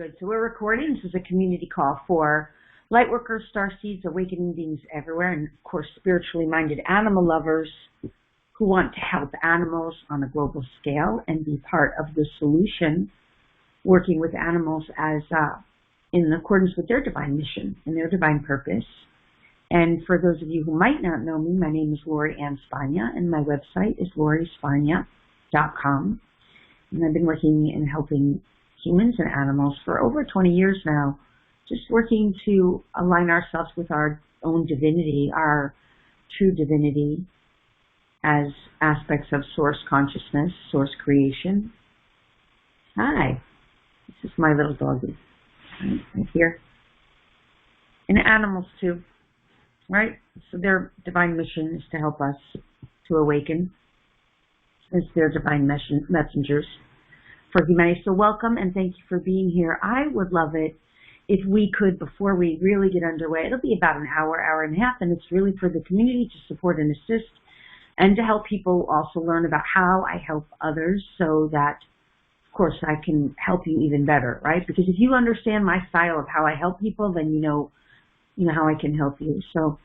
Good. So we're recording. This is a community call for Lightworkers, Starseeds, awakening beings everywhere, and of course spiritually minded animal lovers who want to help animals on a global scale and be part of the solution, working with animals as in accordance with their divine mission and their divine purpose. And for those of you who might not know me, my name is Lori Ann Spagna, and my website is lorispagna.com. And I've been working and helping humans and animals for over 20 years now, just working to align ourselves with our own divinity, our true divinity as aspects of source consciousness, source creation. Hi, this is my little doggy right here. And animals too, right? So their divine mission is to help us to awaken as their divine messengers for humanity. So welcome and thank you for being here. I would love it if we could, before we really get underway, it'll be about an hour, hour and a half, and it's really for the community to support and assist and to help people also learn about how I help others so that, of course, I can help you even better, right? Because if you understand my style of how I help people, then you know how I can help you. So,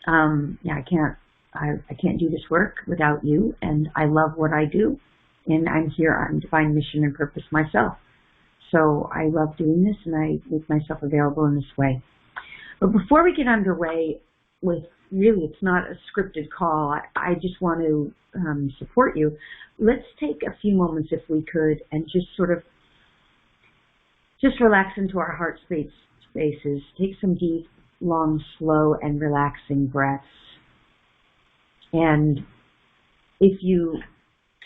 yeah, I can't do this work without you, and I love what I do. And I'm here on divine mission and purpose myself. So I love doing this, and I make myself available in this way. But before we get underway with, really, it's not a scripted call. I just want to support you. Let's take a few moments, if we could, and just sort of just relax into our heart spaces. Take some deep, long, slow, and relaxing breaths. And if you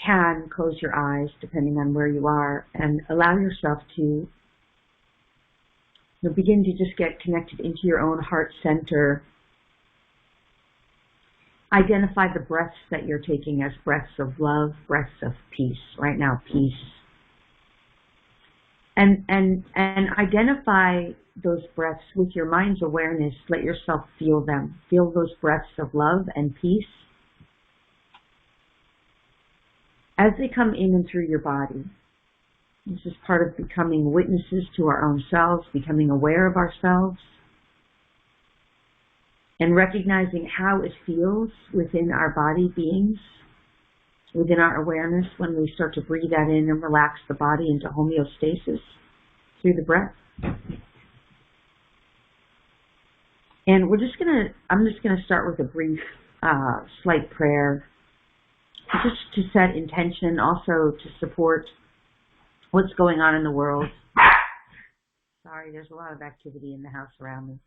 can, close your eyes, depending on where you are, and allow yourself to begin to just get connected into your own heart center. Identify the breaths that you're taking as breaths of love, breaths of peace. Right now, peace. And identify those breaths with your mind's awareness. Let yourself feel them. Feel those breaths of love and peace as they come in and through your body. This is part of becoming witnesses to our own selves, becoming aware of ourselves, and recognizing how it feels within our body beings, within our awareness, when we start to breathe that in and relax the body into homeostasis through the breath. And I'm just gonna start with a brief, slight prayer, just to set intention, also to support what's going on in the world. Sorry, there's a lot of activity in the house around me.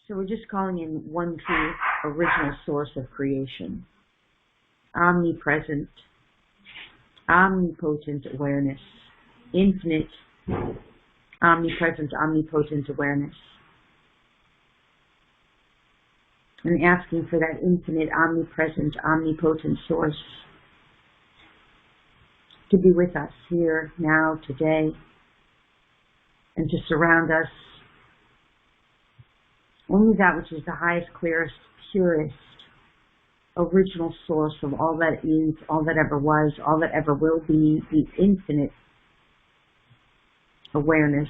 So we're just calling in one true original source of creation. Omnipresent, omnipotent awareness. Infinite, omnipresent, omnipotent awareness. And asking for that infinite, omnipresent, omnipotent source to be with us here, now, today, and to surround us. Only that which is the highest, clearest, purest, original source of all that is, all that ever was, all that ever will be, the infinite awareness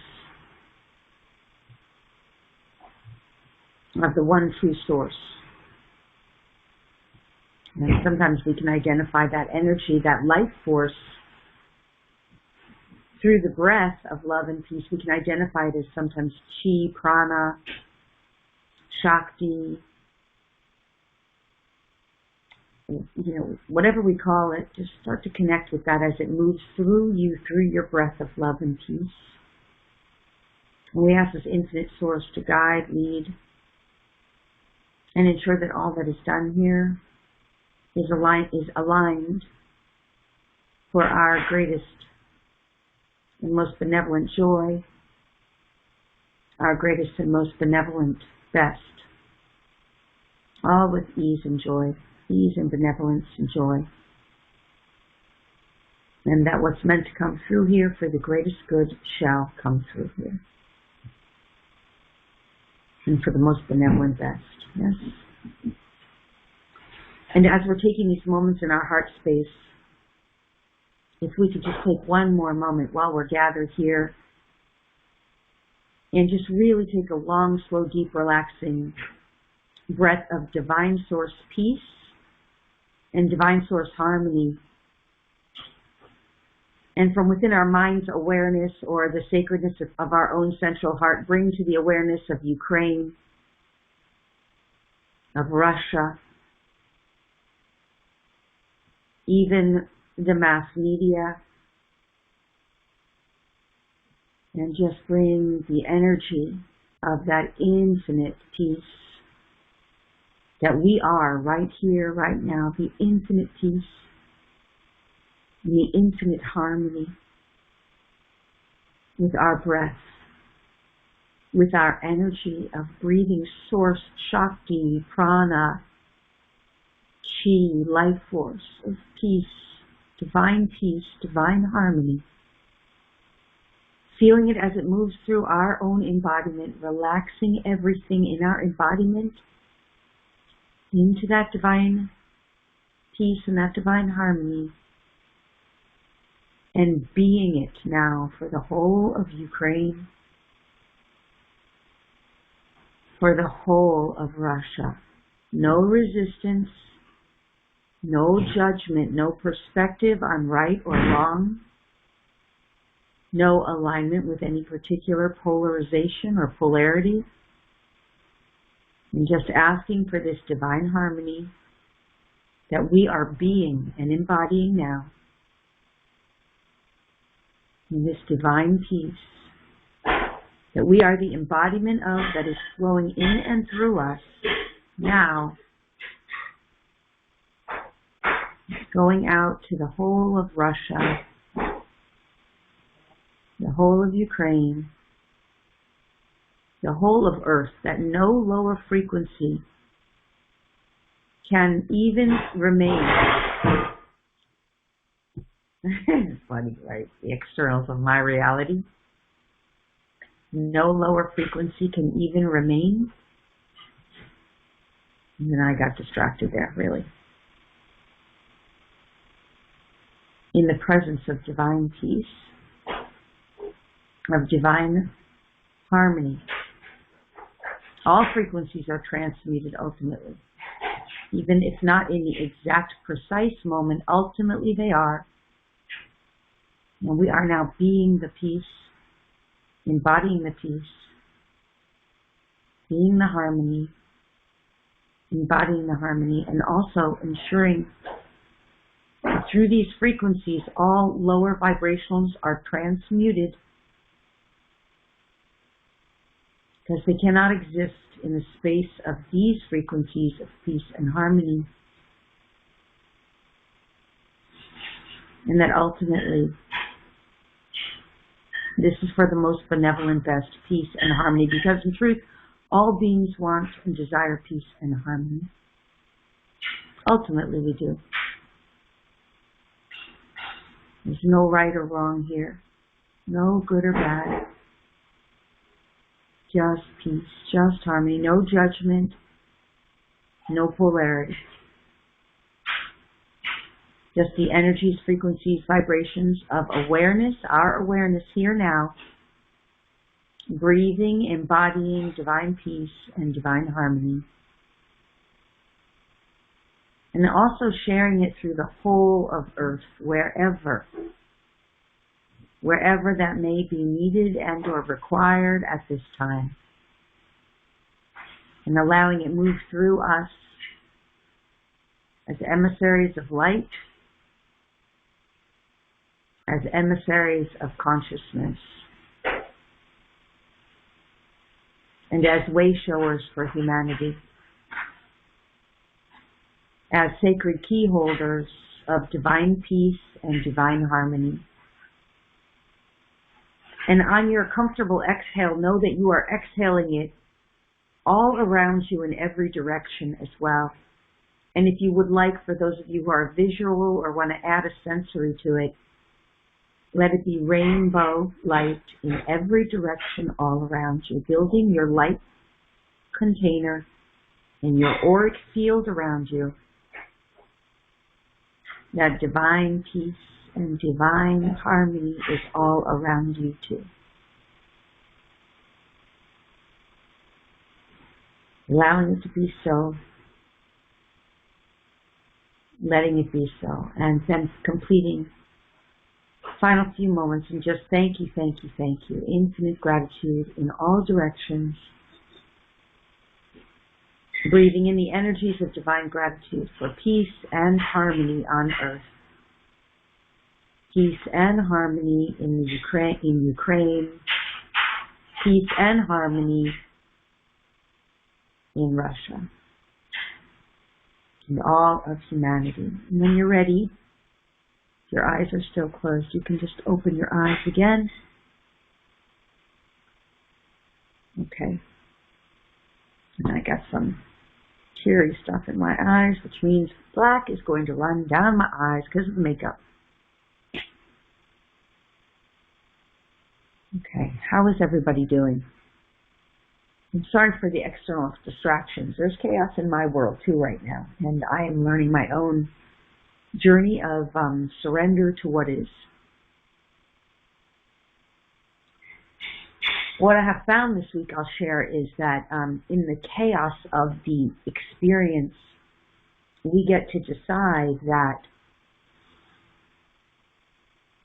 of the one true source. And sometimes we can identify that energy, that life force, through the breath of love and peace. We can identify it as sometimes chi, prana, shakti, whatever we call it. Just start to connect with that as it moves through you, through your breath of love and peace. And we ask this infinite source to guide, lead, and ensure that all that is done here is aligned for our greatest and most benevolent joy, our greatest and most benevolent best, all with ease and joy, ease and benevolence and joy, and that what's meant to come through here for the greatest good shall come through here, and for the most benevolent best. Yes. And as we're taking these moments in our heart space, if we could just take one more moment while we're gathered here and just really take a long, slow, deep, relaxing breath of divine source peace and divine source harmony. And from within our mind's awareness or the sacredness of our own central heart, bring to the awareness of Ukraine, of Russia, even the mass media, and just bring the energy of that infinite peace that we are right here, right now, the infinite peace, the infinite harmony with our breath, with our energy of breathing source, Shakti, prana, chi, life force of peace, divine harmony. Feeling it as it moves through our own embodiment, relaxing everything in our embodiment into that divine peace and that divine harmony, and being it now for the whole of Ukraine, for the whole of Russia. No resistance, no judgment, no perspective on right or wrong, no alignment with any particular polarization or polarity, and just asking for this divine harmony that we are being and embodying now, and this divine peace that we are the embodiment of, that is flowing in and through us now, going out to the whole of Russia, the whole of Ukraine, the whole of Earth, that no lower frequency can even remain. It's funny, right? The externals of my reality. No lower frequency can even remain. And then I got distracted there, really. In the presence of divine peace, of divine harmony, all frequencies are transmuted ultimately. Even if not in the exact precise moment, ultimately they are. And we are now being the peace, embodying the peace, being the harmony, embodying the harmony, and also ensuring that through these frequencies all lower vibrations are transmuted, because they cannot exist in the space of these frequencies of peace and harmony. And that ultimately, this is for the most benevolent best, peace and harmony, because in truth, all beings want and desire peace and harmony. Ultimately, we do. There's no right or wrong here. No good or bad. Just peace, just harmony, no judgment, no polarity. Just the energies, frequencies, vibrations of awareness, our awareness here now, breathing, embodying divine peace and divine harmony. And also sharing it through the whole of Earth, wherever that may be needed and or required at this time. And allowing it move through us as emissaries of light, as emissaries of consciousness, and as way showers for humanity, as sacred key holders of divine peace and divine harmony. And on your comfortable exhale, know that you are exhaling it all around you in every direction as well. And if you would like, for those of you who are visual or want to add a sensory to it, let it be rainbow light in every direction all around you, building your light container in your auric field around you, that divine peace and divine harmony is all around you too. Allowing it to be so, letting it be so, and then completing final few moments and just thank you, thank you, thank you. Infinite gratitude in all directions. Breathing in the energies of divine gratitude for peace and harmony on earth. Peace and harmony in Ukraine. Peace and harmony in Russia. And all of humanity. And when you're ready, if your eyes are still closed, you can just open your eyes again. Okay. And I got some teary stuff in my eyes, which means black is going to run down my eyes because of the makeup. Okay, how is everybody doing? I'm sorry for the external distractions. There's chaos in my world too right now, and I am learning my own journey of surrender to what is. What I have found this week I'll share is that in the chaos of the experience, we get to decide that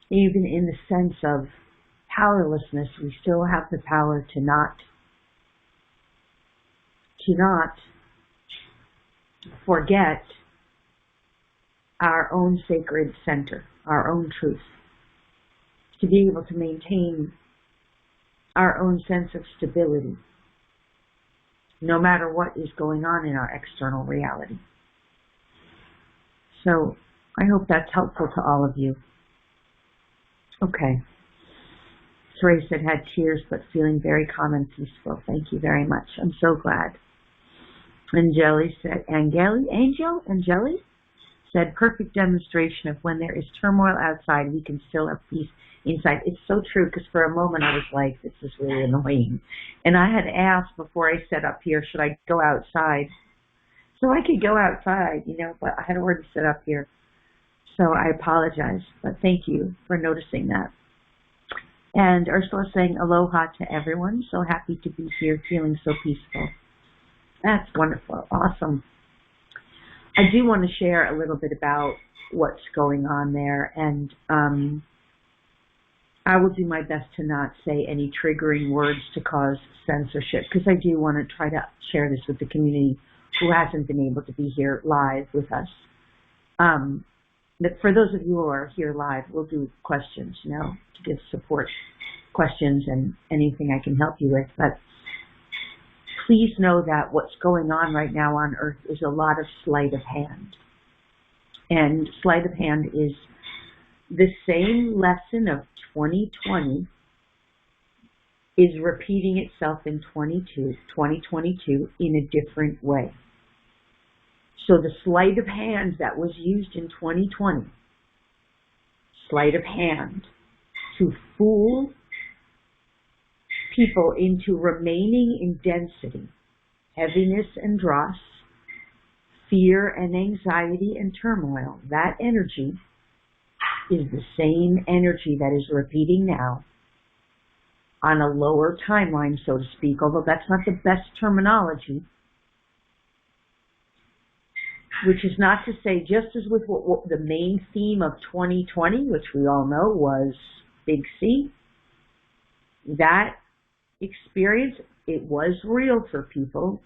even in the sense of powerlessness, we still have the power to not forget our own sacred center, our own truth, to be able to maintain our own sense of stability, no matter what is going on in our external reality. So I hope that's helpful to all of you. Okay. Ray said had tears, but feeling very calm and peaceful. Thank you very much. I'm so glad. Angeli said, Angeli said, perfect demonstration of when there is turmoil outside, we can still have peace inside. It's so true, because for a moment I was like, this is really annoying. And I had asked before I set up here, should I go outside? So I could go outside, but I had already set up here. So I apologize, but thank you for noticing that. And Ursula saying aloha to everyone. So happy to be here, feeling so peaceful. That's wonderful. Awesome. I do want to share a little bit about what's going on there. And I will do my best to not say any triggering words to cause censorship, because I do want to try to share this with the community who hasn't been able to be here live with us. But for those of you who are here live, we'll do questions, to give support questions and anything I can help you with. But please know that what's going on right now on Earth is a lot of sleight of hand. And sleight of hand is the same lesson of 2020 is repeating itself in 2022 in a different way. So the sleight of hand that was used in 2020, sleight of hand, to fool people into remaining in density, heaviness and dross, fear and anxiety and turmoil, that energy is the same energy that is repeating now on a lower timeline, so to speak, although that's not the best terminology. Which is not to say, just as with what the main theme of 2020, which we all know was Big C, that experience, it was real for people,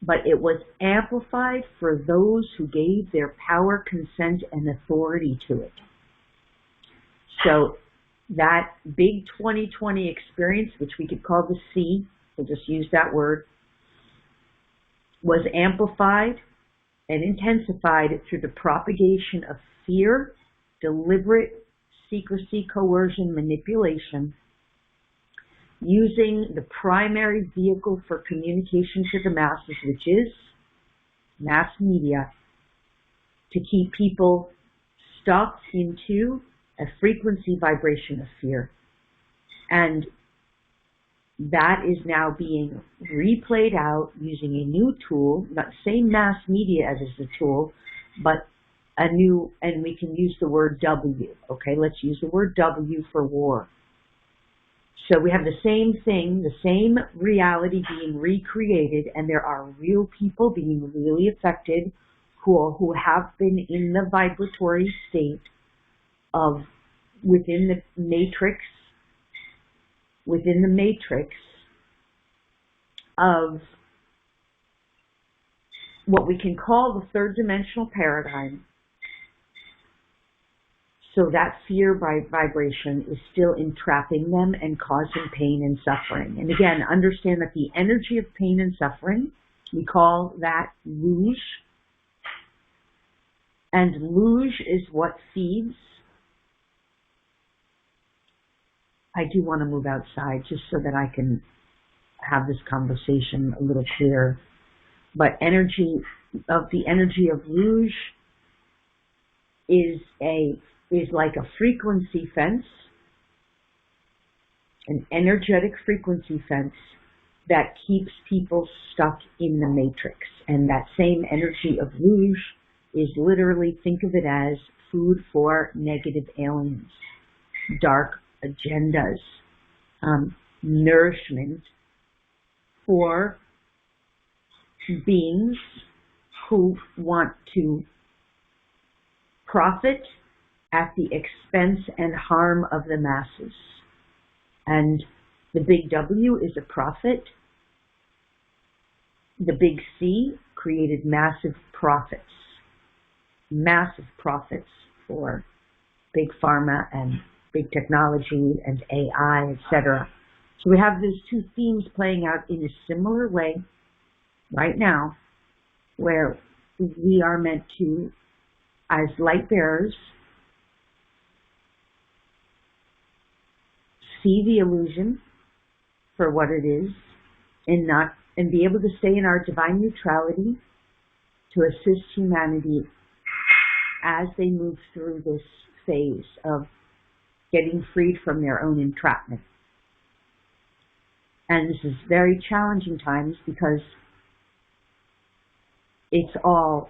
but it was amplified for those who gave their power, consent, and authority to it. So that big 2020 experience, which we could call the C, we'll just use that word, was amplified and intensified through the propagation of fear, deliberate secrecy, coercion, manipulation, using the primary vehicle for communication to the masses, which is mass media, to keep people stuck into a frequency vibration of fear. And that is now being replayed out using a new tool, not same mass media as is the tool, but and we can use the word W. Okay, let's use the word W for war. So we have the same thing, the same reality being recreated, and there are real people being really affected who have been in the vibratory state of within the matrix of what we can call the third dimensional paradigm. So that fear vibration is still entrapping them and causing pain and suffering. And again, understand that the energy of pain and suffering, we call that luge. And luge is what feeds. I do want to move outside just so that I can have this conversation a little clearer. But the energy of luge is like a frequency fence, an energetic frequency fence that keeps people stuck in the matrix. And that same energy of luge is literally, think of it as food for negative aliens, dark agendas, nourishment for beings who want to profit at the expense and harm of the masses. And the big W is a profit. The big C created massive profits for big pharma and big technology and AI, etc. So we have these two themes playing out in a similar way right now, where we are meant to, as light bearers, see the illusion for what it is and be able to stay in our divine neutrality to assist humanity as they move through this phase of getting freed from their own entrapment. And this is very challenging times because it's all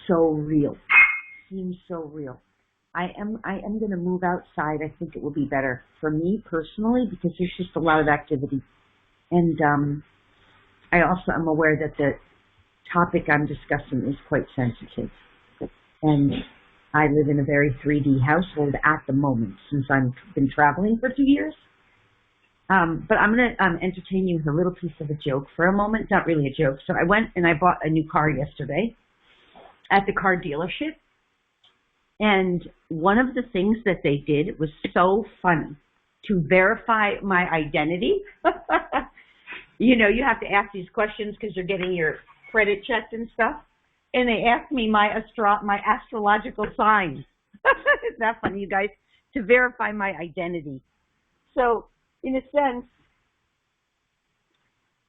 so real. It seems so real. I am going to move outside. I think it will be better for me personally because there's just a lot of activity. And I also am aware that the topic I'm discussing is quite sensitive. And I live in a very 3D household at the moment since I've been traveling for 2 years. But I'm going to entertain you with a little piece of a joke for a moment. Not really a joke. So I went and I bought a new car yesterday at the car dealership. And one of the things that they did was so funny to verify my identity. You know, you have to ask these questions because you're getting your credit checked and stuff. And they asked me my astrological sign. Isn't that funny, you guys? To verify my identity. So, in a sense,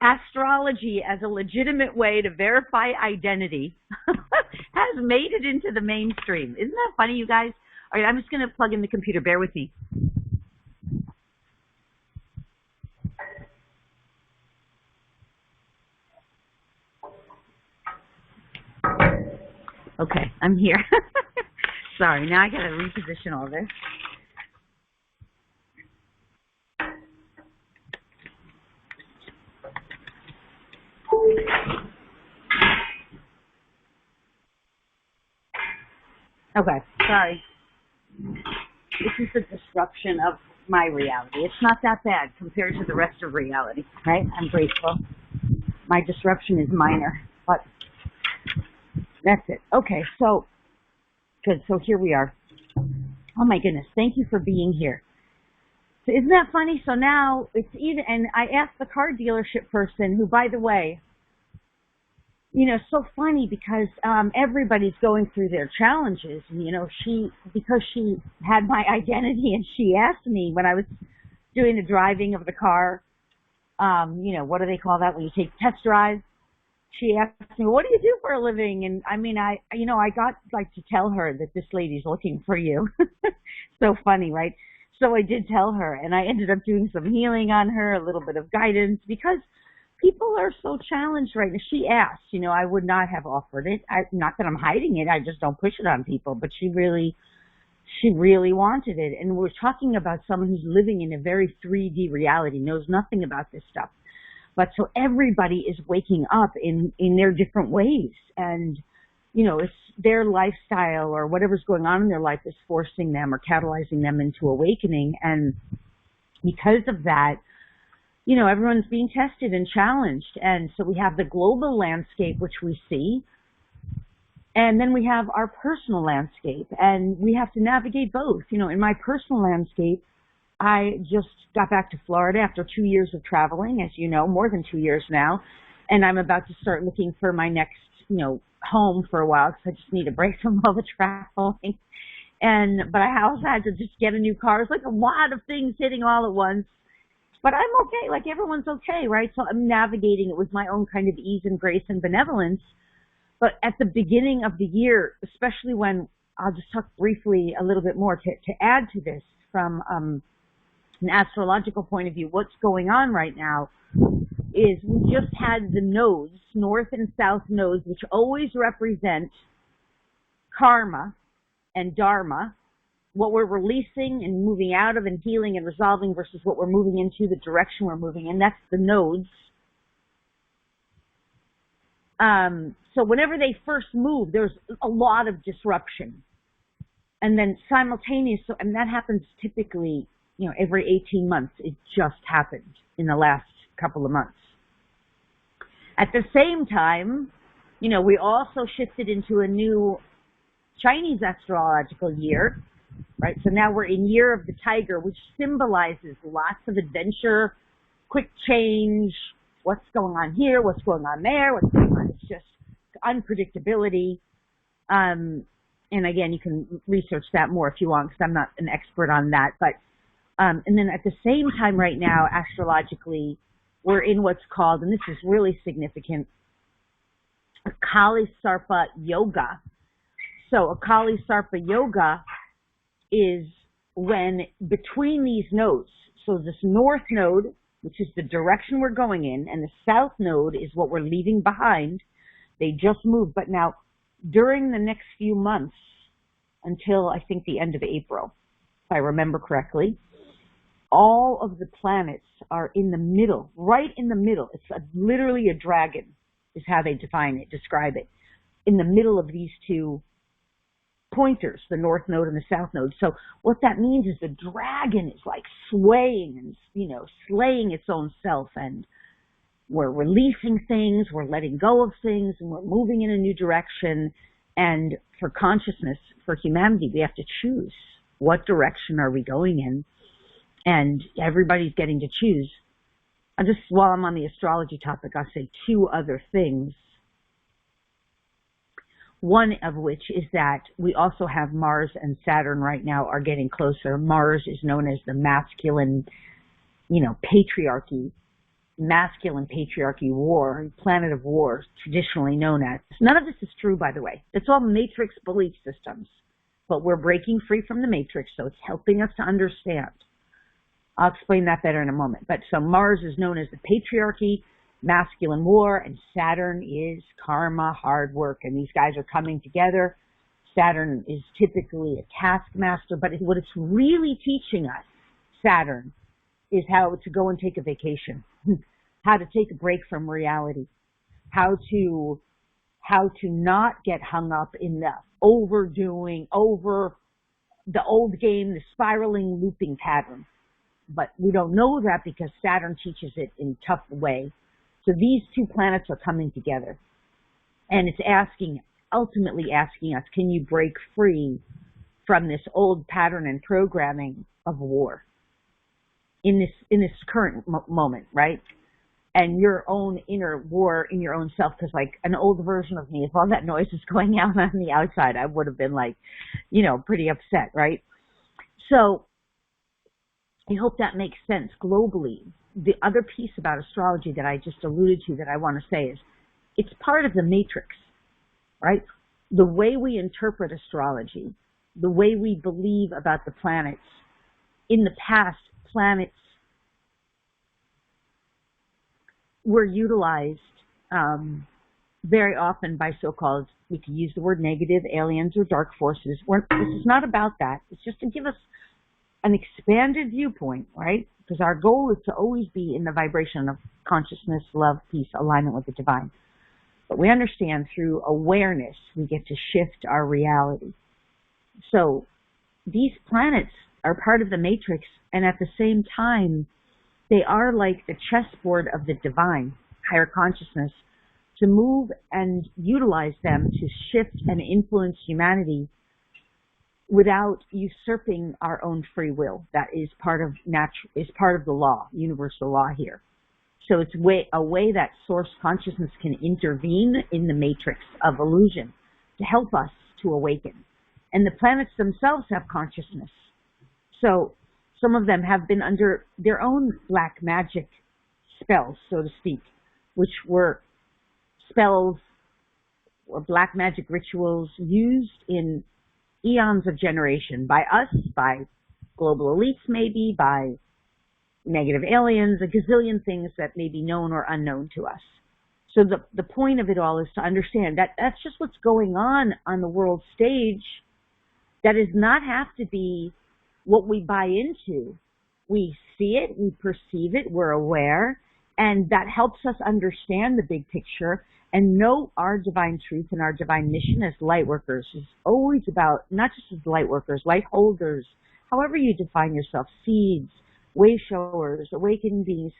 astrology as a legitimate way to verify identity has made it into the mainstream. Isn't that funny, you guys? All right, I'm just going to plug in the computer. Bear with me. Okay, I'm here. Sorry, now I got to reposition all this. Okay, sorry. This is the disruption of my reality. It's not that bad compared to the rest of reality, right? I'm grateful. My disruption is minor, but that's it. Okay, so, good. So here we are. Oh my goodness, thank you for being here. So isn't that funny? So now it's even, and I asked the car dealership person, who, by the way, you know, so funny because everybody's going through their challenges. And, you know, because she had my identity and she asked me when I was doing the driving of the car, you know, what do they call that when you take test drives? She asked me, what do you do for a living? And I mean, I got like to tell her that this lady's looking for you. So funny, right? So I did tell her, and I ended up doing some healing on her, a little bit of guidance, because people are so challenged right now. She asked, I would not have offered it. Not that I'm hiding it. I just don't push it on people. But she really wanted it. And we're talking about someone who's living in a very 3D reality, knows nothing about this stuff. But so everybody is waking up in their different ways. And, it's their lifestyle or whatever's going on in their life is forcing them or catalyzing them into awakening. And because of that, everyone's being tested and challenged. And so we have the global landscape, which we see. And then we have our personal landscape, and we have to navigate both. In my personal landscape, I just got back to Florida after 2 years of traveling, as you know, more than 2 years now. And I'm about to start looking for my next, home for a while because I just need a break from all the traveling. But I also had to just get a new car. It's like a lot of things hitting all at once. But I'm okay. Like everyone's okay, right? So I'm navigating it with my own kind of ease and grace and benevolence. But at the beginning of the year, especially when, I'll just talk briefly a little bit more to add to this from an astrological point of view, what's going on right now is we just had the nodes, north and south nodes, which always represent karma and dharma, what we're releasing and moving out of and healing and resolving versus what we're moving into, the direction we're moving in. That's the nodes. So whenever they first move, there's a lot of disruption. And then simultaneously, and that happens typically, every 18 months. It just happened in the last couple of months. At the same time, we also shifted into a new Chinese astrological year, right? So now we're in Year of the Tiger, which symbolizes lots of adventure, quick change, what's going on here, what's going on there, what's going on. It's just unpredictability. And again, you can research that more if you want, because I'm not an expert on that. But and then at the same time right now, astrologically, we're in what's called, and this is really significant, Akali Sarpa Yoga. So Akali Sarpa Yoga is when between these nodes, so this north node, which is the direction we're going in, and the south node is what we're leaving behind. They just moved, but now during the next few months, until I think the end of April, if I remember correctly, all of the planets are in the middle, right in the middle. It's literally a dragon is how they describe it, in the middle of these two pointers, the north node and the south node. So what that means is the dragon is like swaying and, slaying its own self, and we're releasing things, we're letting go of things, and we're moving in a new direction. And for consciousness, for humanity, we have to choose what direction are we going in, and everybody's getting to choose. While I'm on the astrology topic, I'll say two other things. One of which is that we also have Mars and Saturn right now are getting closer. Mars is known as the masculine, patriarchy, war, planet of war, traditionally known as. None of this is true, by the way. It's all matrix belief systems, but we're breaking free from the matrix, so it's helping us to understand. I'll explain that better in a moment. But so Mars is known as the patriarchy, masculine war, and Saturn is karma, hard work, and these guys are coming together. Saturn is typically a taskmaster, but what it's really teaching us, Saturn, is how to go and take a vacation, how to take a break from reality, how to not get hung up in the overdoing, over the old game, the spiraling, looping pattern. But we don't know that because Saturn teaches it in a tough way. So these two planets are coming together, and it's ultimately asking us, can you break free from this old pattern and programming of war in this current moment, right? And your own inner war in your own self, because like an old version of me, if all that noise is going out on the outside, I would have been like, pretty upset, right? So I hope that makes sense globally. The other piece about astrology that I just alluded to that I want to say is it's part of the matrix, right? The way we interpret astrology, the way we believe about the planets. In the past, planets we're utilized very often by so-called, we could use the word negative, aliens or dark forces. This is not about that. It's just to give us an expanded viewpoint, right? Because our goal is to always be in the vibration of consciousness, love, peace, alignment with the divine. But we understand through awareness, we get to shift our reality. So these planets are part of the matrix, and at the same time, they are like the chessboard of the divine, higher consciousness, to move and utilize them to shift and influence humanity without usurping our own free will. That is part of the law, universal law here. So it's a way that source consciousness can intervene in the matrix of illusion to help us to awaken. And the planets themselves have consciousness. So some of them have been under their own black magic spells, so to speak, which were spells or black magic rituals used in eons of generation by us, by global elites maybe, by negative aliens, a gazillion things that may be known or unknown to us. So the point of it all is to understand that that's just what's going on the world stage. That does not have to be what we buy into. We see it, we perceive it, we're aware, and that helps us understand the big picture and know our divine truth and our divine mission as light workers is always about, not just as light workers, light holders, however you define yourself, seeds, way showers, awakened beings,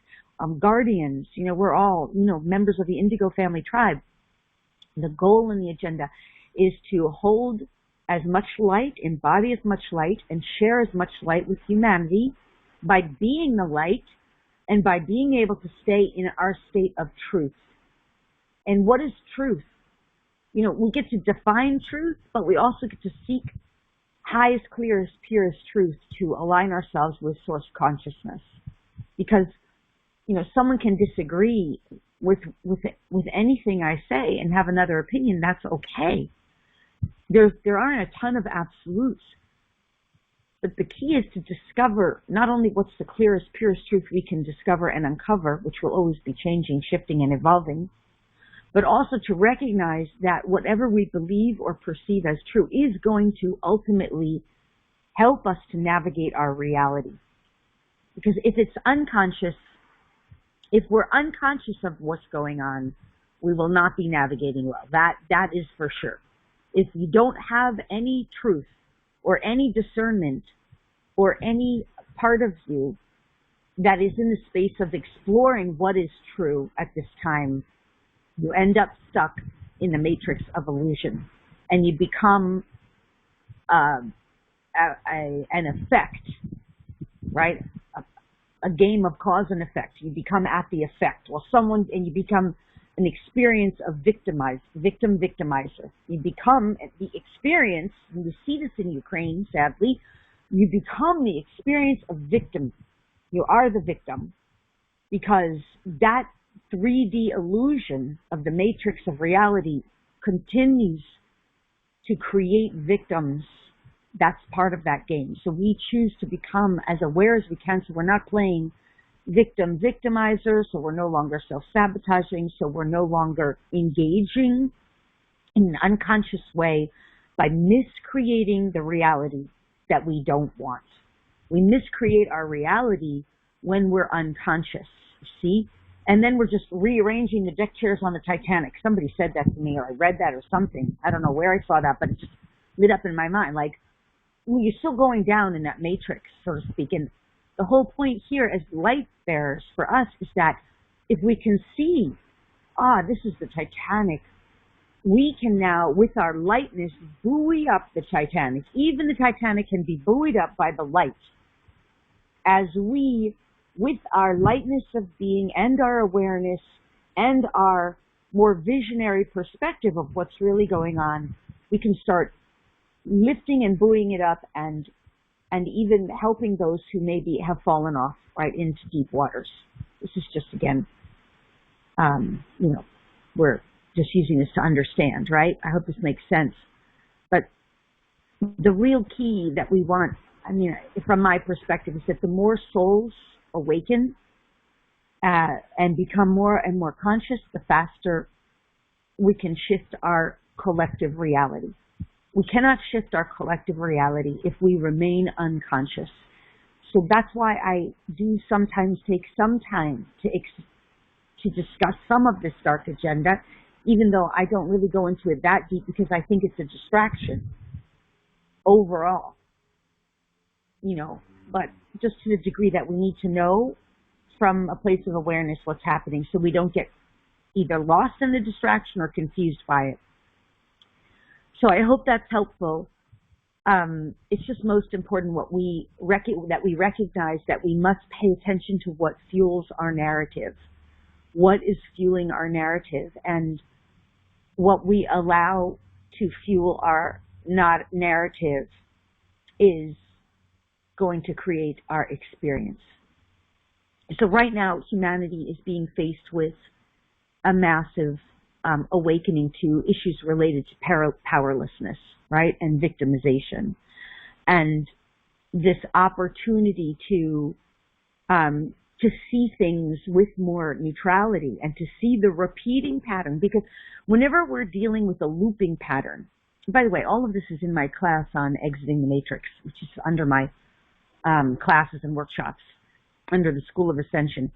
guardians. We're all, members of the Indigo family tribe. The goal and the agenda is to hold as much light, embody as much light, and share as much light with humanity by being the light and by being able to stay in our state of truth. And what is truth? We get to define truth, but we also get to seek highest, clearest, purest truth to align ourselves with source consciousness. Because, someone can disagree with anything I say and have another opinion. That's okay. There aren't a ton of absolutes. But the key is to discover not only what's the clearest, purest truth we can discover and uncover, which will always be changing, shifting, and evolving, but also to recognize that whatever we believe or perceive as true is going to ultimately help us to navigate our reality. Because if it's unconscious, if we're unconscious of what's going on, we will not be navigating well. That is for sure. If you don't have any truth or any discernment or any part of you that is in the space of exploring what is true at this time, you end up stuck in the matrix of illusion, and you become an effect, right? A game of cause and effect. You become at the effect. And you become an experience of victimizer. You become the experience, and you see this in Ukraine, sadly, you become the experience of victim. You are the victim, because that 3D illusion of the matrix of reality continues to create victims. That's part of that game. So we choose to become as aware as we can, so we're not playing victimizer, so we're no longer self-sabotaging, so we're no longer engaging in an unconscious way by miscreating the reality that we don't want. We miscreate our reality when we're unconscious, see? And then we're just rearranging the deck chairs on the Titanic. Somebody said that to me, or I read that or something. I don't know where I saw that, but it just lit up in my mind. Like, you're still going down in that matrix, so to speak. And the whole point here as light bearers for us is that if we can see, this is the Titanic, we can now, with our lightness, buoy up the Titanic. Even the Titanic can be buoyed up by the light. As we, with our lightness of being and our awareness and our more visionary perspective of what's really going on, we can start lifting and buoying it up and even helping those who maybe have fallen off right into deep waters. This is just, again, we're just using this to understand, right? I hope this makes sense. But the real key that we want, from my perspective, is that the more souls awaken, and become more and more conscious, the faster we can shift our collective reality. We cannot shift our collective reality if we remain unconscious. So that's why I do sometimes take some time to discuss some of this dark agenda, even though I don't really go into it that deep because I think it's a distraction overall, but just to the degree that we need to know from a place of awareness what's happening so we don't get either lost in the distraction or confused by it. So I hope that's helpful. It's just most important that we recognize that we must pay attention to what fuels our narrative, what is fueling our narrative, and what we allow to fuel our narrative is going to create our experience. So right now, humanity is being faced with a massive awakening to issues related to powerlessness, right, and victimization, and this opportunity to see things with more neutrality and to see the repeating pattern. Because whenever we're dealing with a looping pattern, by the way, all of this is in my class on exiting the matrix, which is under my classes and workshops under the School of Ascension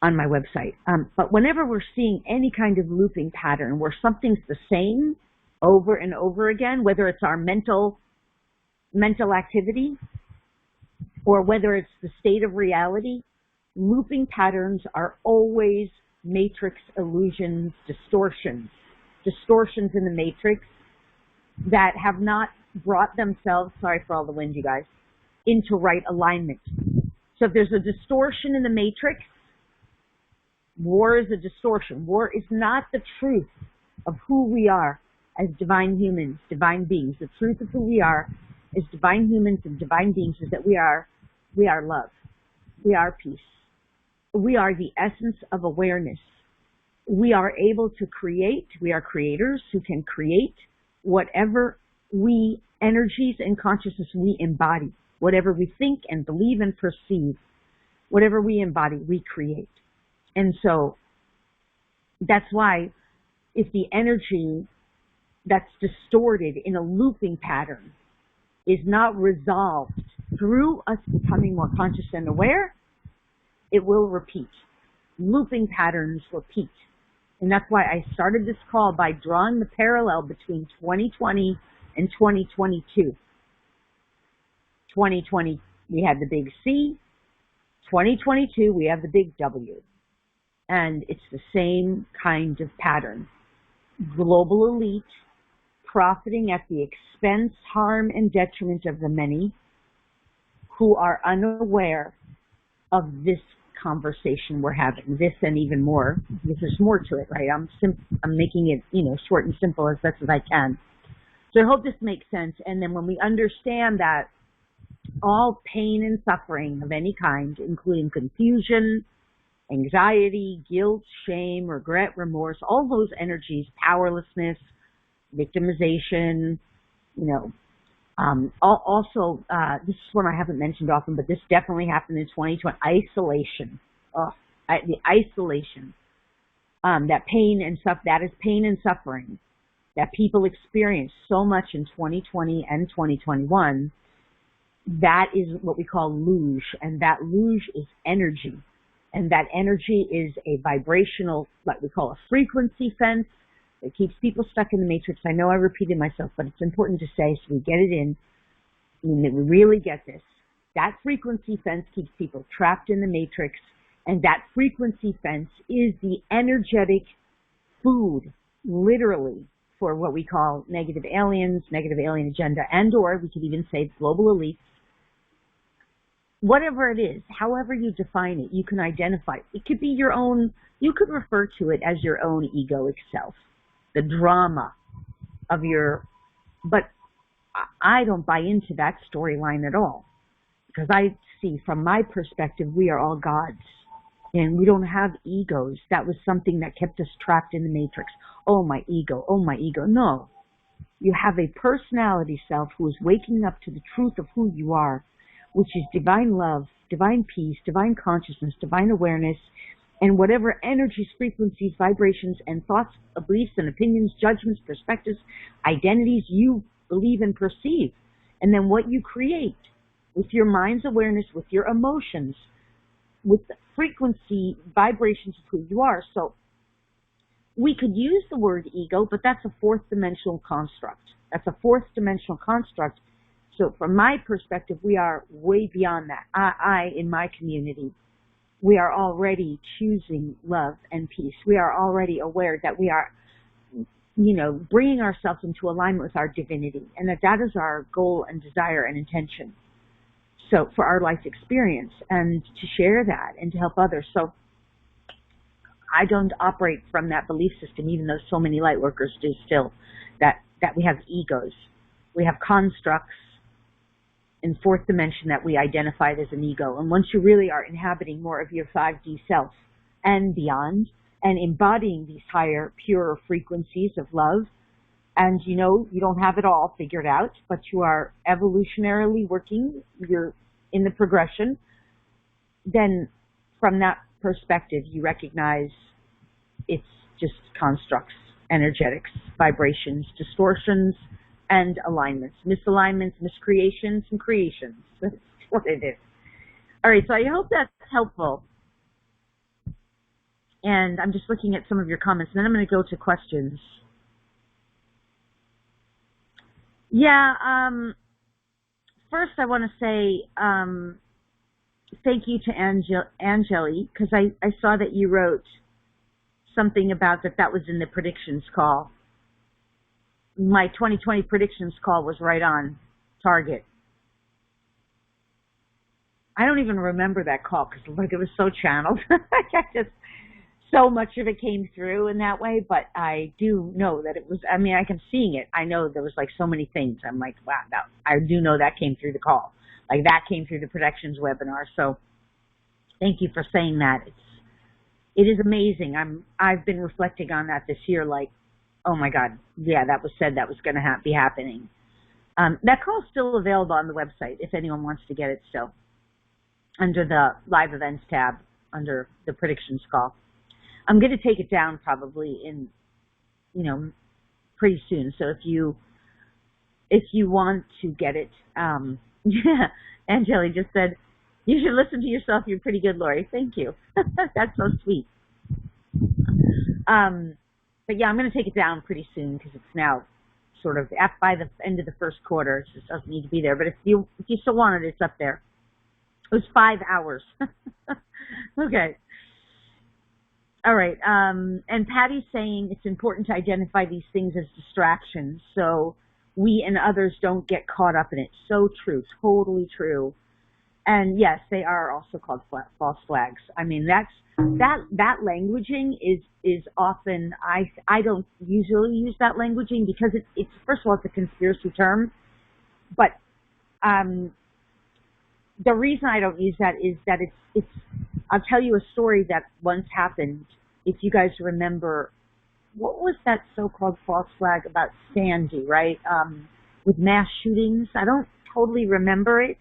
on my website. But whenever we're seeing any kind of looping pattern where something's the same over and over again, whether it's our mental activity or whether it's the state of reality, looping patterns are always matrix illusions, distortions in the matrix that have not brought themselves, sorry for all the wind, you guys, into right alignment. So if there's a distortion in the matrix, war is a distortion. War is not the truth of who we are as divine humans, divine beings. The truth of who we are as divine humans and divine beings is that we are love. We are peace. We are the essence of awareness. We are able to create. We are creators who can create whatever energies and consciousness we embody. Whatever we think and believe and perceive, whatever we embody, we create. And so that's why if the energy that's distorted in a looping pattern is not resolved through us becoming more conscious and aware, it will repeat. Looping patterns repeat. And that's why I started this call by drawing the parallel between 2020 and 2022. 2020, we had the big C. 2022, we have the big W. And it's the same kind of pattern. Global elite profiting at the expense, harm, and detriment of the many who are unaware of this conversation we're having, this and even more, because there's more to it, right? I'm making it, short and simple as best as I can. So I hope this makes sense. And then when we understand that all pain and suffering of any kind, including confusion, anxiety, guilt, shame, regret, remorse, all those energies, powerlessness, victimization, also, this is one I haven't mentioned often, but this definitely happened in 2020, isolation. The isolation, that pain and stuff, that is pain and suffering that people experience so much in 2020 and 2021. That is what we call luge, and that luge is energy. And that energy is a vibrational, what we call a frequency fence that keeps people stuck in the matrix. I know I repeated myself, but it's important to say so we get it in, and that we really get this. That frequency fence keeps people trapped in the matrix, and that frequency fence is the energetic food, literally, for what we call negative aliens, negative alien agenda, and or we could even say global elites. Whatever it is, however you define it, you can identify it. It could be your own, you could refer to it as your own egoic self, the drama of but I don't buy into that storyline at all. Because I see, from my perspective, we are all gods. And we don't have egos. That was something that kept us trapped in the matrix. Oh, my ego. Oh, my ego. No. You have a personality self who is waking up to the truth of who you are, which is divine love, divine peace, divine consciousness, divine awareness, and whatever energies, frequencies, vibrations, and thoughts, beliefs, and opinions, judgments, perspectives, identities you believe and perceive. And then what you create with your mind's awareness, with your emotions, with the frequency, vibrations of who you are. So we could use the word ego, but that's a fourth dimensional construct. That's a fourth dimensional construct. So from my perspective, we are way beyond that. I in my community, we are already choosing love and peace. We are already aware that we are, bringing ourselves into alignment with our divinity, and that is our goal and desire and intention. So for our life experience, and to share that and to help others. So I don't operate from that belief system, even though so many light workers do still, that we have egos. We have constructs in fourth dimension that we identified as an ego. And once you really are inhabiting more of your 5D self and beyond, and embodying these higher, purer frequencies of love, and you don't have it all figured out, but you are evolutionarily working, you're in the progression, then from that perspective, you recognize it's just constructs, energetics, vibrations, distortions, and alignments, misalignments, miscreations, and creations. That's what it is. All right, so I hope that's helpful. And I'm just looking at some of your comments, and then I'm going to go to questions. Yeah, first I want to say thank you to Angeli, because I saw that you wrote something about that was in the predictions call. My 2020 predictions call was right on target. I don't even remember that call because it was so channeled. So much of it came through in that way, but I do know that it was, I can seeing it. I know there was so many things. I'm like, wow, I do know that came through the call. That came through the predictions webinar. So thank you for saying that. It is amazing. I've been reflecting on that this year, oh my God, yeah, that was said that was going to be happening. That call is still available on the website if anyone wants to get it still, under the live events tab, under the predictions call. I'm going to take it down probably in, pretty soon. So if you want to get it, yeah, Angeli just said, you should listen to yourself. You're pretty good, Lori. Thank you. That's so sweet. But yeah, I'm going to take it down pretty soon because it's now sort of by the end of the first quarter. It just doesn't need to be there. But if you still want it, it's up there. It was 5 hours. Okay. All right. And Patty's saying it's important to identify these things as distractions so we and others don't get caught up in it. So true. Totally true. And yes, they are also called false flags. That languaging is often, I don't usually use that languaging because it's first of all, it's a conspiracy term, but the reason I don't use that is that it's I'll tell you a story that once happened. If you guys remember, what was that so-called false flag about Sandy, right? With mass shootings. I don't totally remember it.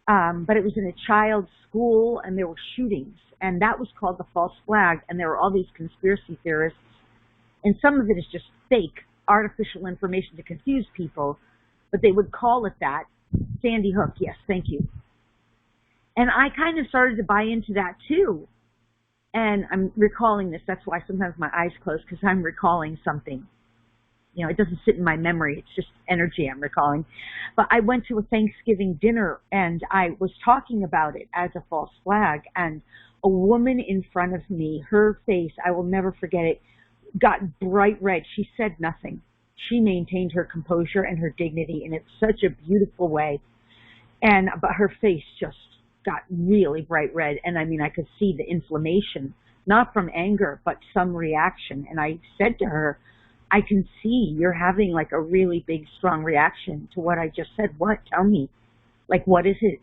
But it was in a child's school, and there were shootings, and that was called the false flag, and there were all these conspiracy theorists, and some of it is just fake, artificial information to confuse people, but they would call it that. Sandy Hook, yes, thank you. And I kind of started to buy into that, too, and I'm recalling this. That's why sometimes my eyes close, because I'm recalling something. It doesn't sit in my memory. It's just energy I'm recalling. But I went to a Thanksgiving dinner, and I was talking about it as a false flag. And a woman in front of me, her face, I will never forget it, got bright red. She said nothing. She maintained her composure and her dignity in such a beautiful way. But her face just got really bright red. And I could see the inflammation, not from anger, but some reaction. And I said to her, I can see you're having a really big, strong reaction to what I just said. What? Tell me. What is it,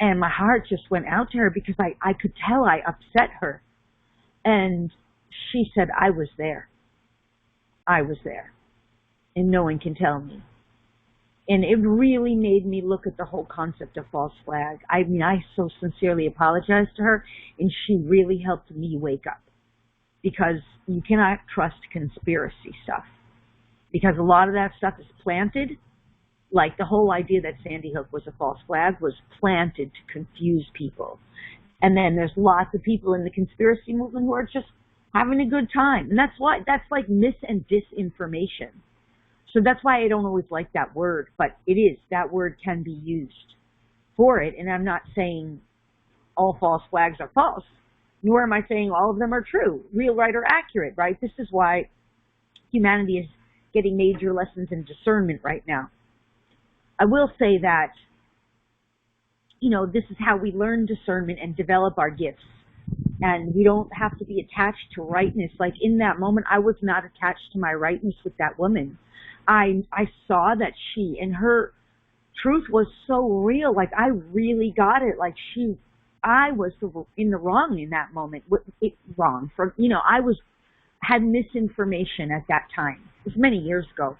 And my heart just went out to her because I could tell I upset her. And she said, I was there. I was there. And no one can tell me. And it really made me look at the whole concept of false flag. I mean, I so sincerely apologized to her, and she really helped me wake up. Because you cannot trust conspiracy stuff. Because a lot of that stuff is planted. Like the whole idea that Sandy Hook was a false flag was planted to confuse people. And then there's lots of people in the conspiracy movement who are just having a good time. And that's like mis and disinformation. So that's why I don't always like that word, but it is. That word can be used for it. And I'm not saying all false flags are false, nor am I saying all of them are true, real, right, or accurate, right? This is why humanity is getting major lessons in discernment right now. I will say that, you know, this is how we learn discernment and develop our gifts. And we don't have to be attached to rightness. Like in that moment, I was not attached to my rightness with that woman. I saw that she and her truth was so real. Like I really got it. Like I was in the wrong in that moment. Wrong for, you know, had misinformation at that time. It was many years ago.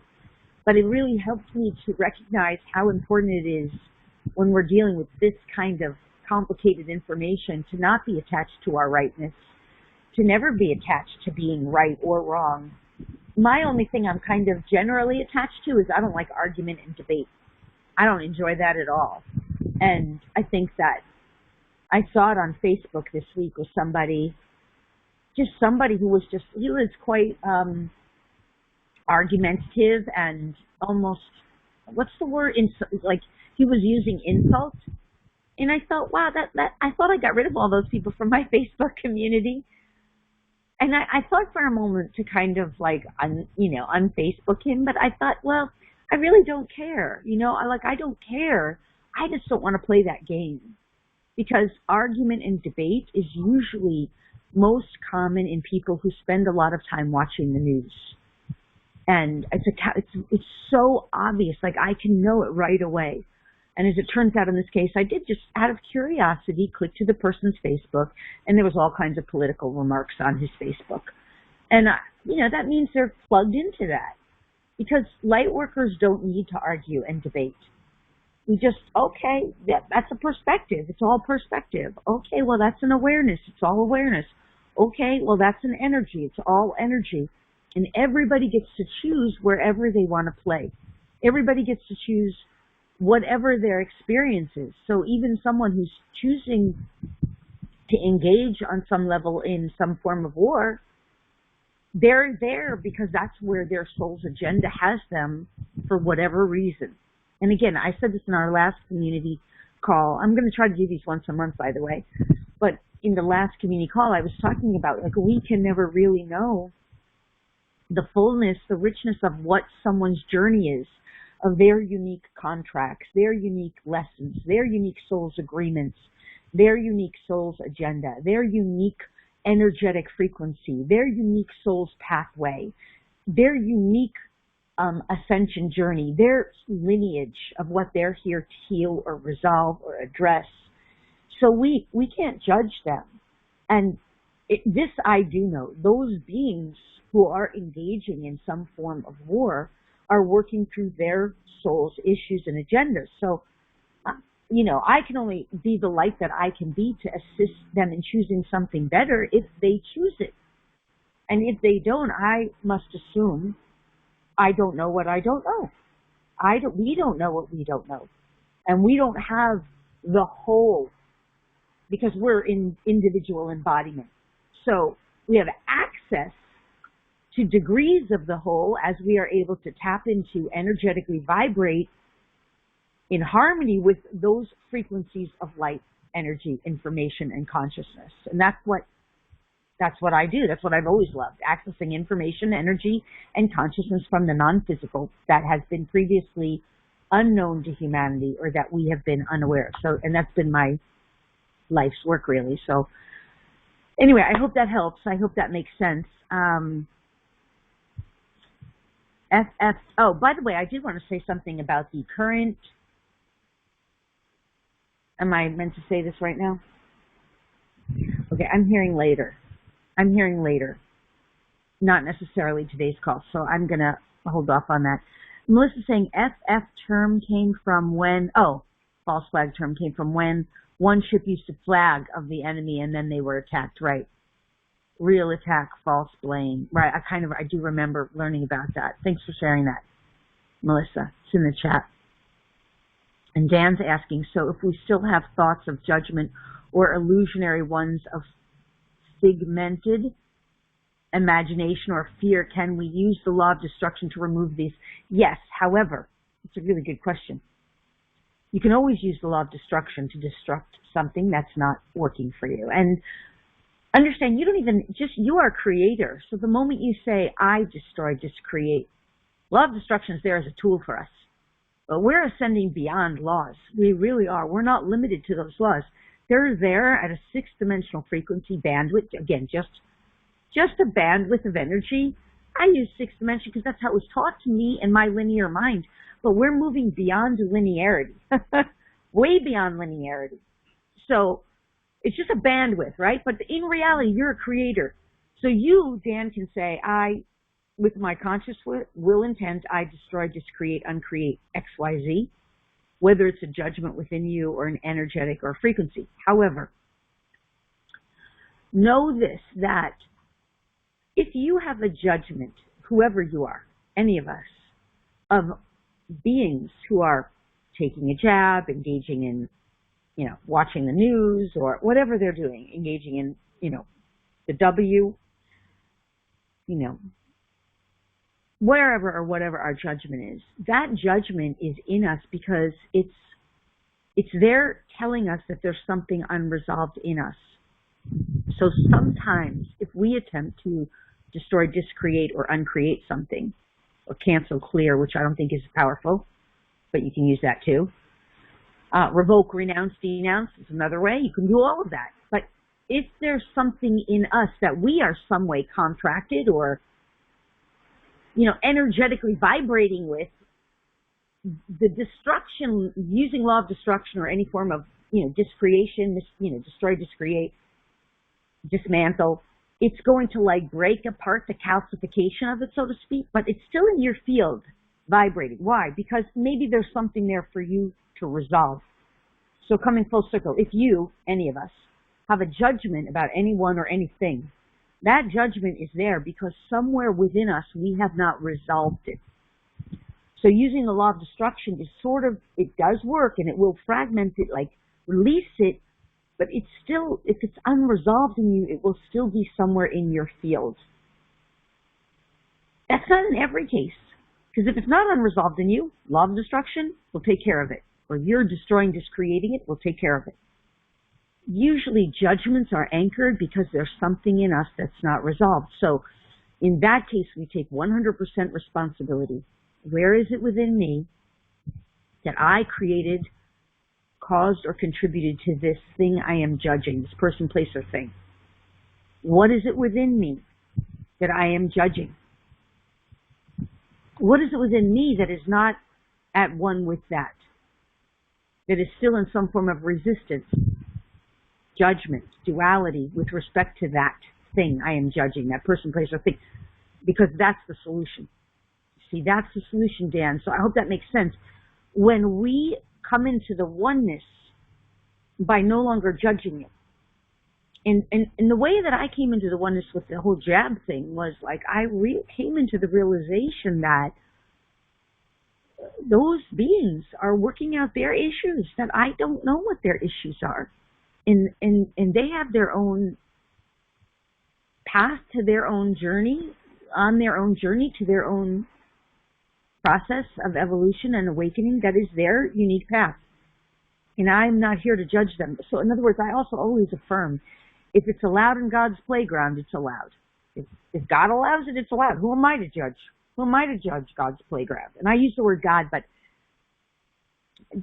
But it really helped me to recognize how important it is when we're dealing with this kind of complicated information to not be attached to our rightness, to never be attached to being right or wrong. My only thing I'm kind of generally attached to is I don't like argument and debate. I don't enjoy that at all. And I think that I saw it on Facebook this week with somebody who was he was quite argumentative and almost, what's the word, like he was using insult. And I thought, wow, I thought I got rid of all those people from my Facebook community. And I thought for a moment to kind of like, unFacebook him, but I thought, well, I really don't care. You know, I don't care. I just don't want to play that game. Because argument and debate is usually most common in people who spend a lot of time watching the news. And it's so obvious, like I can know it right away. And as it turns out in this case, I did just out of curiosity click to the person's Facebook, and there was all kinds of political remarks on his Facebook. And, that means they're plugged into that. Because light workers don't need to argue and debate. We just, okay, that's a perspective. It's all perspective. Okay, well, that's an awareness. It's all awareness. Okay, well, that's an energy. It's all energy. And everybody gets to choose wherever they want to play. Everybody gets to choose whatever their experience is. So even someone who's choosing to engage on some level in some form of war, they're there because that's where their soul's agenda has them for whatever reason. And again, I said this in our last community call. I'm going to try to do these once a month, by the way. But in the last community call, I was talking about, like, we can never really know the fullness, the richness of what someone's journey is, of their unique contracts, their unique lessons, their unique soul's agreements, their unique soul's agenda, their unique energetic frequency, their unique soul's pathway, their unique ascension journey, their lineage of what they're here to heal or resolve or address. So we can't judge them. And this I do know. Those beings who are engaging in some form of war are working through their soul's issues and agendas. So, I can only be the light that I can be to assist them in choosing something better if they choose it. And if they don't, I must assume I don't know what I don't know. We don't know what we don't know. And we don't have the whole, because we're in individual embodiment. So we have access to degrees of the whole as we are able to tap into, energetically vibrate in harmony with those frequencies of light, energy, information, and consciousness. And that's what I do. That's what I've always loved, accessing information, energy, and consciousness from the non-physical that has been previously unknown to humanity or that we have been unaware of. So, and that's been my life's work, really. So anyway, I hope that helps. I hope that makes sense. Oh, by the way, I did want to say something about the current. Am I meant to say this right now? Okay, I'm hearing later. Not necessarily today's call, so I'm going to hold off on that. Melissa's saying FF term came from when, false flag term came from when one ship used to flag of the enemy and then they were attacked, right? Real attack, false blame. Right, I do remember learning about that. Thanks for sharing that, Melissa. It's in the chat. And Dan's asking, so if we still have thoughts of judgment or illusionary ones of figmented imagination or fear, can we use the law of destruction to remove these? Yes, however, it's a really good question. You can always use the law of destruction to destruct something that's not working for you. And understand, you are a creator. So the moment you say, I destroy, just create, law of destruction is there as a tool for us. But we're ascending beyond laws. We really are. We're not limited to those laws. They're there at a 6-dimensional frequency bandwidth. Again, just a bandwidth of energy. I use 6th dimension because that's how it was taught to me in my linear mind. But we're moving beyond linearity, way beyond linearity. So it's just a bandwidth, right? But in reality, you're a creator. So you, Dan, can say, with my conscious will intent, I destroy, discreate, uncreate X, Y, Z, whether it's a judgment within you or an energetic or frequency. However, know this, that if you have a judgment, whoever you are, any of us, of beings who are taking a jab, engaging in, watching the news or whatever they're doing, engaging in, the W, wherever or whatever our judgment is, that judgment is in us because it's there telling us that there's something unresolved in us. So sometimes if we attempt to destroy, discreate, or uncreate something, or cancel, clear, which I don't think is powerful, but you can use that too. Revoke, renounce, denounce is another way. You can do all of that. But if there's something in us that we are some way contracted or energetically vibrating with, the destruction, using law of destruction or any form of, discreation, destroy, discreate, dismantle, it's going to break apart the calcification of it, so to speak, but it's still in your field vibrating. Why? Because maybe there's something there for you to resolve. So coming full circle, if you, any of us, have a judgment about anyone or anything, that judgment is there because somewhere within us we have not resolved it. So using the law of destruction is it does work and it will fragment it, release it, but it's still, if it's unresolved in you, it will still be somewhere in your field. That's not in every case, because if it's not unresolved in you, law of destruction will take care of it. Or you're destroying, discreating it, will take care of it. Usually judgments are anchored because there's something in us that's not resolved. So in that case, we take 100% responsibility. Where is it within me that I created, caused, or contributed to this thing I am judging, this person, place, or thing? What is it within me that I am judging? What is it within me that is not at one with that is still in some form of resistance, judgment, duality with respect to that thing I am judging, that person, place, or thing? Because that's the solution. See, that's the solution, Dan. So I hope that makes sense. When we come into the oneness by no longer judging it, and the way that I came into the oneness with the whole jab thing was I came into the realization that those beings are working out their issues, that I don't know what their issues are. And they have their own path to their own journey, on their own journey to their own process of evolution and awakening. That is their unique path. And I'm not here to judge them. So in other words, I also always affirm, if it's allowed in God's playground, it's allowed. If God allows it, it's allowed. Who am I to judge? Who am I to judge God's playground? And I use the word God, but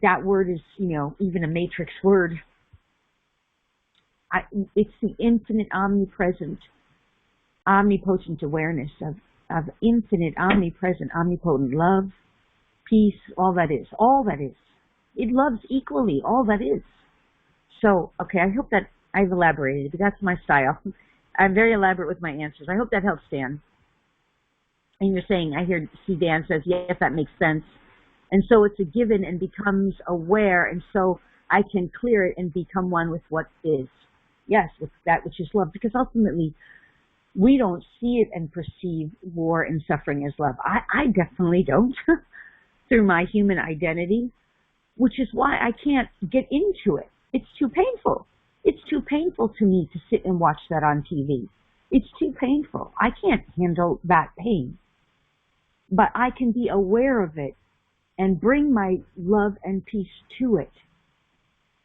that word is, even a matrix word. It's the infinite, omnipresent, omnipotent awareness of infinite, omnipresent, omnipotent love, peace, all that is. All that is. It loves equally all that is. So, okay, I hope that I've elaborated, but that's my style. I'm very elaborate with my answers. I hope that helps, Dan. And you're saying, I hear, see Dan says, yes, that makes sense. And so it's a given and becomes aware, and so I can clear it and become one with what is. Yes, with that which is love, because ultimately we don't see it and perceive war and suffering as love. I definitely don't through my human identity, which is why I can't get into it. It's too painful. It's too painful to me to sit and watch that on TV. It's too painful. I can't handle that pain. But I can be aware of it and bring my love and peace to it.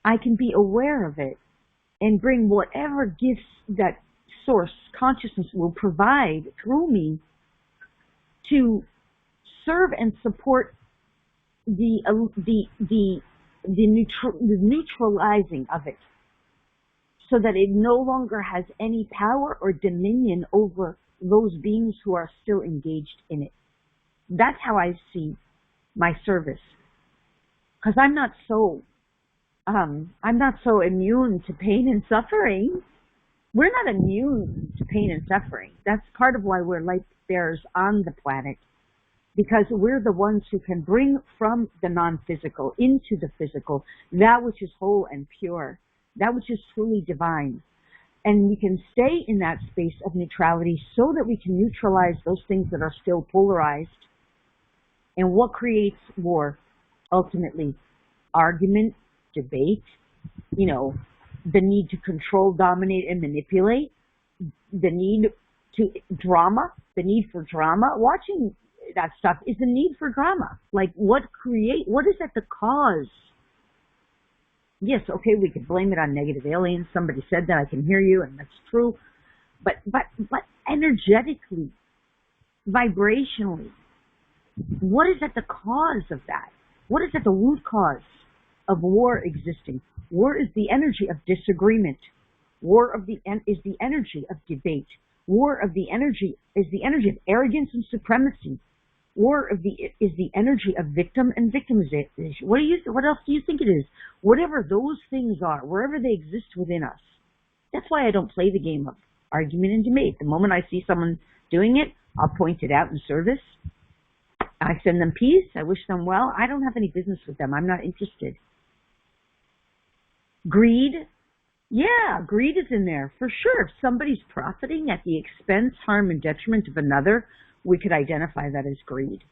I can be aware of it and bring whatever gifts that source consciousness will provide through me to serve and support the neutralizing of it, so that it no longer has any power or dominion over those beings who are still engaged in it. That's how I see my service, because I'm not so immune to pain and suffering. We're not immune to pain and suffering. That's part of why we're light bearers on the planet, because we're the ones who can bring from the non-physical into the physical that which is whole and pure, that which is truly divine. And we can stay in that space of neutrality so that we can neutralize those things that are still polarized. And what creates war? Ultimately, argument, debate, the need to control, dominate, and manipulate, the need for drama. Watching that stuff is the need for drama. Like, what is at the cause? Yes, okay, we could blame it on negative aliens. Somebody said that, I can hear you, and that's true. But energetically, vibrationally, what is at the cause of that? What is at the root cause of war existing? War is the energy of disagreement. War is the energy of debate. War is the energy of arrogance and supremacy. War is the energy of victim and victimization. What else do you think it is? Whatever those things are, wherever they exist within us. That's why I don't play the game of argument and debate. The moment I see someone doing it, I'll point it out in service. I send them peace. I wish them well. I don't have any business with them. I'm not interested. Greed. Yeah, greed is in there for sure. If somebody's profiting at the expense, harm, and detriment of another, we could identify that as greed.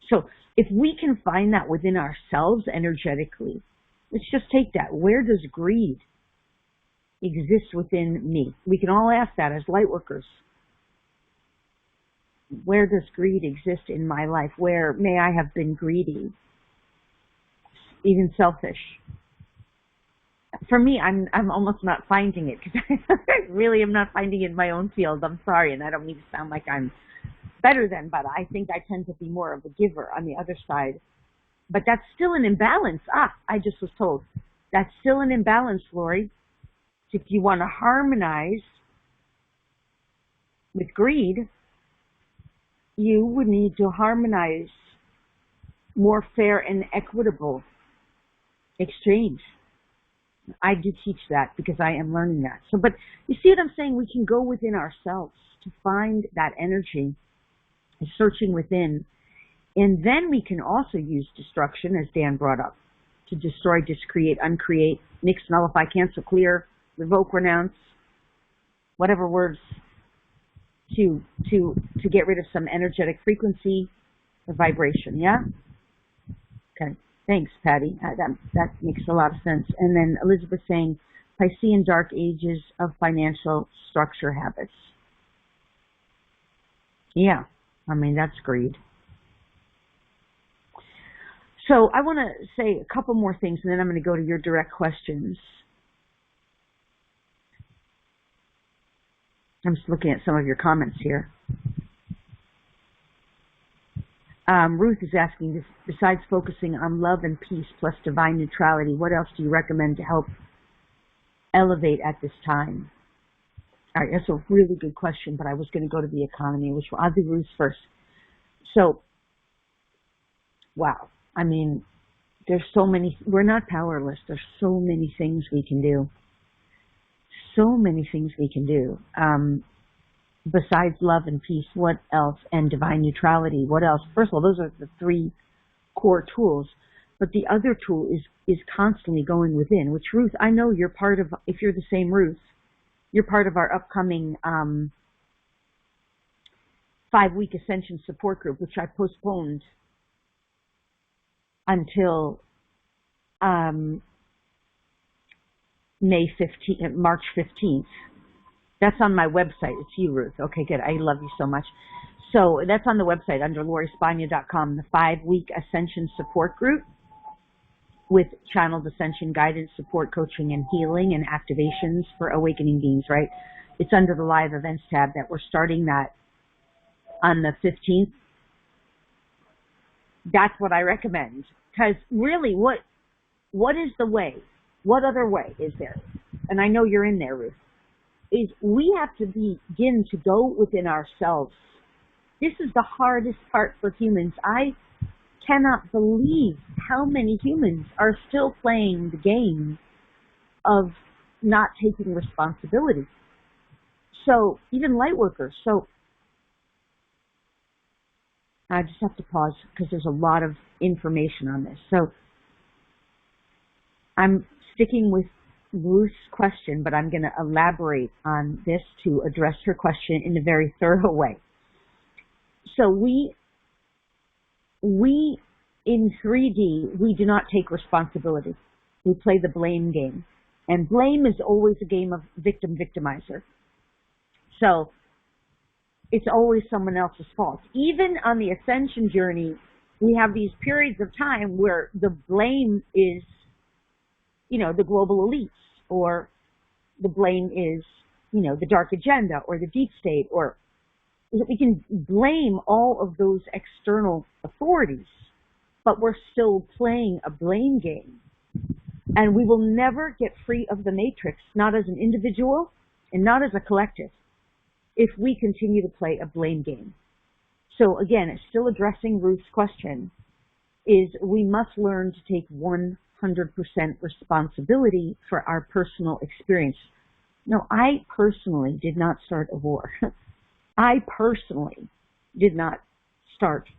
So if we can find that within ourselves energetically, let's just take that. Where does greed exist within me? We can all ask that as light workers. Where does greed exist in my life? Where may I have been greedy, even selfish? For me, I'm almost not finding it, because I really am not finding it in my own field. I'm sorry, and I don't mean to sound like I'm better than, but I think I tend to be more of a giver on the other side. But that's still an imbalance. I just was told. That's still an imbalance, Lori. If you want to harmonize with greed, you would need to harmonize more fair and equitable exchange. I do teach that because I am learning that. So, but you see what I'm saying? We can go within ourselves to find that energy, searching within, and then we can also use destruction, as Dan brought up, to destroy, discreate, uncreate, nix, nullify, cancel, clear, revoke, renounce, whatever words, to get rid of some energetic frequency or vibration. Yeah. Okay. Thanks, Patty. That makes a lot of sense. And then Elizabeth saying, Piscean dark ages of financial structure habits. Yeah, I mean, that's greed. So I want to say a couple more things, and then I'm going to go to your direct questions. I'm just looking at some of your comments here. Ruth is asking, besides focusing on love and peace plus divine neutrality, what else do you recommend to help elevate at this time? All right, that's a really good question, but I was going to go to the economy, which I'll do Ruth first. So, wow. I mean, there's so many, we're not powerless. There's so many things we can do. So many things we can do. besides love and peace, what else? And divine neutrality, what else? First of all, those are the three core tools. But the other tool is constantly going within, which, Ruth, I know you're part of. If you're the same Ruth, you're part of our upcoming 5-week Ascension support group, which I postponed until March 15th. That's on my website. It's you, Ruth. Okay, good. I love you so much. So that's on the website under LoriSpagna.com, the 5-week Ascension support group with channeled ascension guidance, support, coaching, and healing and activations for awakening beings, right? It's under the live events tab that we're starting that on the 15th. That's what I recommend. Because really, what is the way? What other way is there? And I know you're in there, Ruth. Is we have to begin to go within ourselves. This is the hardest part for humans. I cannot believe how many humans are still playing the game of not taking responsibility. So even light workers. So I just have to pause because there's a lot of information on this. So I'm sticking with Ruth's question, but I'm going to elaborate on this to address her question in a very thorough way. So we in 3D, we do not take responsibility. We play the blame game. And blame is always a game of victim-victimizer. So it's always someone else's fault. Even on the Ascension journey, we have these periods of time where the blame is, the global elites, or the blame is, the dark agenda or the deep state, or we can blame all of those external authorities, but we're still playing a blame game. And we will never get free of the matrix, not as an individual and not as a collective, if we continue to play a blame game. So again, still addressing Ruth's question, is we must learn to take 100% responsibility for our personal experience. No, I personally did not start a war. I personally did not start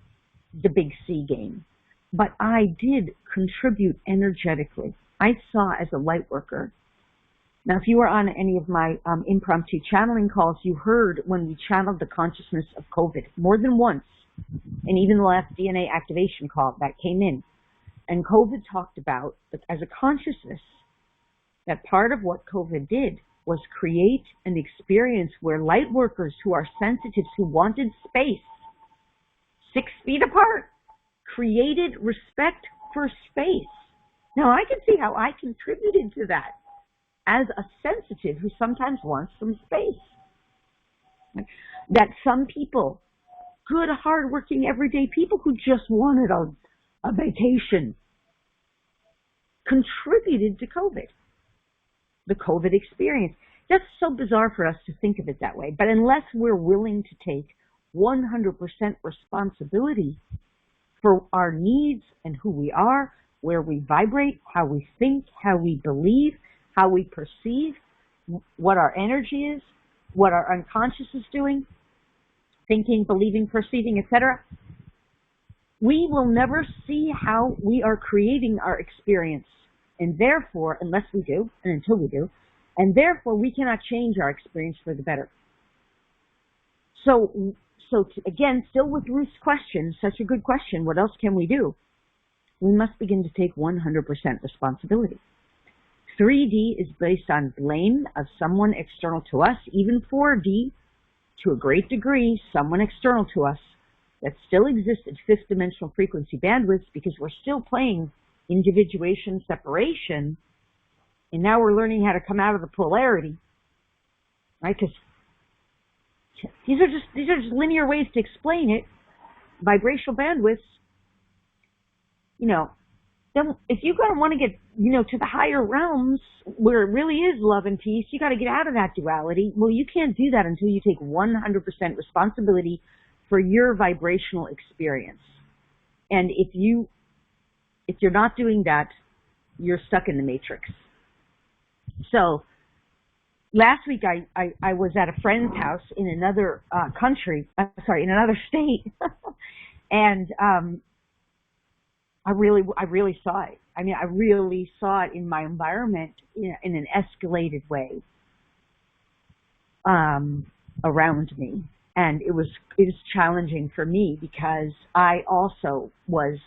the big C game, but I did contribute energetically. I saw as a light worker. Now, if you were on any of my impromptu channeling calls, you heard when we channeled the consciousness of COVID more than once, and even the last DNA activation call that came in. And COVID talked about, as a consciousness, that part of what COVID did was create an experience where light workers who are sensitives, who wanted space, 6 feet apart, created respect for space. Now, I can see how I contributed to that as a sensitive who sometimes wants some space. That some people, good, hardworking, everyday people who just wanted a vacation, contributed to COVID, the COVID experience. That's so bizarre for us to think of it that way. But unless we're willing to take 100% responsibility for our needs and who we are, where we vibrate, how we think, how we believe, how we perceive, what our energy is, what our unconscious is doing, thinking, believing, perceiving, etc., we will never see how we are creating our experience. And therefore, unless we do, and until we do, and therefore we cannot change our experience for the better. So again, still with Ruth's question, such a good question, what else can we do? We must begin to take 100% responsibility. 3D is based on blame of someone external to us, even 4D, to a great degree, someone external to us, that still exists at 5th dimensional frequency bandwidths, because we're still playing individuation, separation, and now we're learning how to come out of the polarity, right? Because these are just linear ways to explain it. Vibrational bandwidths, then if you're going to want to get, to the higher realms where it really is love and peace, you got to get out of that duality. Well, you can't do that until you take 100% responsibility for your vibrational experience. And if you're not doing that, you're stuck in the matrix. So last week I was at a friend's house in another country, in another state, and I really saw it. I mean, I really saw it in my environment in an escalated way around me, and it was challenging for me because I also was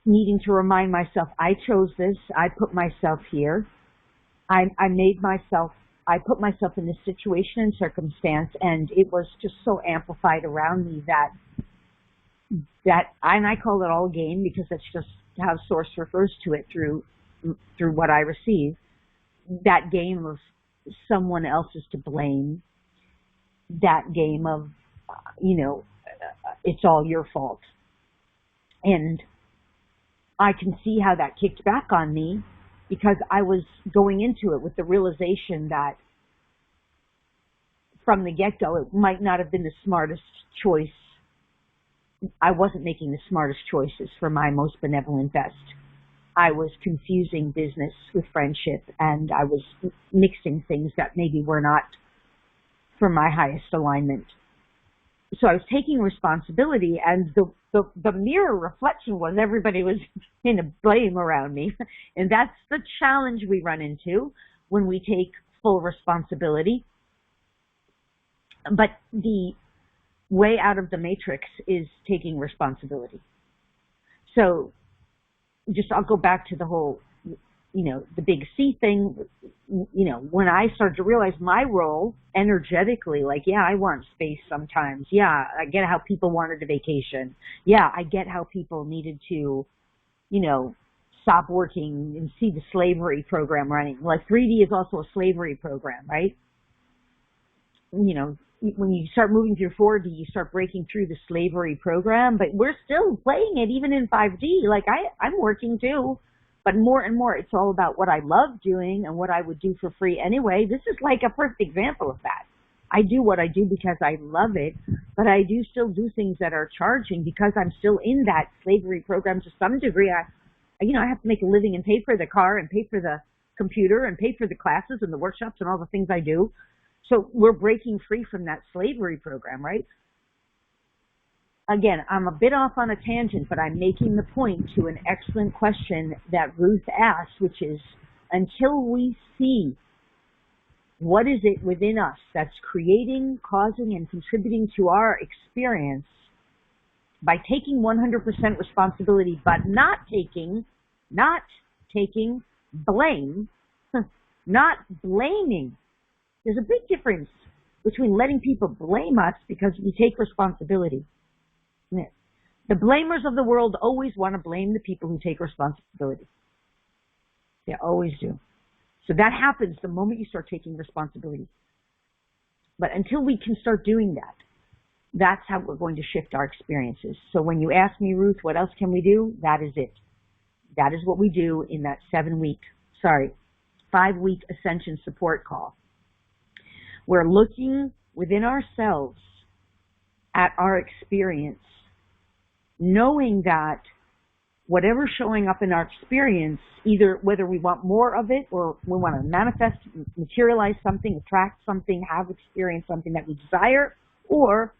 needing to remind myself, I chose this, I put myself here, I put myself in this situation and circumstance, and it was just so amplified around me that and I call it all game because that's just how Source refers to it through what I receive, that game of someone else is to blame, that game of, it's all your fault. And I can see how that kicked back on me because I was going into it with the realization that from the get-go, it might not have been the smartest choice. I wasn't making the smartest choices for my most benevolent best. I was confusing business with friendship, and I was mixing things that maybe were not for my highest alignment. So I was taking responsibility, and the mirror reflection was everybody was in a blame around me. And that's the challenge we run into when we take full responsibility. But the way out of the matrix is taking responsibility. So I'll go back to the whole, the big C thing. When I started to realize my role energetically, like, yeah, I want space sometimes. Yeah, I get how people wanted a vacation. Yeah, I get how people needed to, stop working and see the slavery program running. Like 3D is also a slavery program, right? When you start moving through 4D, you start breaking through the slavery program, but we're still playing it even in 5D. Like I'm working too, but more and more it's all about what I love doing and what I would do for free anyway. This is like a perfect example of that. I do what I do because I love it, but I do still do things that are charging because I'm still in that slavery program to some degree. I have to make a living and pay for the car and pay for the computer and pay for the classes and the workshops and all the things I do. So we're breaking free from that slavery program, right? Again, I'm a bit off on a tangent, but I'm making the point to an excellent question that Ruth asked, which is, until we see what is it within us that's creating, causing, and contributing to our experience by taking 100% responsibility, but not taking blame, not blaming. There's a big difference between letting people blame us because we take responsibility. The blamers of the world always want to blame the people who take responsibility. They always do. So that happens the moment you start taking responsibility. But until we can start doing that, that's how we're going to shift our experiences. So when you ask me, Ruth, what else can we do? That is it. That is what we do in that 5-week Ascension support call. We're looking within ourselves at our experience, knowing that whatever's showing up in our experience, either whether we want more of it or we want to manifest, materialize something, attract something, have experienced something that we desire, or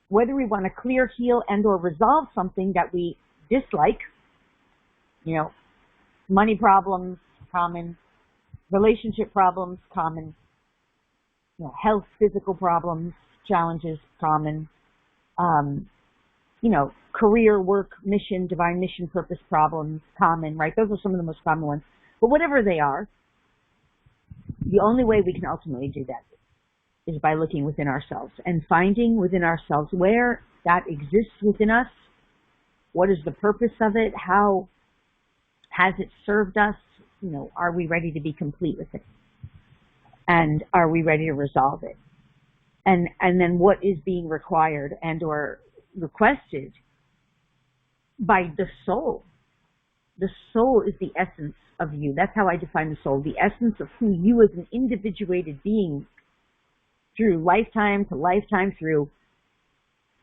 whether we want to clear, heal, and or resolve something that we dislike, money problems, common, relationship problems, common, health, physical problems, challenges, common, career, work, mission, divine mission, purpose problems, common, right? Those are some of the most common ones. But whatever they are, the only way we can ultimately do that is by looking within ourselves and finding within ourselves where that exists within us. What is the purpose of it? How has it served us? Are we ready to be complete with it? And are we ready to resolve it? And then what is being required and or requested by the soul? The soul is the essence of you. That's how I define the soul. The essence of who you as an individuated being through lifetime to lifetime, through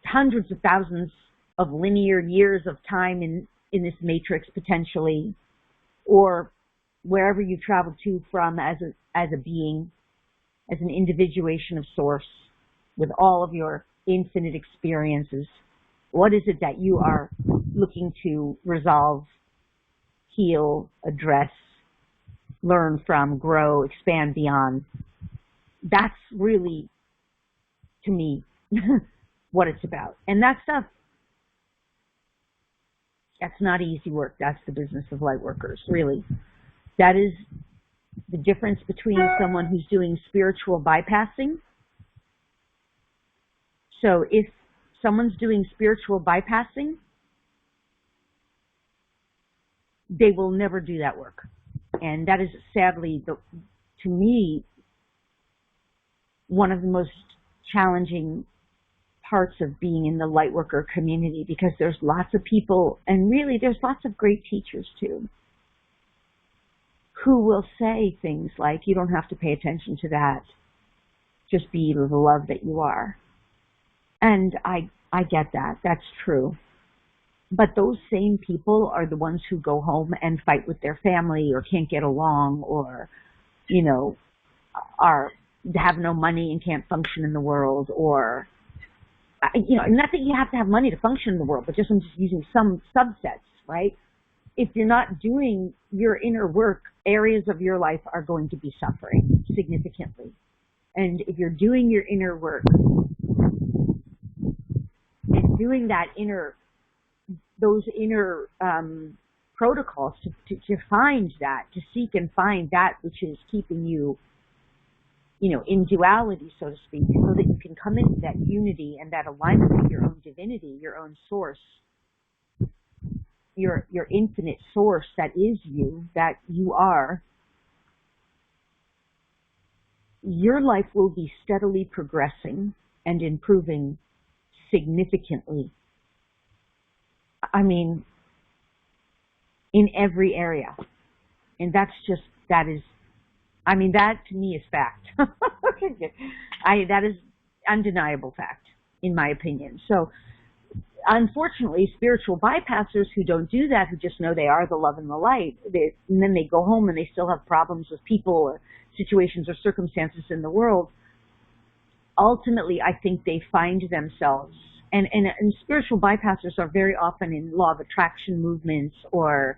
hundreds of thousands of linear years of time in this matrix potentially, or wherever you travel to from as a being, as an individuation of source, with all of your infinite experiences. What is it that you are looking to resolve, heal, address, learn from, grow, expand beyond? That's really, to me, what it's about. And that stuff, that's not easy work. That's the business of Lightworkers, really. That is the difference between someone who's doing spiritual bypassing. So if someone's doing spiritual bypassing, they will never do that work. And that is sadly, to me, one of the most challenging parts of being in the Lightworker community, because there's lots of people, and really there's lots of great teachers too, who will say things like, you don't have to pay attention to that, just be the love that you are. And I get that, that's true. But those same people are the ones who go home and fight with their family, or can't get along, or, you know, have no money and can't function in the world, or, you know, not that you have to have money to function in the world, but I'm just using some subsets, right? If you're not doing your inner work, areas of your life are going to be suffering significantly. And if you're doing your inner work and doing that those inner protocols to find that, to seek and find that which is keeping you, you know, in duality, so to speak, so that you can come into that unity and that alignment with your own divinity, your own source, your infinite source that is you, that you are, your life will be steadily progressing and improving significantly. I mean, in every area. And that to me is fact. That is undeniable fact, in my opinion. So, unfortunately, spiritual bypassers who don't do that, who just know they are the love and the light, and then they go home and they still have problems with people or situations or circumstances in the world, ultimately, I think they find themselves, and spiritual bypassers are very often in law of attraction movements, or,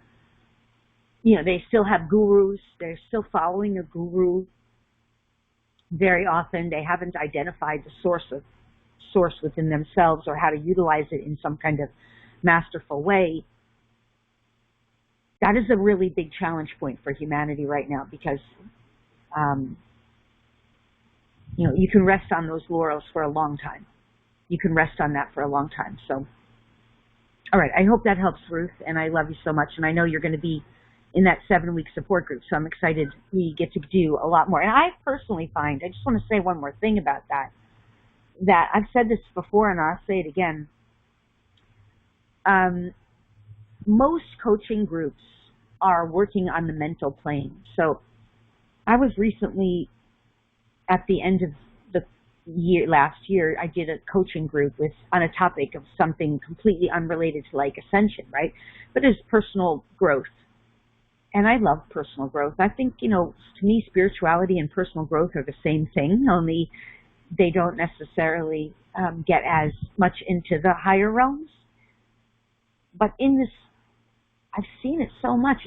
you know, they still have gurus, they're still following a guru. Very often they haven't identified the source within themselves, or how to utilize it in some kind of masterful way. That is a really big challenge point for humanity right now, because you know, you can rest on those laurels for a long time. You can rest on that for a long time. So, all right, I hope that helps, Ruth, and I love you so much, and I know you're going to be in that 7-week support group, so I'm excited we get to do a lot more. And I personally find, I just want to say one more thing about that I've said this before and I'll say it again. Most coaching groups are working on the mental plane. So I was recently, at the end of the year, last year, I did a coaching group on a topic of something completely unrelated to like Ascension, right? But it's personal growth. And I love personal growth. I think, you know, to me, spirituality and personal growth are the same thing, only they don't necessarily get as much into the higher realms. But in this, I've seen it so much.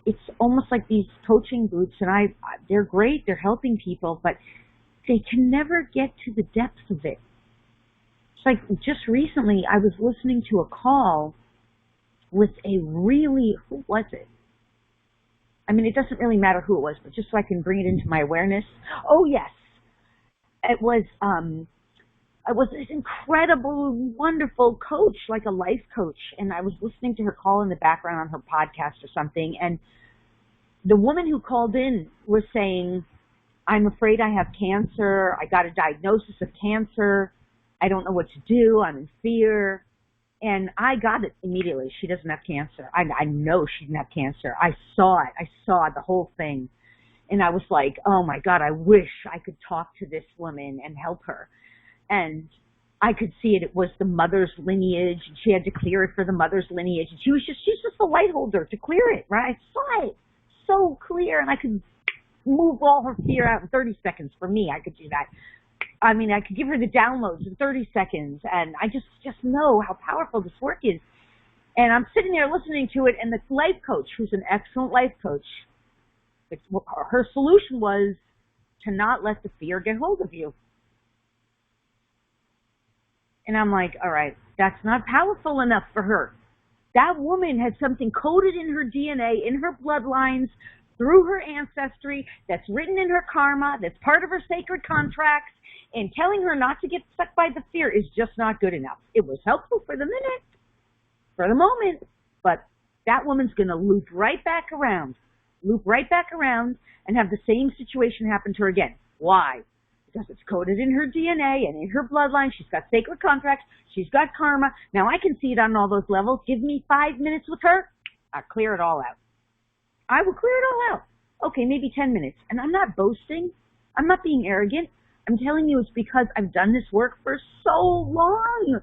It's almost like these coaching groups, and they're great. They're helping people, but they can never get to the depth of it. It's like just recently, I was listening to a call with who was it? I mean, it doesn't really matter who it was, but just so I can bring it into my awareness. Oh, yes. It was this incredible, wonderful coach, like a life coach, and I was listening to her call in the background on her podcast or something, and the woman who called in was saying, I'm afraid I have cancer. I got a diagnosis of cancer. I don't know what to do. I'm in fear. And I got it immediately. She doesn't have cancer. I know she didn't have cancer. I saw it. I saw the whole thing. And I was like, oh my God, I wish I could talk to this woman and help her. And I could see it. It was the mother's lineage, and she had to clear it for the mother's lineage. And she's just a light holder to clear it, right? I saw it. So fear, and I could move all her fear out in 30 seconds. For me, I could do that. I mean, I could give her the downloads in 30 seconds, and I just know how powerful this work is. And I'm sitting there listening to it, and the life coach, who's an excellent life coach, her solution was to not let the fear get hold of you. And I'm like, all right, that's not powerful enough for her. That woman had something coded in her DNA, in her bloodlines, through her ancestry, that's written in her karma, that's part of her sacred contracts, and telling her not to get stuck by the fear is just not good enough. It was helpful for the minute, for the moment, but that woman's going to loop right back around, and have the same situation happen to her again. Why? Because it's coded in her DNA and in her bloodline. She's got sacred contracts. She's got karma. Now I can see it on all those levels. Give me 5 minutes with her. I'll clear it all out. I will clear it all out. Okay, maybe 10 minutes. And I'm not boasting. I'm not being arrogant. I'm telling you it's because I've done this work for so long.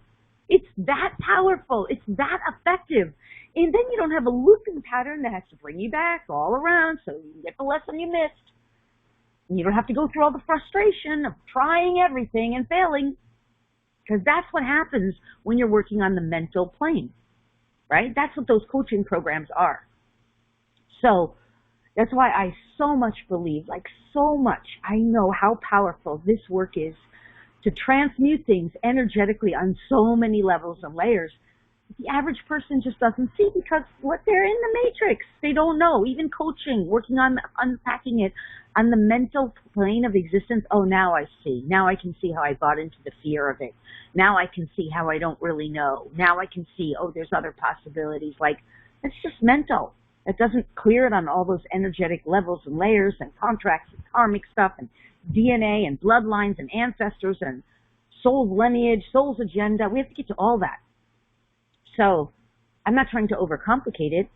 It's that powerful. It's that effective. And then you don't have a looping pattern that has to bring you back all around so you can get the lesson you missed. And you don't have to go through all the frustration of trying everything and failing. Because that's what happens when you're working on the mental plane, right? That's what those coaching programs are. So that's why I so much believe, I know how powerful this work is to transmute things energetically on so many levels and layers. The average person just doesn't see because what they're in the matrix. They don't know. Even coaching, working on unpacking it on the mental plane of existence. Oh, now I see. Now I can see how I bought into the fear of it. Now I can see how I don't really know. Now I can see, oh, there's other possibilities. Like, it's just mental. It doesn't clear it on all those energetic levels and layers and contracts and karmic stuff and DNA and bloodlines and ancestors and soul's lineage, soul's agenda. We have to get to all that. So I'm not trying to overcomplicate it.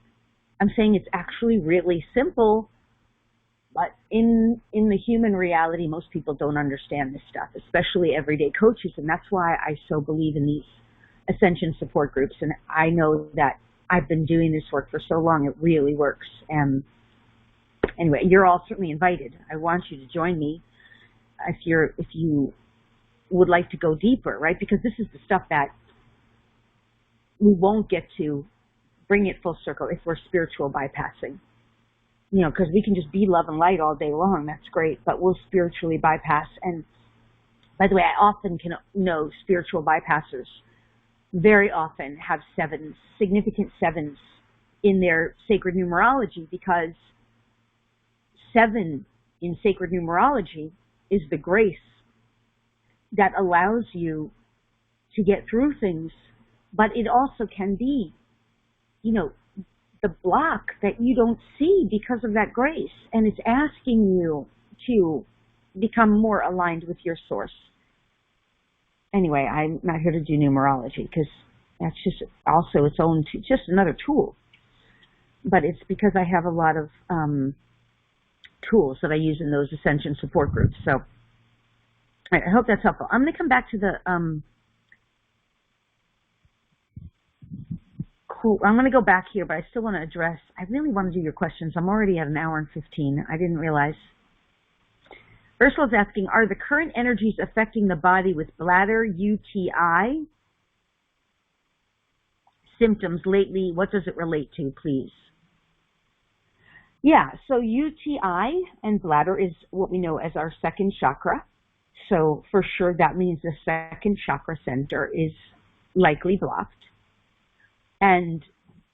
I'm saying it's actually really simple, but in the human reality, most people don't understand this stuff, especially everyday coaches, and that's why I so believe in these Ascension support groups. And I know that I've been doing this work for so long, it really works. Anyway, you're all certainly invited. I want you to join me if you would like to go deeper, right? Because this is the stuff that we won't get to bring it full circle if we're spiritual bypassing. You know, because we can just be love and light all day long. That's great, but we'll spiritually bypass. And by the way, I often can know spiritual bypassers very often have sevens, significant sevens in their sacred numerology, because 7 in sacred numerology is the grace that allows you to get through things, but it also can be, you know, the block that you don't see because of that grace, and it's asking you to become more aligned with your source. Anyway, I'm not here to do numerology because that's just also its own, just another tool. But it's because I have a lot of tools that I use in those Ascension support groups. So I hope that's helpful. I'm going to come back to the cool. I'm going to go back here, but I still want to address. I really want to do your questions. I'm already at 1 hour and 15. I didn't realize. Ursula's asking, are the current energies affecting the body with bladder UTI symptoms lately? What does it relate to, please? Yeah, so UTI and bladder is what we know as our second chakra. So for sure that means the second chakra center is likely blocked. And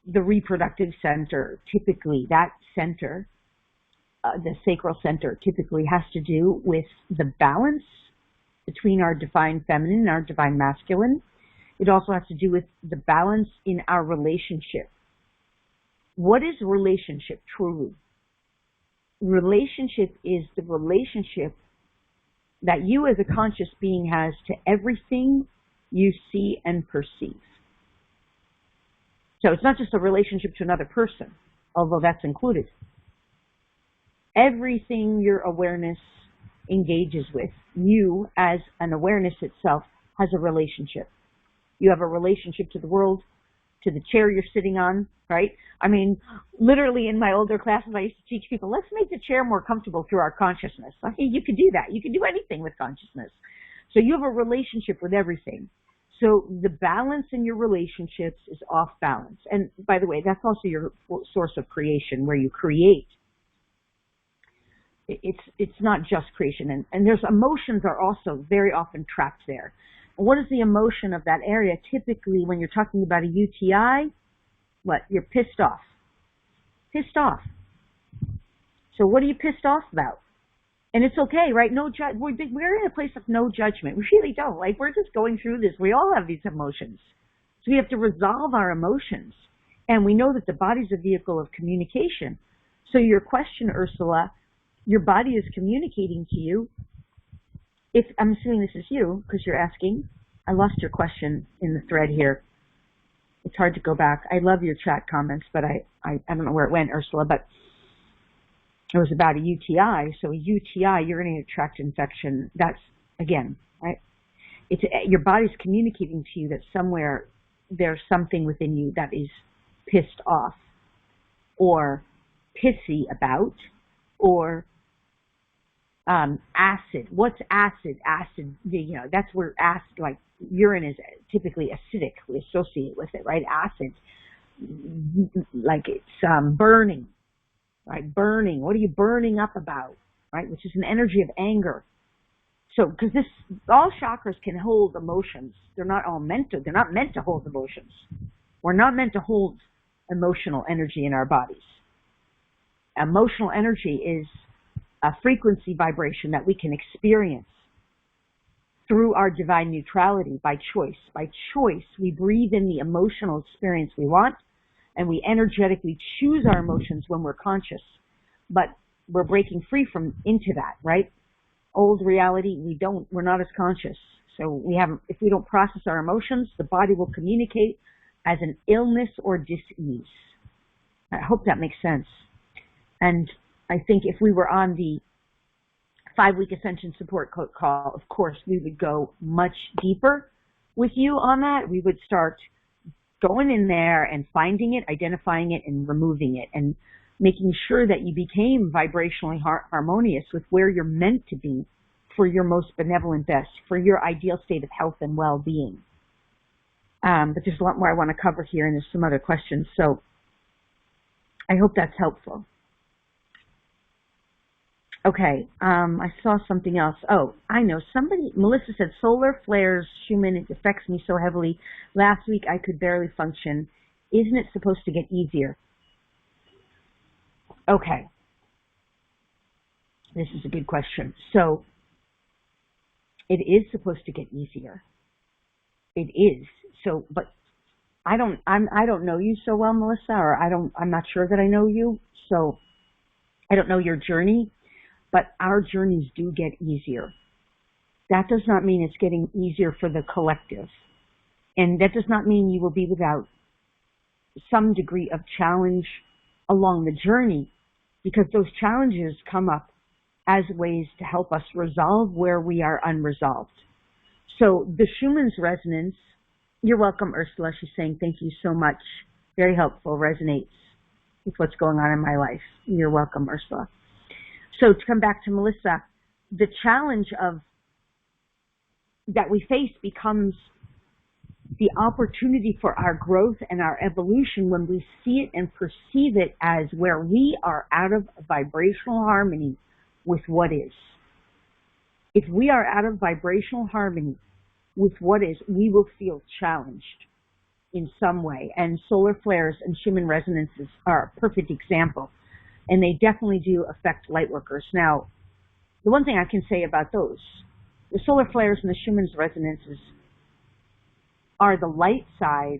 the reproductive center, typically that center, the sacral center, typically has to do with the balance between our divine feminine and our divine masculine. It also has to do with the balance in our relationship. What is relationship truly? Relationship is the relationship that you as a conscious being has to everything you see and perceive. So it's not just a relationship to another person, although that's included. Everything your awareness engages with, you as an awareness itself has a relationship. You have a relationship to the world, to the chair you're sitting on, right? I mean, literally in my older classes, I used to teach people, let's make the chair more comfortable through our consciousness. Okay, you can do that. You can do anything with consciousness. So you have a relationship with everything. So the balance in your relationships is off balance. And by the way, that's also your source of creation, where you create. It's not just creation. And there's emotions are also very often trapped there. And what is the emotion of that area? Typically, when you're talking about a UTI, what? You're pissed off. Pissed off. So what are you pissed off about? And it's okay, right? No we're in a place of no judgment. We really don't. Like, we're just going through this. We all have these emotions. So we have to resolve our emotions. And we know that the body's a vehicle of communication. So your question, Ursula, your body is communicating to you. If I'm assuming this is you, because you're asking. I lost your question in the thread here. It's hard to go back. I love your chat comments, but I don't know where it went, Ursula, but it was about a UTI. So a UTI, urinary tract infection, that's, again, right? It's your body's communicating to you that somewhere there's something within you that is pissed off or pissy about, or acid. What's acid? Acid, you know, that's where acid, like urine is typically acidic. We associate with it, right? Acid, like it's burning. Right, burning. What are you burning up about? Right, which is an energy of anger. So, because all chakras can hold emotions. They're not meant to hold emotions. We're not meant to hold emotional energy in our bodies. Emotional energy is a frequency vibration that we can experience through our divine neutrality by choice. By choice, we breathe in the emotional experience we want, and we energetically choose our emotions when we're conscious. But we're breaking free into that, right? Old reality, we're not as conscious. So if we don't process our emotions, the body will communicate as an illness or dis-ease. I hope that makes sense. And I think if we were on the 5-week Ascension support call, of course, we would go much deeper with you on that. We would start going in there and finding it, identifying it, and removing it, and making sure that you became vibrationally harmonious with where you're meant to be for your most benevolent best, for your ideal state of health and well-being. But there's a lot more I want to cover here, and there's some other questions, so I hope that's helpful. Okay, I saw something else. Oh, I know. Melissa said, solar flares, Schumann, it affects me so heavily. Last week I could barely function. Isn't it supposed to get easier? Okay. This is a good question. So, it is supposed to get easier. It is. So, but I don't know you so well, Melissa, or I'm not sure that I know you, so I don't know your journey. But our journeys do get easier. That does not mean it's getting easier for the collective. And that does not mean you will be without some degree of challenge along the journey, because those challenges come up as ways to help us resolve where we are unresolved. So the Schumann's resonance, you're welcome, Ursula. She's saying, thank you so much. Very helpful, resonates with what's going on in my life. You're welcome, Ursula. So to come back to Melissa, the challenge that we face becomes the opportunity for our growth and our evolution when we see it and perceive it as where we are out of vibrational harmony with what is. If we are out of vibrational harmony with what is, we will feel challenged in some way. And solar flares and Schumann resonances are a perfect example. And they definitely do affect lightworkers. Now, the one thing I can say about those, the solar flares and the Schumann's resonances are the light side.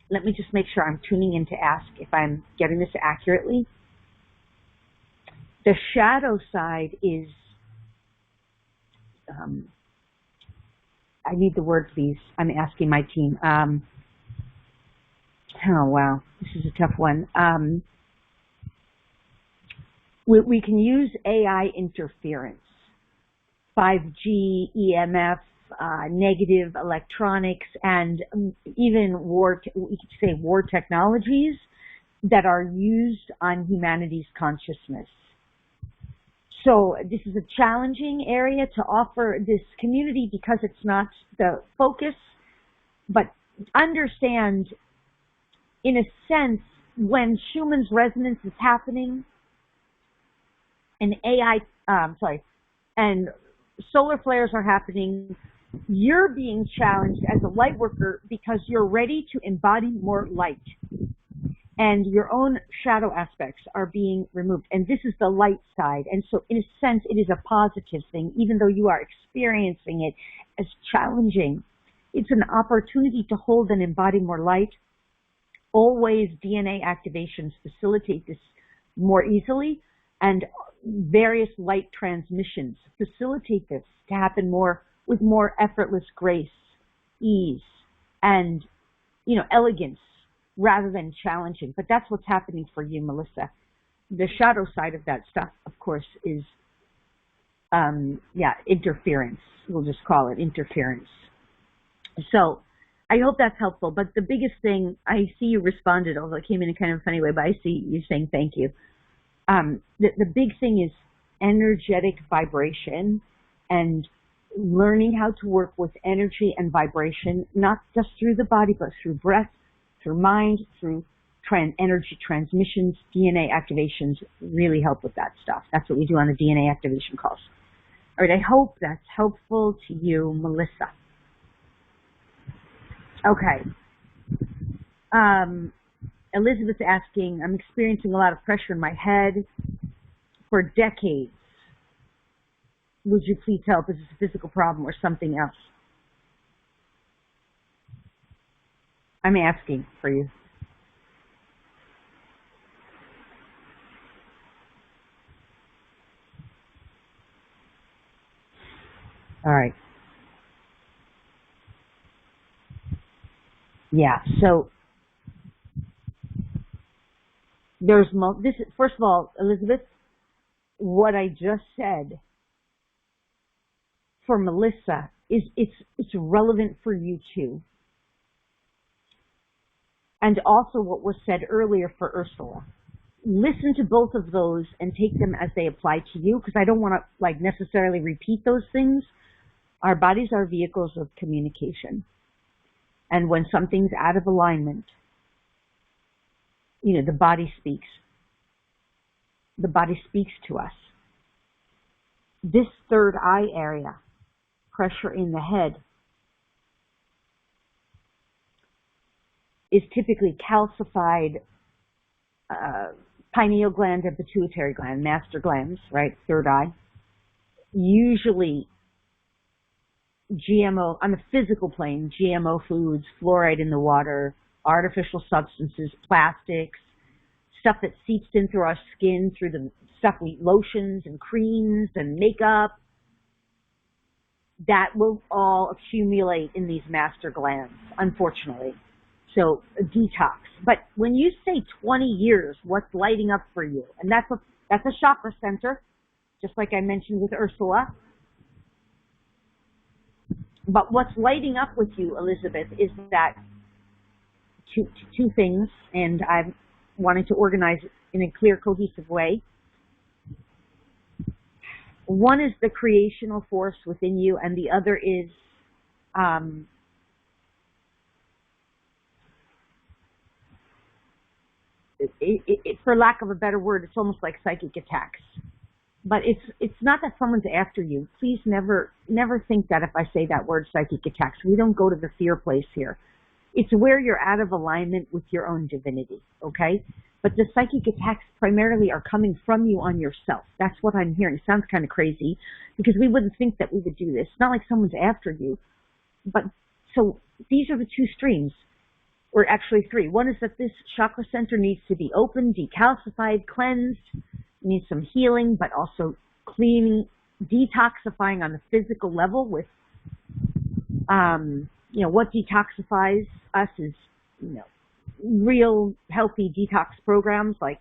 Let me just make sure I'm tuning in to ask if I'm getting this accurately. The shadow side is, I need the word, please. I'm asking my team. Oh, wow. This is a tough one. We can use AI interference, 5G, EMF, negative electronics and even we could say war technologies that are used on humanity's consciousness. So this is a challenging area to offer this community because it's not the focus, but understand, in a sense, when Schumann's resonance is happening and and solar flares are happening, you're being challenged as a light worker because you're ready to embody more light. And your own shadow aspects are being removed. And this is the light side. And so in a sense, it is a positive thing, even though you are experiencing it as challenging. It's an opportunity to hold and embody more light. Always DNA activations facilitate this more easily, and various light transmissions facilitate this to happen with more effortless grace, ease, and, elegance, rather than challenging. But that's what's happening for you, Melissa. The shadow side of that stuff, of course, is, interference. We'll just call it interference. So I hope that's helpful. But the biggest thing, I see you responded, although it came in a kind of funny way, but I see you saying thank you. The big thing is energetic vibration and learning how to work with energy and vibration, not just through the body, but through breath, through mind, through energy transmissions. DNA activations really help with that stuff. That's what we do on the DNA activation calls. All right, I hope that's helpful to you, Melissa. Okay. Elizabeth's asking, I'm experiencing a lot of pressure in my head for decades. Would you please help? Is this a physical problem or something else? I'm asking for you. All right. Yeah, so first of all, Elizabeth, what I just said for Melissa is it's relevant for you too. And also what was said earlier for Ursula. Listen to both of those and take them as they apply to you, because I don't want to necessarily repeat those things. Our bodies are vehicles of communication. And when something's out of alignment, the body speaks. The body speaks to us. This third eye area, pressure in the head, is typically calcified pineal gland and pituitary gland, master glands, right? Third eye. Usually GMO, on the physical plane, GMO foods, fluoride in the water, artificial substances, plastics, stuff that seeps in through our skin, through the stuff we eat, lotions and creams and makeup, that will all accumulate in these master glands, unfortunately. So a detox. But when you say 20 years, what's lighting up for you? And that's a chakra center, just like I mentioned with Ursula. But what's lighting up with you, Elizabeth, is that two things, and I'm wanting to organize it in a clear, cohesive way. One is the creational force within you, and the other is for lack of a better word, it's almost like psychic attacks. But it's not that someone's after you. Please never think that if I say that word, psychic attacks. We don't go to the fear place here. It's where you're out of alignment with your own divinity, okay? But the psychic attacks primarily are coming from you on yourself. That's what I'm hearing. It sounds kind of crazy because we wouldn't think that we would do this. It's not like someone's after you. But so these are the two streams, or actually three. One is that this chakra center needs to be opened, decalcified, cleansed, needs some healing, but also cleaning, detoxifying on the physical level with, what detoxifies us is, real healthy detox programs like,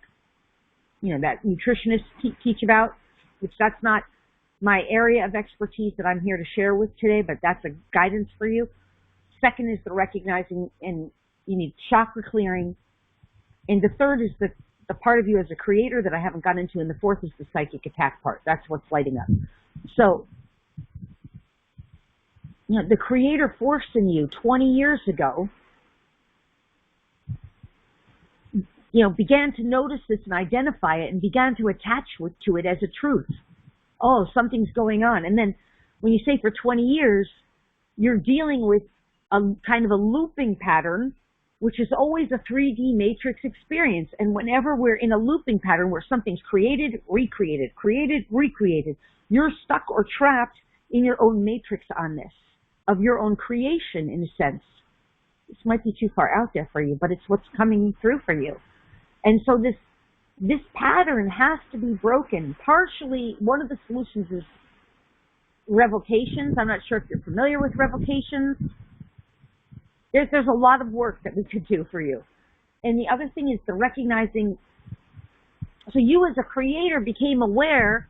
that nutritionists teach about, which that's not my area of expertise that I'm here to share with today, but that's a guidance for you. Second is the recognizing, and you need chakra clearing. And the third is the part of you as a creator that I haven't gotten into. And the fourth is the psychic attack part. That's what's lighting up. So, you know, the creator force in you 20 years ago, you know, began to notice this and identify it and began to attach to it as a truth. Oh, something's going on. And then when you say for 20 years, you're dealing with a kind of a looping pattern, which is always a 3D matrix experience. And whenever we're in a looping pattern where something's created, recreated, you're stuck or trapped in your own matrix on this, of your own creation in a sense. This might be too far out there for you, but it's what's coming through for you. And so this pattern has to be broken. Partially, one of the solutions is revocations. I'm not sure if you're familiar with revocations. There's a lot of work that we could do for you. And the other thing is the recognizing, so you as a creator became aware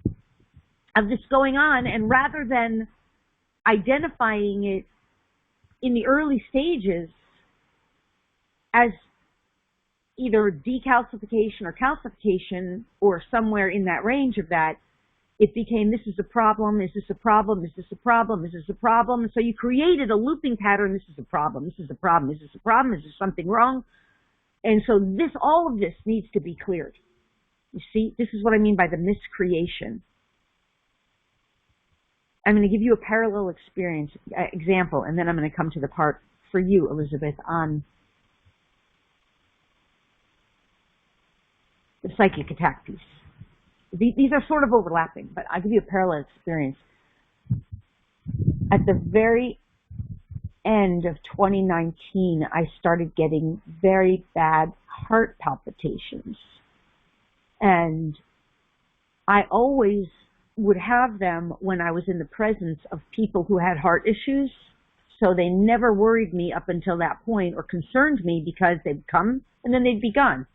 of this going on, and rather than identifying it in the early stages as either decalcification or calcification or somewhere in that range of that, it became, this is a problem, is this a problem, is this a problem, is this a problem? And so you created a looping pattern, this is a problem, this is a problem, is this a problem, is there something wrong? And so all of this needs to be cleared. You see, this is what I mean by the miscreation. I'm going to give you a parallel example, and then I'm going to come to the part for you, Elizabeth, on the psychic attack piece. These are sort of overlapping, but I'll give you a parallel experience. At the very end of 2019, I started getting very bad heart palpitations. And I always would have them when I was in the presence of people who had heart issues. So they never worried me up until that point or concerned me, because they'd come and then they'd be gone.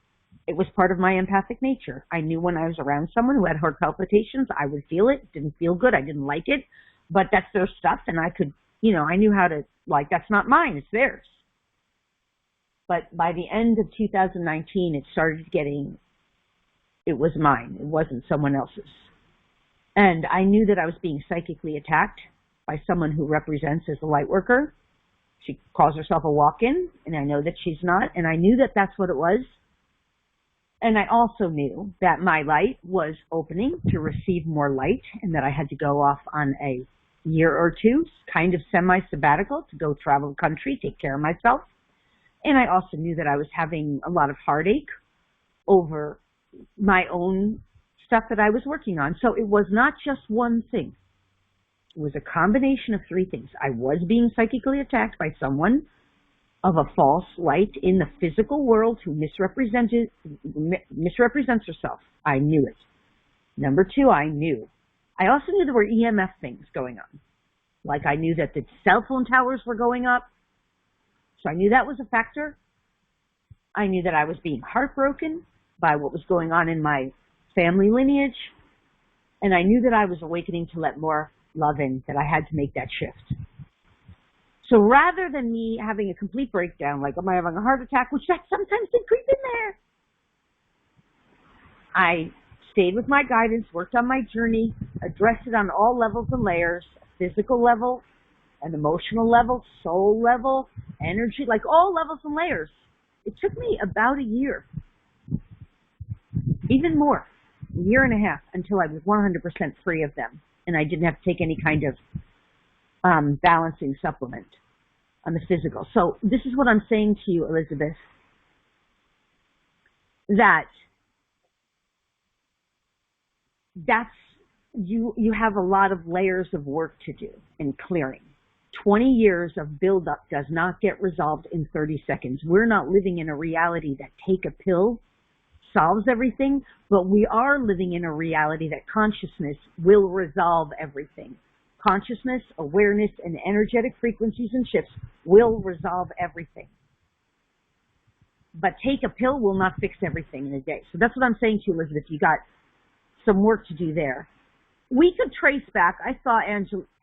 It was part of my empathic nature. I knew when I was around someone who had heart palpitations, I would feel it. It didn't feel good. I didn't like it. But that's their stuff, and I could, you know, I knew how to, like, that's not mine. It's theirs. But by the end of 2019, it started getting, it was mine. It wasn't someone else's. And I knew that I was being psychically attacked by someone who represents as a light worker. She calls herself a walk-in, and I know that she's not. And I knew that that's what it was. And I also knew that my light was opening to receive more light, and that I had to go off on a year or two, kind of semi-sabbatical, to go travel the country, take care of myself. And I also knew that I was having a lot of heartache over my own stuff that I was working on. So it was not just one thing. It was a combination of three things. I was being psychically attacked by someone of a false light in the physical world who misrepresents herself. I knew it. Number two, I knew. I also knew there were EMF things going on. Like I knew that the cell phone towers were going up. So I knew that was a factor. I knew that I was being heartbroken by what was going on in my family lineage. And I knew that I was awakening to let more love in, that I had to make that shift. So rather than me having a complete breakdown, like, am I having a heart attack, which that sometimes did creep in there, I stayed with my guidance, worked on my journey, addressed it on all levels and layers, physical level, an emotional level, soul level, energy, like all levels and layers. It took me about a year, even more, a year and a half, until I was 100% free of them. And I didn't have to take any kind of balancing supplement on the physical. So this is what I'm saying to you, Elizabeth, that's you have a lot of layers of work to do in clearing. 20 years of buildup does not get resolved in 30 seconds. We're not living in a reality that take a pill solves everything, but we are living in a reality that consciousness will resolve everything. Consciousness, awareness, and energetic frequencies and shifts will resolve everything. But take a pill will not fix everything in a day. So that's what I'm saying to you, Elizabeth. You got some work to do there. we could trace back, I saw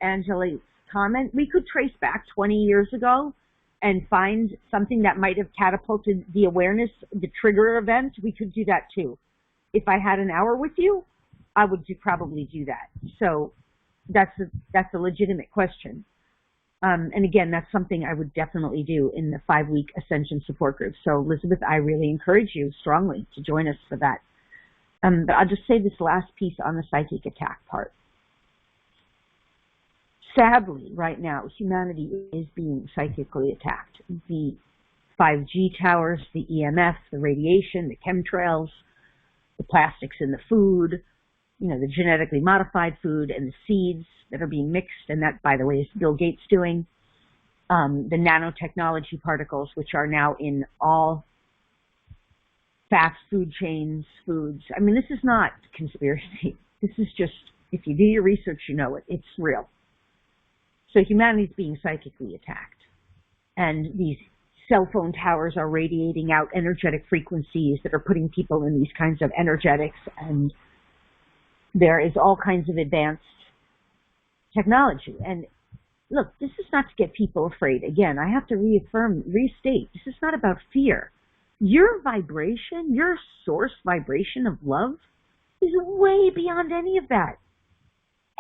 Angela's comment, we could trace back 20 years ago and find something that might have catapulted the awareness, the trigger event. We could do that too. If I had an hour with you, I would probably do that. So that's a legitimate question. And again, that's something I would definitely do in the 5-week Ascension support group. So Elizabeth, I really encourage you strongly to join us for that. But I'll just say this last piece on the psychic attack part. Sadly, right now, humanity is being psychically attacked. The 5G towers, the EMF, the radiation, the chemtrails, the plastics in the food, the genetically modified food and the seeds that are being mixed, and that, by the way, is Bill Gates doing. The nanotechnology particles, which are now in all fast food chains, foods. I mean, this is not conspiracy. This is just, if you do your research, you know it. It's real. So humanity is being psychically attacked. And these cell phone towers are radiating out energetic frequencies that are putting people in these kinds of energetics. And there is all kinds of advanced technology. And look, this is not to get people afraid. Again, I have to restate, this is not about fear. Your vibration, your source vibration of love is way beyond any of that.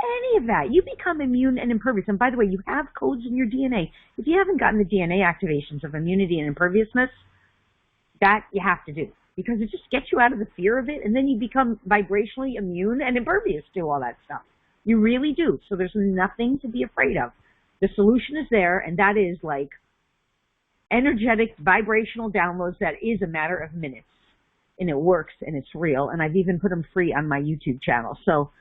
Any of that. You become immune and impervious. And by the way, you have codes in your DNA. If you haven't gotten the DNA activations of immunity and imperviousness, that you have to do. Because it just gets you out of the fear of it, and then you become vibrationally immune and impervious to all that stuff. You really do. So there's nothing to be afraid of. The solution is there, and that is like energetic vibrational downloads that is a matter of minutes. And it works, and it's real. And I've even put them free on my YouTube channel. So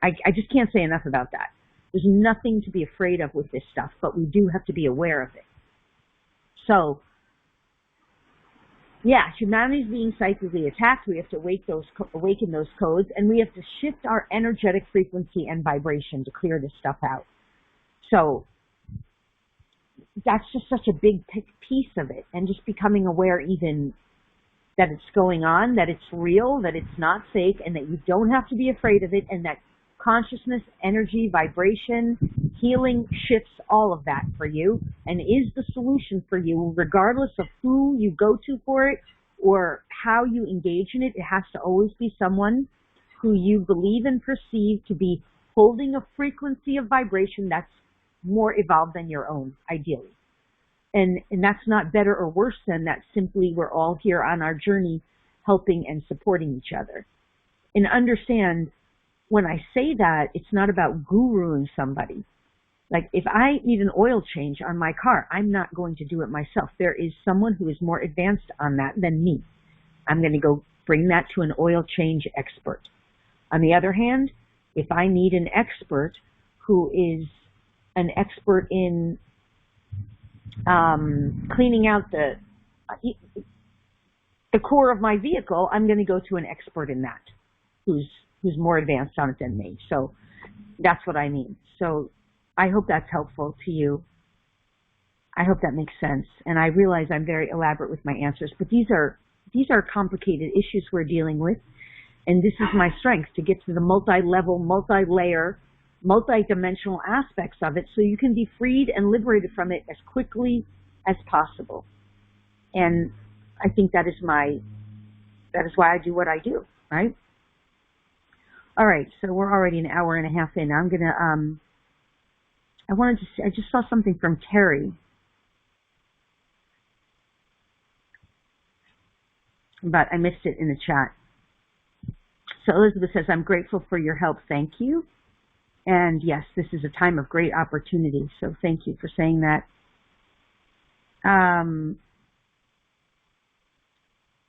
I just can't say enough about that. There's nothing to be afraid of with this stuff, but we do have to be aware of it. So, yeah, humanity is being psychically attacked. We have to awaken those codes, and we have to shift our energetic frequency and vibration to clear this stuff out. So that's just such a big piece of it, and just becoming aware even that it's going on, that it's real, that it's not fake, and that you don't have to be afraid of it, and that consciousness, energy, vibration, healing shifts all of that for you and is the solution for you, regardless of who you go to for it or how you engage in it. It has to always be someone who you believe and perceive to be holding a frequency of vibration that's more evolved than your own, ideally. And that's not better or worse than that. Simply we're all here on our journey helping and supporting each other. And understand, when I say that, it's not about guruing somebody. Like, if I need an oil change on my car, I'm not going to do it myself. There is someone who is more advanced on that than me. I'm going to go bring that to an oil change expert. On the other hand, if I need an expert who is an expert in cleaning out the core of my vehicle, I'm going to go to an expert in that who's more advanced on it than me. So that's what I mean. So I hope that's helpful to you. I hope that makes sense. And I realize I'm very elaborate with my answers, but these are complicated issues we're dealing with. And this is my strength, to get to the multi-level, multi-layer, multi-dimensional aspects of it so you can be freed and liberated from it as quickly as possible. And I think that is why I do what I do, right? All right, so we're already an hour and a half in. I'm gonna I just saw something from Terry. But I missed it in the chat. So Elizabeth says, I'm grateful for your help. Thank you. And yes, this is a time of great opportunity. So thank you for saying that.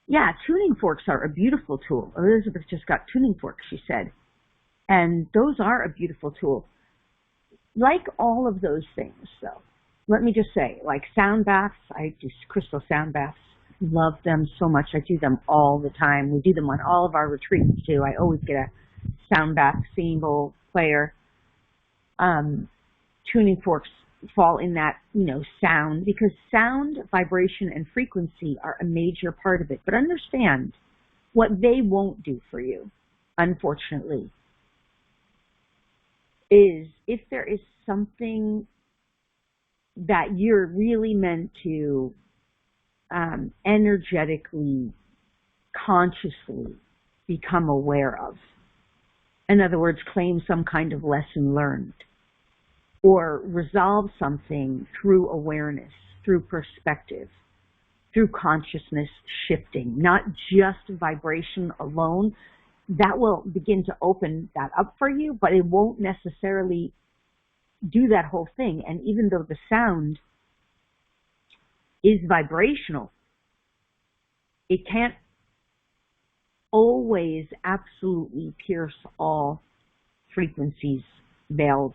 Yeah, tuning forks are a beautiful tool. Elizabeth just got tuning forks, she said. And those are a beautiful tool. Like all of those things, though, let me just say, like sound baths, I do crystal sound baths. Love them so much. I do them all the time. We do them on all of our retreats, too. I always get a sound bath, singing bowl, player. Tuning forks fall in that, sound, because sound, vibration, and frequency are a major part of it. But understand what they won't do for you, unfortunately, is if there is something that you're really meant to energetically, consciously become aware of. In other words, claim some kind of lesson learned or resolve something through awareness, through perspective, through consciousness shifting, not just vibration alone. That will begin to open that up for you, but it won't necessarily do that whole thing. And even though the sound is vibrational, it can't always absolutely pierce all frequencies, veils,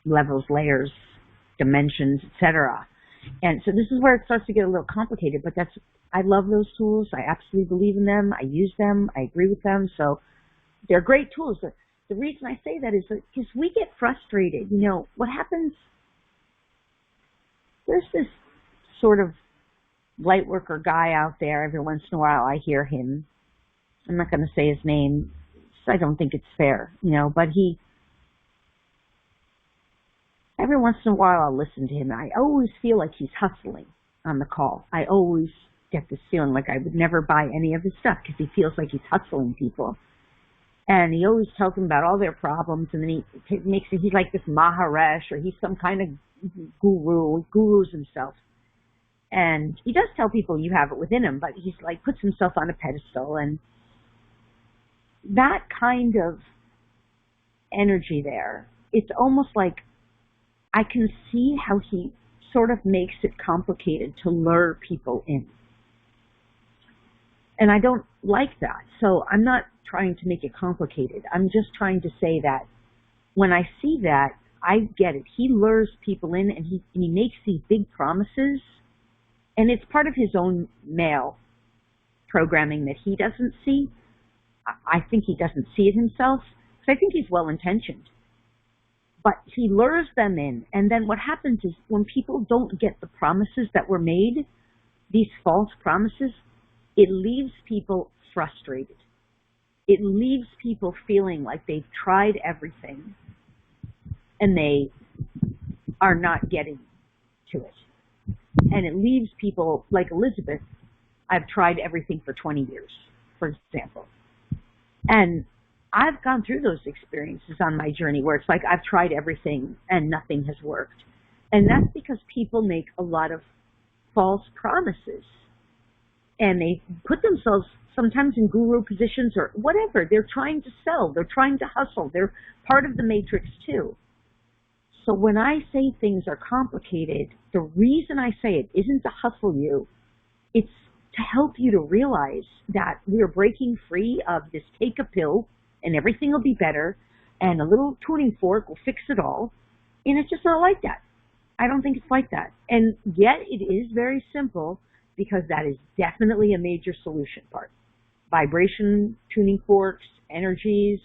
levels, layers, dimensions, etc. And so this is where it starts to get a little complicated, but I love those tools. I absolutely believe in them. I use them. I agree with them. So they're great tools. But the reason I say that is because we get frustrated. You know, what happens, there's this sort of light worker guy out there. Every once in a while I hear him. I'm not going to say his name. I don't think it's fair, you know, but every once in a while I'll listen to him. I always feel like he's hustling on the call. I always get this feeling like I would never buy any of his stuff because he feels like he's hustling people. And he always tells them about all their problems, and then he makes it, he's like this Maharish, or he's some kind of guru. He gurus himself. And he does tell people you have it within him, but he's like puts himself on a pedestal. And that kind of energy there, it's almost like I can see how he sort of makes it complicated to lure people in. And I don't like that. So I'm not trying to make it complicated. I'm just trying to say that when I see that, I get it. He lures people in, and he makes these big promises, and it's part of his own male programming that he doesn't see. I think he doesn't see it himself, because I think he's well-intentioned. But he lures them in, and then what happens is when people don't get the promises that were made, these false promises, it leaves people frustrated. It leaves people feeling like they've tried everything and they are not getting to it. And it leaves people like Elizabeth. I've tried everything for 20 years, for example. And I've gone through those experiences on my journey where it's like I've tried everything and nothing has worked. And that's because people make a lot of false promises. And they put themselves sometimes in guru positions or whatever. They're trying to sell. They're trying to hustle. They're part of the matrix too. So when I say things are complicated, the reason I say it isn't to hustle you. It's to help you to realize that we are breaking free of this take a pill and everything will be better and a little tuning fork will fix it all. And it's just not like that. I don't think it's like that. And yet it is very simple, because that is definitely a major solution part. Vibration, tuning forks, energies,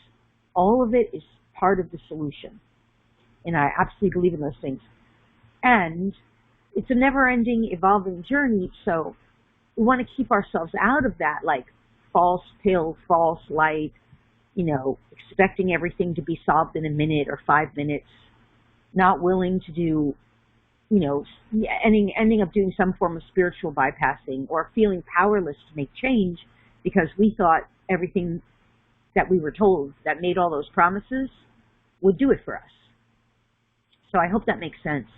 all of it is part of the solution. And I absolutely believe in those things. And it's a never-ending, evolving journey, so we want to keep ourselves out of that, like false pill, false light, you know, expecting everything to be solved in a minute or 5 minutes, not willing to do, you know, ending up doing some form of spiritual bypassing or feeling powerless to make change because we thought everything that we were told that made all those promises would do it for us. So I hope that makes sense.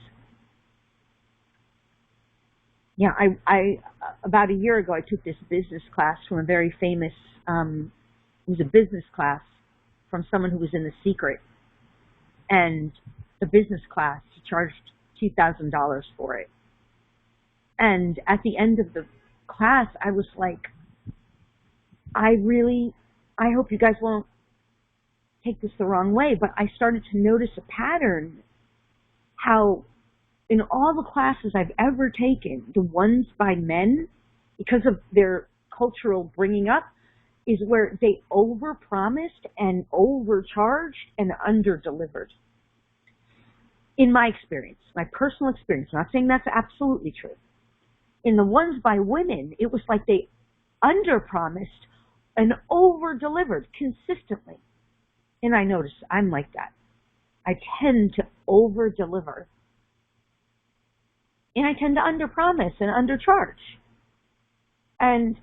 Yeah, I about a year ago, I took this business class from a very famous, it was a business class from someone who was in The Secret. And the business class, he charged $2,000 for it. And at the end of the class, I was like, I hope you guys won't take this the wrong way, but I started to notice a pattern, how in all the classes I've ever taken, the ones by men, because of their cultural bringing up, is where they overpromised and overcharged and underdelivered. In my experience, my personal experience, I'm not saying that's absolutely true. In the ones by women, it was like they underpromised and over-delivered consistently. And I noticed I'm like that. I tend to over-deliver. And I tend to under-promise and under-charge. And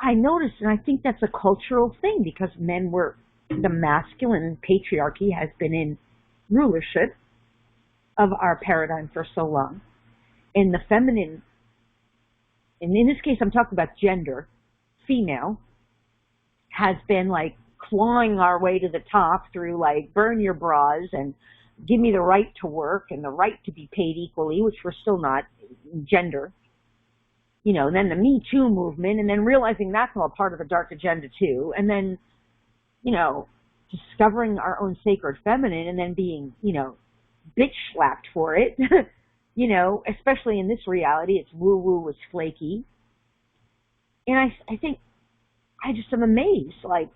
I noticed, and I think that's a cultural thing, because the masculine patriarchy has been in rulership of our paradigm for so long. And the feminine, and in this case I'm talking about gender, female, has been like clawing our way to the top through like burn your bras and give me the right to work and the right to be paid equally, which we're still not, gender. And then the Me Too movement, and then realizing that's all part of a dark agenda too, and then, discovering our own sacred feminine, and then being, bitch slapped for it, especially in this reality, it's woo-woo is flaky. And I think I just am amazed, like,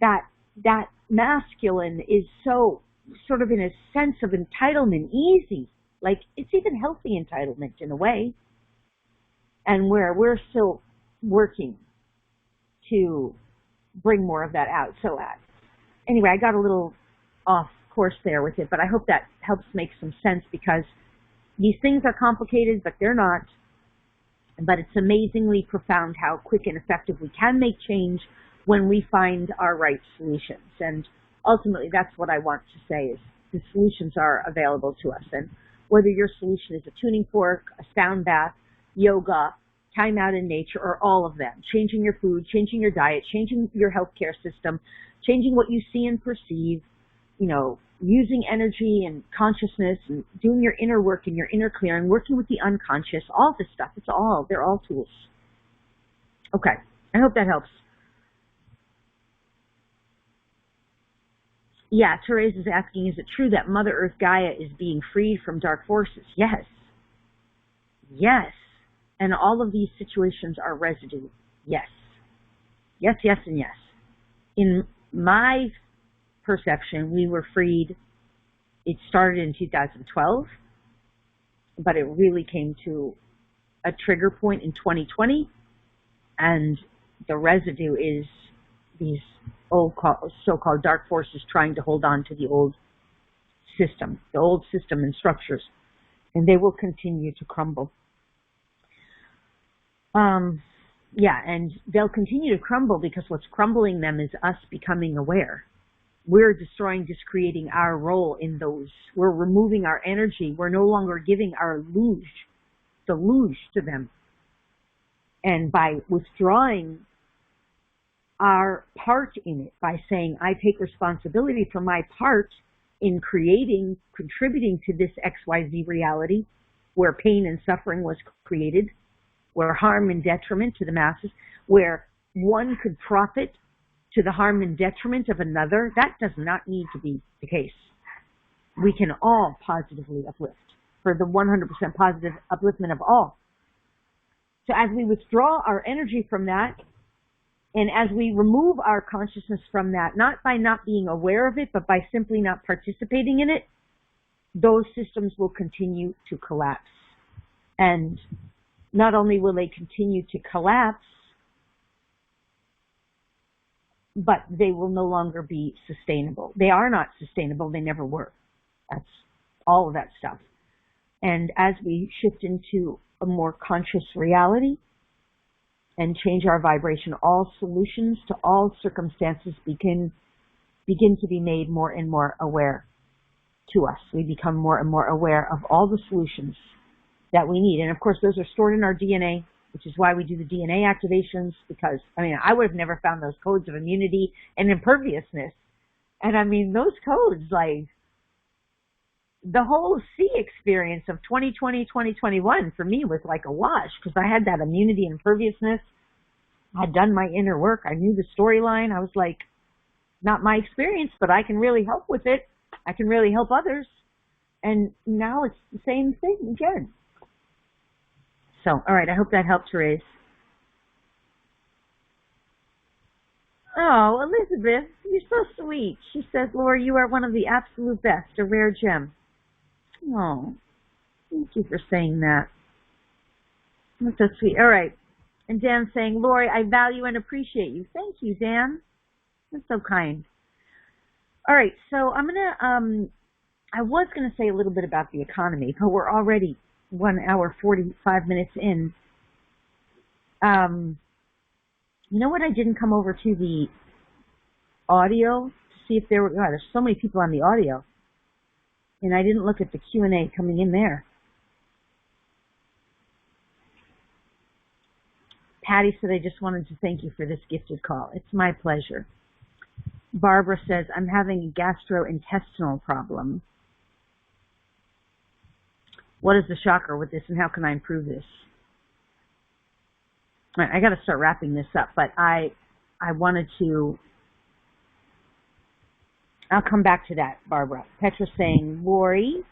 that masculine is so sort of in a sense of entitlement easy. Like, it's even healthy entitlement in a way. And where we're still working to bring more of that out. So anyway, I got a little off course there with it, but I hope that helps make some sense, because these things are complicated, but they're not. But it's amazingly profound how quick and effective we can make change when we find our right solutions. And ultimately, that's what I want to say, is the solutions are available to us. And whether your solution is a tuning fork, a sound bath, yoga, time out in nature, or all of them, changing your food, changing your diet, changing your healthcare system, changing what you see and perceive, using energy and consciousness and doing your inner work and your inner clearing, working with the unconscious, all this stuff, they're all tools. Okay, I hope that helps. Yeah, Therese is asking, is it true that Mother Earth Gaia is being freed from dark forces? Yes. Yes. And all of these situations are residue. Yes. Yes, yes, and yes. In my perception, we were freed. It started in 2012, but it really came to a trigger point in 2020, and the residue is these old so-called dark forces trying to hold on to the old system and structures, and they will continue to crumble. And they'll continue to crumble because what's crumbling them is us becoming aware. We're destroying, just creating our role in those. We're removing our energy. We're no longer giving our luge to them. And by withdrawing our part in it, by saying, I take responsibility for my part in creating, contributing to this XYZ reality, where pain and suffering was created, where harm and detriment to the masses, where one could profit to the harm and detriment of another, that does not need to be the case. We can all positively uplift for the 100% positive upliftment of all. So as we withdraw our energy from that, and as we remove our consciousness from that, not by not being aware of it, but by simply not participating in it, those systems will continue to collapse. And not only will they continue to collapse, but they will no longer be sustainable. They are not sustainable. They never were. That's all of that stuff. And as we shift into a more conscious reality and change our vibration, all solutions to all circumstances begin to be made more and more aware to us. We become more and more aware of all the solutions that we need. And of course, those are stored in our DNA, which is why we do the DNA activations, because, I would have never found those codes of immunity and imperviousness. And those codes, like, the whole C experience of 2020, 2021 for me was like a wash, because I had that immunity and imperviousness. I'd done my inner work. I knew the storyline. I was like, not my experience, but I can really help with it. I can really help others. And now it's the same thing again. So, all right, I hope that helped, Therese. Oh, Elizabeth, you're so sweet. She says, Laura, you are one of the absolute best, a rare gem. Oh, thank you for saying that. That's so sweet. All right. And Dan's saying, Lori, I value and appreciate you. Thank you, Dan. That's so kind. All right, so I'm gonna I was gonna say a little bit about the economy, but we're already 1 hour 45 minutes in. You know what? I didn't come over to the audio to see if there were. God, there's so many people on the audio, and I didn't look at the Q&A coming in there. Patty said, I just wanted to thank you for this gifted call. It's my pleasure. Barbara says, I'm having a gastrointestinal problem. What is the shocker with this, and how can I improve this? All right, I got to start wrapping this up, but I wanted to. I'll come back to that, Barbara. Petra saying, Lori,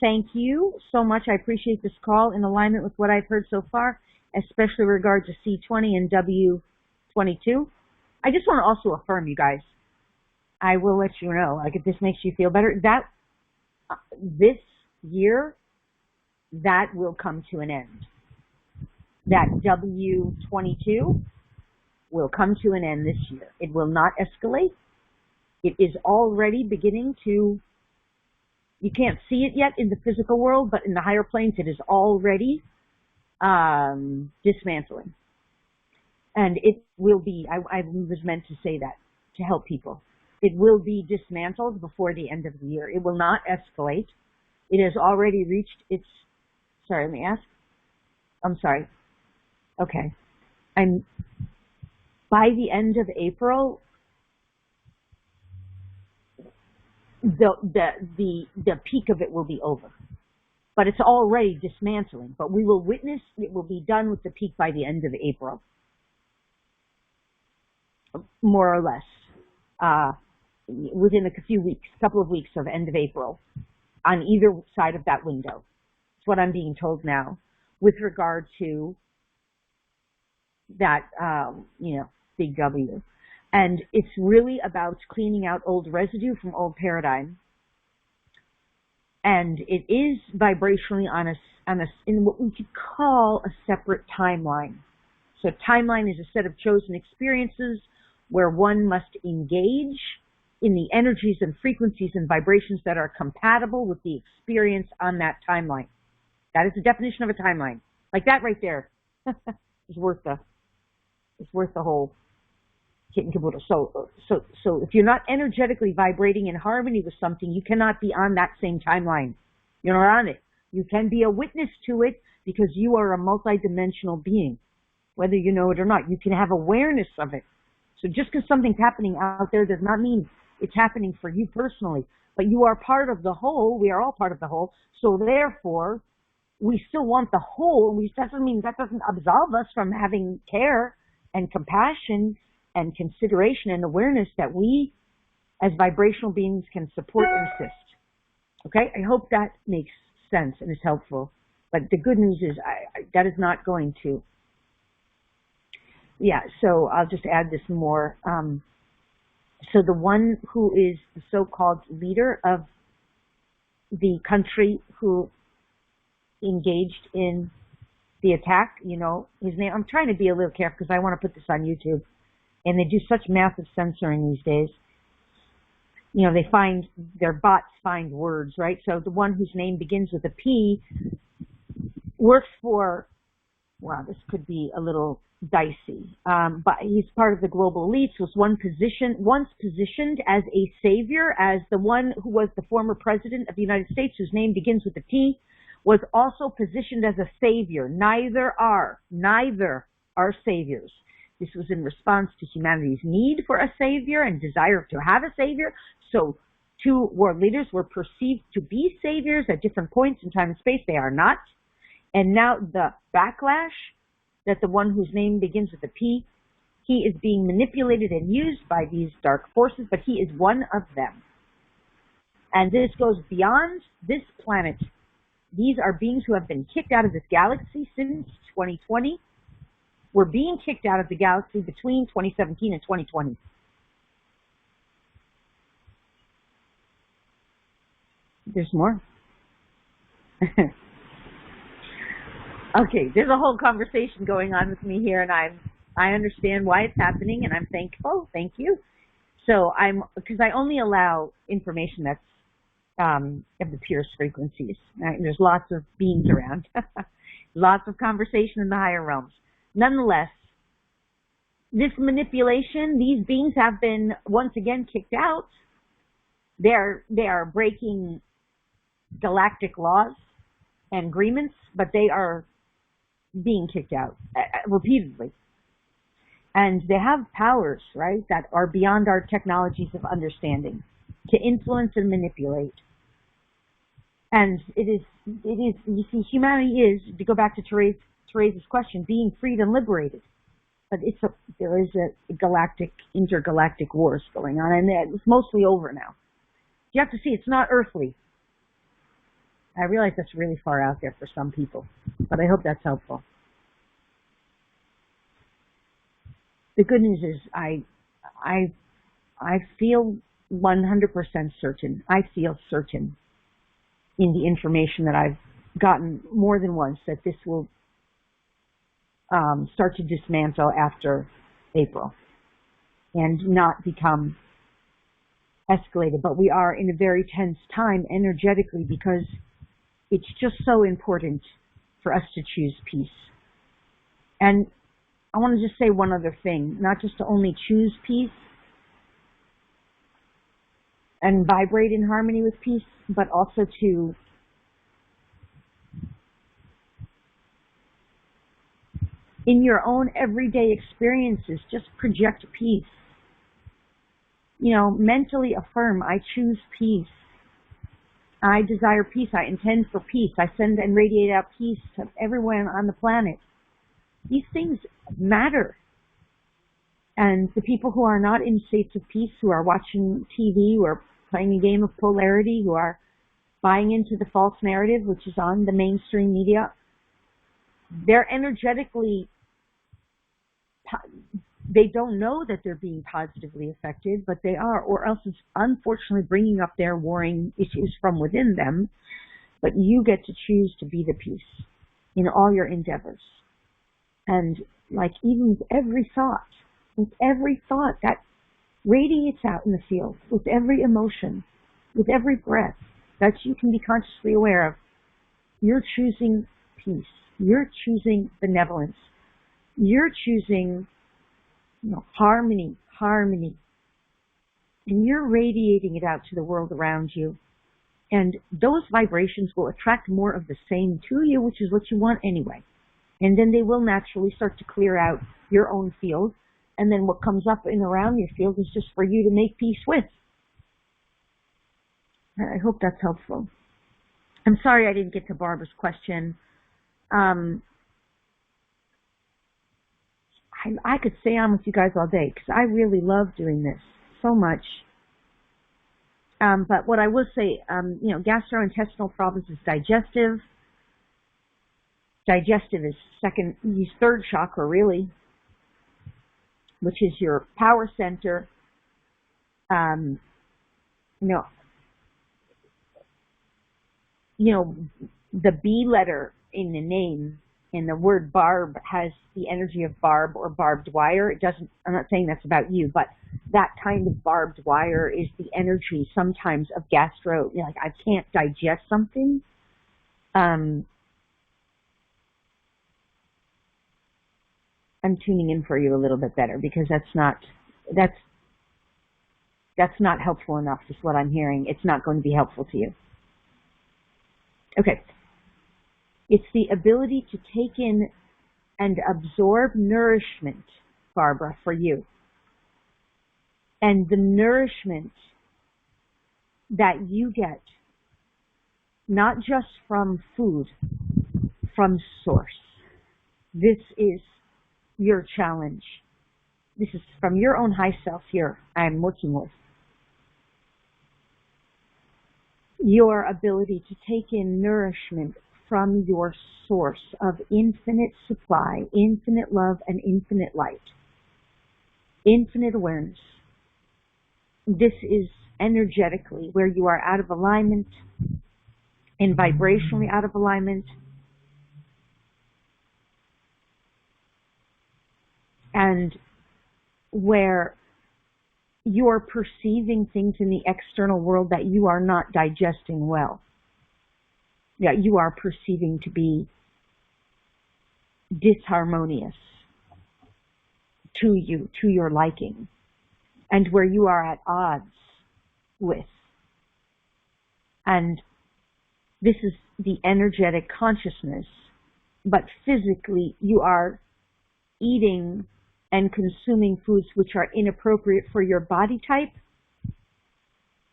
thank you so much. I appreciate this call in alignment with what I've heard so far, especially in regard to C20 and W22. I just want to also affirm, you guys, I will let you know, like, if this makes you feel better, that this year, that will come to an end. That W22 will come to an end this year. It will not escalate. It is already beginning to, you can't see it yet in the physical world, but in the higher planes, it is already dismantling. And it will be, I was meant to say that, to help people. It will be dismantled before the end of the year. It will not escalate. It has already reached its, sorry, let me ask. I'm sorry. Okay. By the end of April, the peak of it will be over. But it's already dismantling. But we will witness, it will be done with the peak by the end of April. More or less. Within a few weeks, couple of weeks of end of April, on either side of that window. That's what I'm being told now with regard to that, big W. And it's really about cleaning out old residue from old paradigm. And it is vibrationally in what we could call a separate timeline. So timeline is a set of chosen experiences where one must engage in the energies and frequencies and vibrations that are compatible with the experience on that timeline. That is the definition of a timeline. Like that right there is worth the whole kit and caboodle. So if you're not energetically vibrating in harmony with something, you cannot be on that same timeline. You're not on it. You can be a witness to it because you are a multidimensional being, whether you know it or not. You can have awareness of it. So just because something's happening out there does not mean it's happening for you personally, but you are part of the whole. We are all part of the whole. So therefore, we still want the whole. That doesn't absolve us from having care and compassion and consideration and awareness that we, as vibrational beings, can support and assist. Okay? I hope that makes sense and is helpful. But the good news is that is not going to. Yeah, so I'll just add this more. So the one who is the so-called leader of the country who engaged in the attack, his name, I'm trying to be a little careful because I want to put this on YouTube. And they do such massive censoring these days. Their bots find words, right? So the one whose name begins with a P works for, this could be a little dicey, but he's part of the global elites, was once positioned as a savior, as the one who was the former president of the United States, whose name begins with a P, was also positioned as a savior. Neither are saviors. This was in response to humanity's need for a savior and desire to have a savior. So two world leaders were perceived to be saviors at different points in time and space. They are not. And now the backlash that the one whose name begins with a P, he is being manipulated and used by these dark forces, but he is one of them. And this goes beyond this planet. These are beings who have been kicked out of this galaxy since 2020. We're being kicked out of the galaxy between 2017 and 2020. There's more. Okay, there's a whole conversation going on with me here, and I understand why it's happening, and I'm thankful. Thank you. So because I only allow information that's of the purest frequencies. Right? There's lots of beings around, lots of conversation in the higher realms. Nonetheless, this manipulation, these beings have been once again kicked out. They are breaking galactic laws and agreements, but they are being kicked out repeatedly. And they have powers, right, that are beyond our technologies of understanding to influence and manipulate. And it is, you see, humanity is, to go back to Therese's question, being freed and liberated. But there is a galactic, intergalactic wars going on, and it's mostly over now. You have to see, it's not earthly. I realize that's really far out there for some people, but I hope that's helpful. The good news is I feel 100% certain. I feel certain in the information that I've gotten more than once that this will start to dismantle after April and not become escalated. But we are in a very tense time energetically because it's just so important for us to choose peace. And I want to just say one other thing, not just to only choose peace and vibrate in harmony with peace, but also to in your own everyday experiences, just project peace. You know, mentally affirm, I choose peace. I desire peace. I intend for peace. I send and radiate out peace to everyone on the planet. These things matter. And the people who are not in states of peace, who are watching TV, who are playing a game of polarity, who are buying into the false narrative, which is on the mainstream media, they're energetically, they don't know that they're being positively affected, but they are, or else it's unfortunately bringing up their warring issues from within them. But you get to choose to be the peace in all your endeavors. And like even with every thought that radiates out in the field, with every emotion, with every breath that you can be consciously aware of, you're choosing peace. You're choosing benevolence. You're choosing, harmony. And you're radiating it out to the world around you. And those vibrations will attract more of the same to you, which is what you want anyway. And then they will naturally start to clear out your own field. And then what comes up and around your field is just for you to make peace with. I hope that's helpful. I'm sorry I didn't get to Barbara's question. I could stay on with you guys all day because I really love doing this so much. But what I will say, gastrointestinal problems is digestive. Digestive is third chakra really, which is your power center. The B letter in the name, and the word barb has the energy of barb or barbed wire. It doesn't, I'm not saying that's about you, but that kind of barbed wire is the energy sometimes of gastro, like I can't digest something. I'm tuning in for you a little bit better because that's not helpful enough is what I'm hearing. It's not going to be helpful to you. Okay. It's the ability to take in and absorb nourishment, Barbara, for you. And the nourishment that you get, not just from food, from source. This is your challenge. This is from your own high self here I'm working with. Your ability to take in nourishment from your source of infinite supply, infinite love, and infinite light. Infinite awareness. This is energetically where you are out of alignment and vibrationally out of alignment. And where you're perceiving things in the external world that you are not digesting well. That you are perceiving to be disharmonious to you, to your liking, and where you are at odds with. And this is the energetic consciousness, but physically you are eating and consuming foods which are inappropriate for your body type,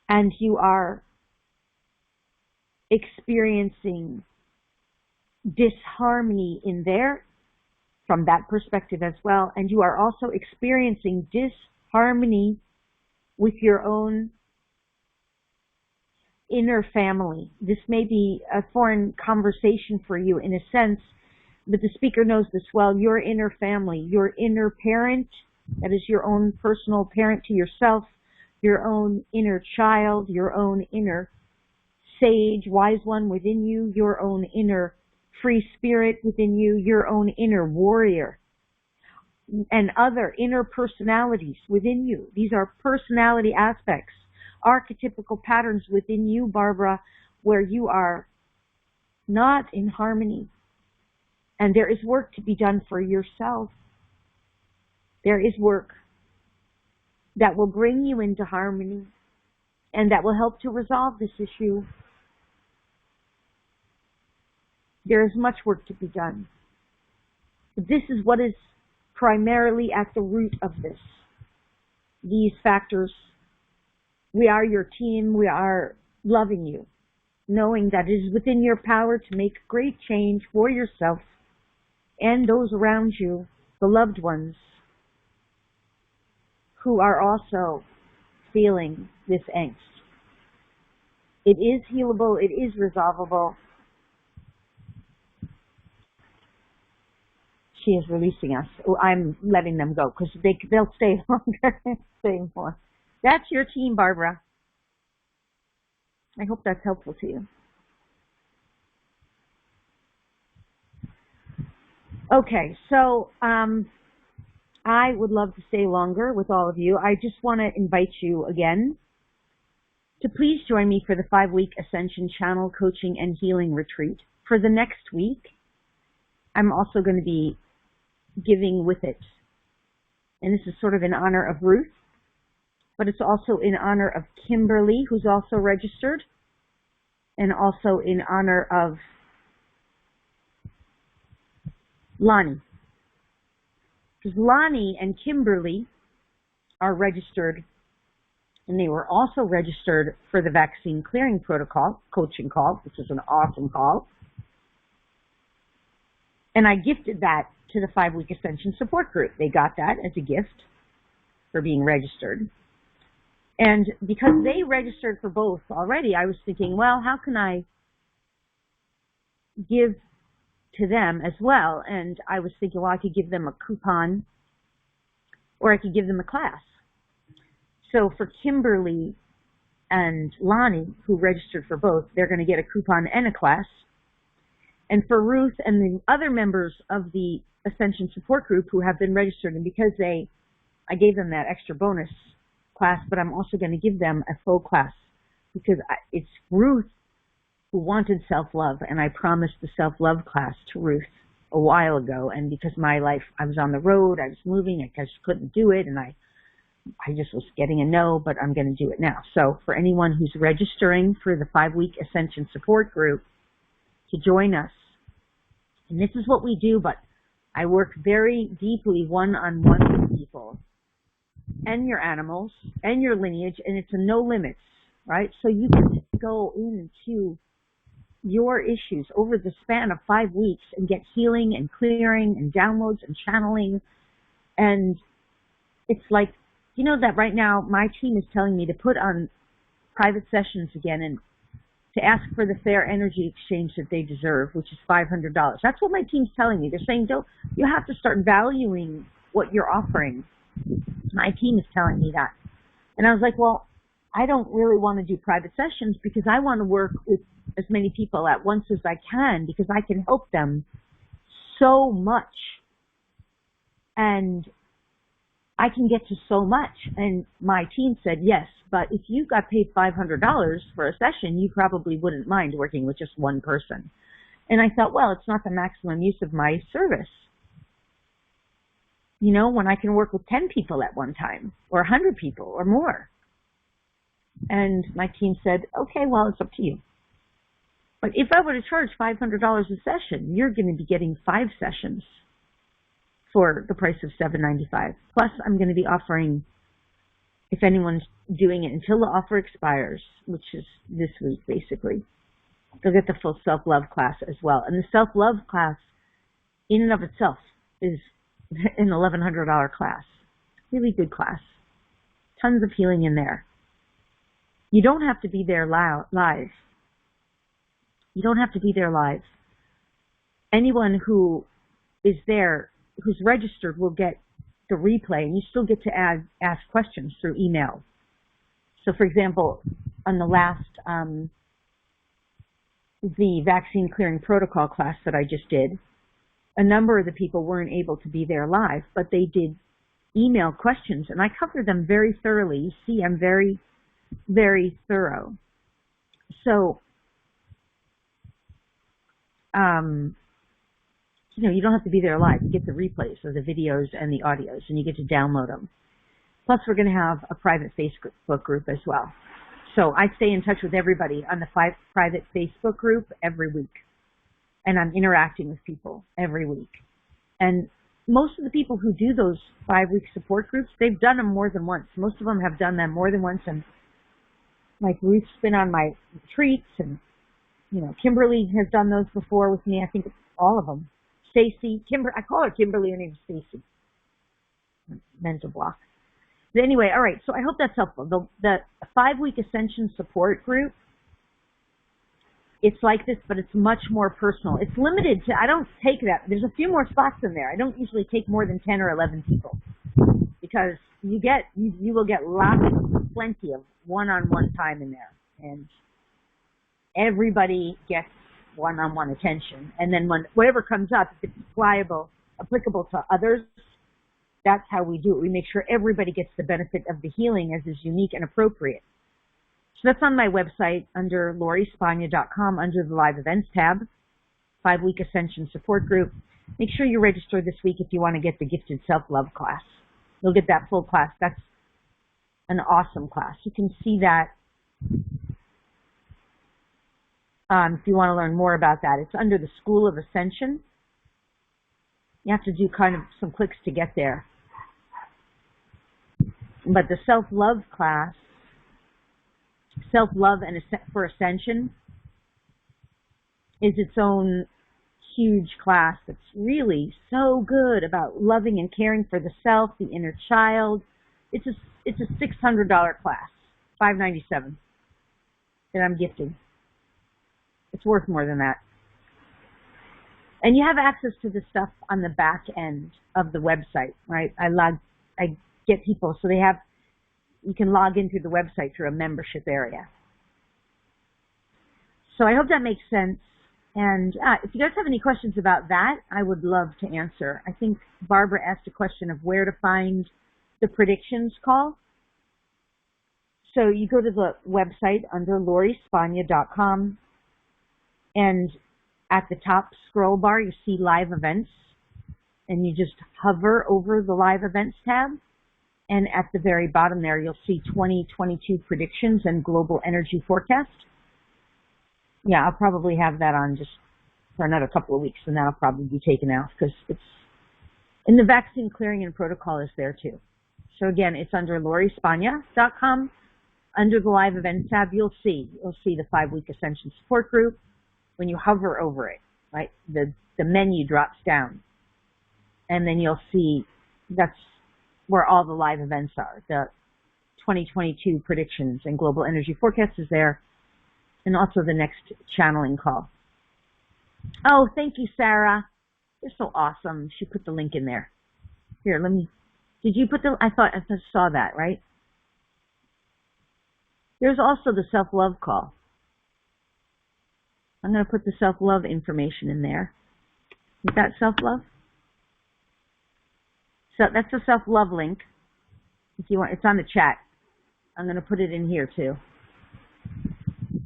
and you are experiencing disharmony in there from that perspective as well, and you are also experiencing disharmony with your own inner family. This may be a foreign conversation for you in a sense, but the speaker knows this well. Your inner family, your inner parent, that is your own personal parent to yourself, your own inner child, your own inner sage, wise one within you, your own inner free spirit within you, your own inner warrior, and other inner personalities within you. These are personality aspects, archetypical patterns within you, Barbara, where you are not in harmony. And there is work to be done for yourself. There is work that will bring you into harmony and that will help to resolve this issue. There is much work to be done. But this is what is primarily at the root of this. These factors. We are your team. We are loving you, knowing that it is within your power to make great change for yourself and those around you, the loved ones, who are also feeling this angst. It is healable. It is resolvable. She is releasing us. Oh, I'm letting them go because they'll stay longer and stay more. That's your team, Barbara. I hope that's helpful to you. Okay, so I would love to stay longer with all of you. I just want to invite you again to please join me for the 5-week Ascension Channel Coaching and Healing Retreat. For the next week, I'm also going to be giving with it. And this is sort of in honor of Ruth, but it's also in honor of Kimberly, who's also registered, and also in honor of Lonnie. Because Lonnie and Kimberly are registered, and they were also registered for the Vaccine Clearing Protocol coaching call, which is an awesome call. And I gifted that to the 5-week Ascension support group. They got that as a gift for being registered. And because they registered for both already, I was thinking, well, how can I give to them as well? And I was thinking, well, I could give them a coupon or I could give them a class. So for Kimberly and Lonnie, who registered for both, they're going to get a coupon and a class. And for Ruth and the other members of the Ascension support group who have been registered, and because I gave them that extra bonus class, but I'm also going to give them a full class because it's Ruth who wanted self-love, and I promised the self-love class to Ruth a while ago, and because my life, I was on the road, I was moving, I just couldn't do it, and I just was getting a no, but I'm going to do it now. So for anyone who's registering for the 5-week Ascension support group to join us, and this is what we do, but I work very deeply one-on-one with people and your animals and your lineage, and it's a no limits, right? So you can go into your issues over the span of 5 weeks and get healing and clearing and downloads and channeling. And it's like, you know that right now my team is telling me to put on private sessions again and to ask for the fair energy exchange that they deserve, which is $500. That's what my team's telling me. They're saying, you have to start valuing what you're offering. My team is telling me that. And I was like, well, I don't really want to do private sessions because I want to work with as many people at once as I can because I can help them so much. And I can get to so much. And my team said, yes, but if you got paid $500 for a session, you probably wouldn't mind working with just one person. And I thought, well, it's not the maximum use of my service. You know, when I can work with 10 people at one time, or 100 people, or more. And my team said, okay, well, it's up to you. But if I were to charge $500 a session, you're going to be getting 5 sessions for the price of $7.95. Plus, I'm going to be offering, if anyone's doing it until the offer expires, which is this week, basically, they'll get the full self-love class as well. And the self-love class, in and of itself, is an $1,100 class. Really good class. Tons of healing in there. You don't have to be there live. You don't have to be there live. Anyone who is there, who's registered, will get the replay, and you still get to ask questions through email. So, for example, on the last, the vaccine clearing protocol class that I just did, a number of the people weren't able to be there live, but they did email questions, and I covered them very thoroughly. You see, I'm very, very thorough. So, you know, you don't have to be there live. You get the replays of the videos and the audios, and you get to download them. Plus, we're going to have a private Facebook group as well. So I stay in touch with everybody on the private Facebook group every week. And I'm interacting with people every week. And most of the people who do those 5-week support groups, they've done them more than once. Most of them have done them more than once. And like Ruth's been on my retreats, and, you know, Kimberly has done those before with me. I think all of them. Stacy, I call her Kimberly, her name's Stacy. Mental block. But anyway, all right, so I hope that's helpful. The 5-week Ascension support group, it's like this, but it's much more personal. It's limited to, I don't take that. There's a few more spots in there. I don't usually take more than 10 or 11 people, because you will get plenty of one-on-one time in there, and everybody gets one-on-one attention. And then when whatever comes up, if it's applicable to others, that's how we do it. We make sure everybody gets the benefit of the healing as is unique and appropriate. So that's on my website under LoriSpagna.com under the Live Events tab, 5-week Ascension Support Group. Make sure you register this week if you want to get the Gifted Self-Love class. You'll get that full class. That's an awesome class. You can see that if you want to learn more about that. It's under the School of Ascension. You have to do kind of some clicks to get there. But the self-love class, self-love and for Ascension, is its own huge class that's really so good about loving and caring for the self, the inner child. It's a $600 class, $597, that I'm gifting. It's worth more than that. And you have access to the stuff on the back end of the website, right? I get people, so you can log into the website through a membership area. So I hope that makes sense. And if you guys have any questions about that, I would love to answer. I think Barbara asked a question of where to find the predictions call. So you go to the website under LoriSpagna.com, and at the top scroll bar, you see Live Events, and you just hover over the Live Events tab, and at the very bottom there, you'll see 2022 predictions and global energy forecast. Yeah, I'll probably have that on just for another couple of weeks, and that'll probably be taken out, because it's, and the vaccine clearing and protocol is there too. So again, it's under LoriSpagna.com. Under the Live Events tab, you'll see the 5-week Ascension Support Group. When you hover over it, right, the menu drops down, and then you'll see that's where all the live events are. The 2022 predictions and global energy forecast is there, and also the next channeling call. Oh, thank you, Sarah. You're so awesome. She put the link in there. Here, did you put I saw that, right? There's also the self-love call. I'm going to put the self-love information in there. Is that self-love? So that's the self-love link. If you want, it's on the chat. I'm going to put it in here too.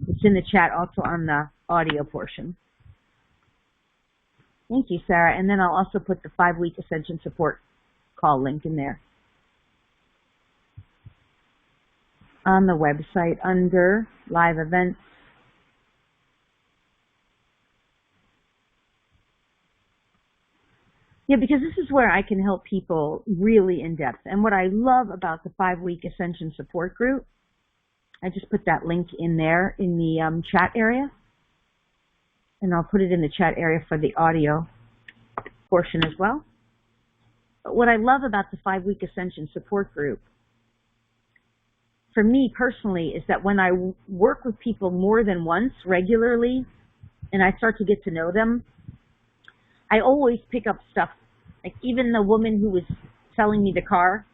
It's in the chat, also on the audio portion. Thank you, Sarah. And then I'll also put the 5-week Ascension support call link in there. On the website under live events. Yeah, because this is where I can help people really in depth. And what I love about the 5-week Ascension support group, I just put that link in there in the chat area. And I'll put it in the chat area for the audio portion as well. But what I love about the 5-week Ascension support group, for me personally, is that when I work with people more than once regularly and I start to get to know them, I always pick up stuff. Like even the woman who was selling me the car,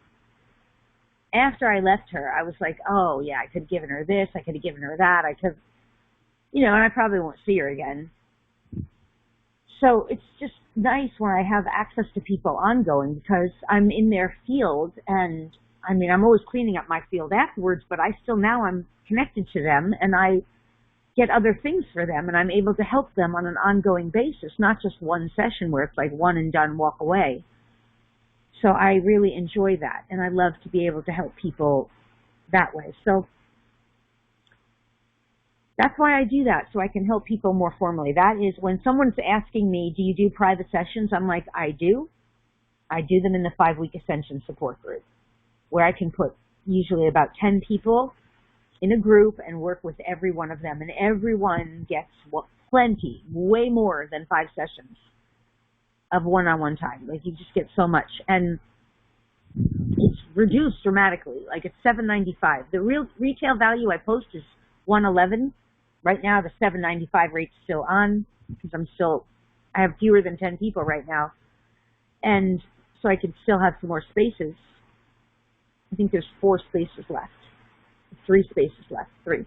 after I left her, I was like, oh yeah, I could have given her this, I could have given her that, I could, and I probably won't see her again. So it's just nice when I have access to people ongoing because I'm in their field, and I mean, I'm always cleaning up my field afterwards, but I'm connected to them, and I get other things for them, and I'm able to help them on an ongoing basis, not just one session where it's like one and done, walk away. So I really enjoy that, and I love to be able to help people that way. So that's why I do that, so I can help people more formally. That is, when someone's asking me, do you do private sessions? I'm like, I do. I do them in the 5-week Ascension support group, where I can put usually about 10 people in a group and work with every one of them. And everyone gets plenty, way more than 5 sessions of one-on-one time. Like, you just get so much. And it's reduced dramatically. Like, it's $7.95. The real retail value I post is $111. Right now, the $7.95 rate's still on because I have fewer than 10 people right now. And so I can still have some more spaces. I think there's 4 spaces left. 3 spaces left, 3.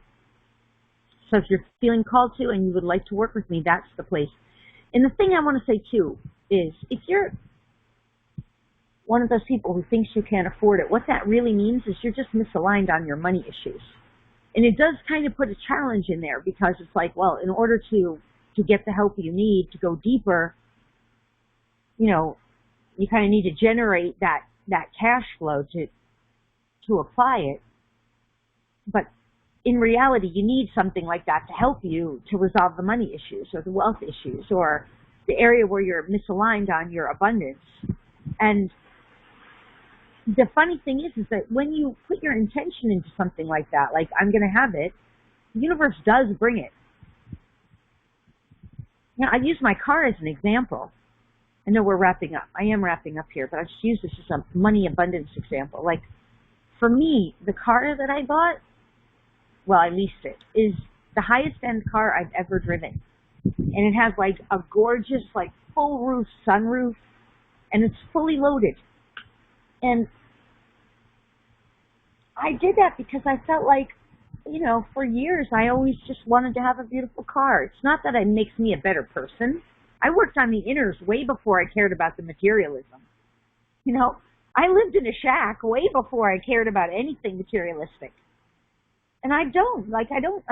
So if you're feeling called to and you would like to work with me, that's the place. And the thing I want to say too is, if you're one of those people who thinks you can't afford it, what that really means is you're just misaligned on your money issues. And it does kind of put a challenge in there, because it's like, well, in order to get the help you need to go deeper, you kind of need to generate that cash flow to apply it. But in reality, you need something like that to help you to resolve the money issues or the wealth issues or the area where you're misaligned on your abundance. And the funny thing is that when you put your intention into something like that, like I'm going to have it, the universe does bring it. Now, I use my car as an example. I know we're wrapping up. I am wrapping up here, but I just use this as a money abundance example. Like, for me, the car that I bought, well, I leased it, is the highest end car I've ever driven. And it has like a gorgeous, like full roof sunroof, and it's fully loaded. And I did that because I felt like, for years I always just wanted to have a beautiful car. It's not that it makes me a better person. I worked on the inners way before I cared about the materialism. I lived in a shack way before I cared about anything materialistic. And I'm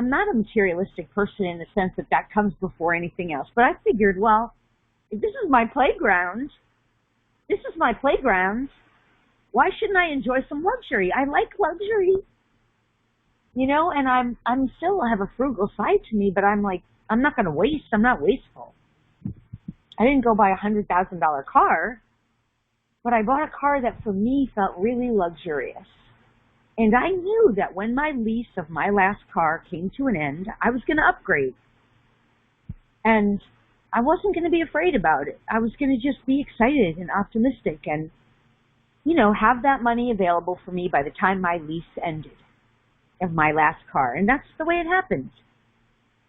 not a materialistic person in the sense that comes before anything else. But I figured, well, if this is my playground, why shouldn't I enjoy some luxury? I like luxury, and I'm still have a frugal side to me, but I'm not going to waste. I'm not wasteful. I didn't go buy a $100,000 car, but I bought a car that for me felt really luxurious. And I knew that when my lease of my last car came to an end, I was going to upgrade. And I wasn't going to be afraid about it. I was going to just be excited and optimistic and, have that money available for me by the time my lease ended of my last car. And that's the way it happened.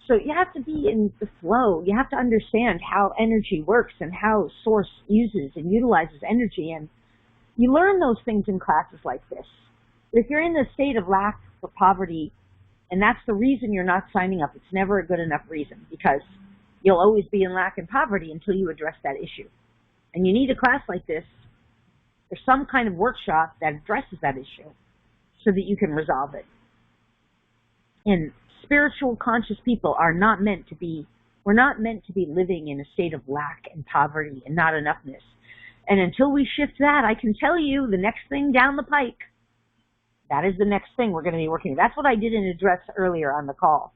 So you have to be in the flow. You have to understand how energy works and how Source uses and utilizes energy. And you learn those things in classes like this. If you're in the state of lack or poverty, and that's the reason you're not signing up, it's never a good enough reason, because you'll always be in lack and poverty until you address that issue. And you need a class like this There's some kind of workshop that addresses that issue so that you can resolve it. And spiritual conscious people are not meant to be, we're not meant to be living in a state of lack and poverty and not enoughness. And until we shift that, I can tell you the next thing down the pike, that is the next thing we're going to be working with. That's what I didn't address earlier on the call.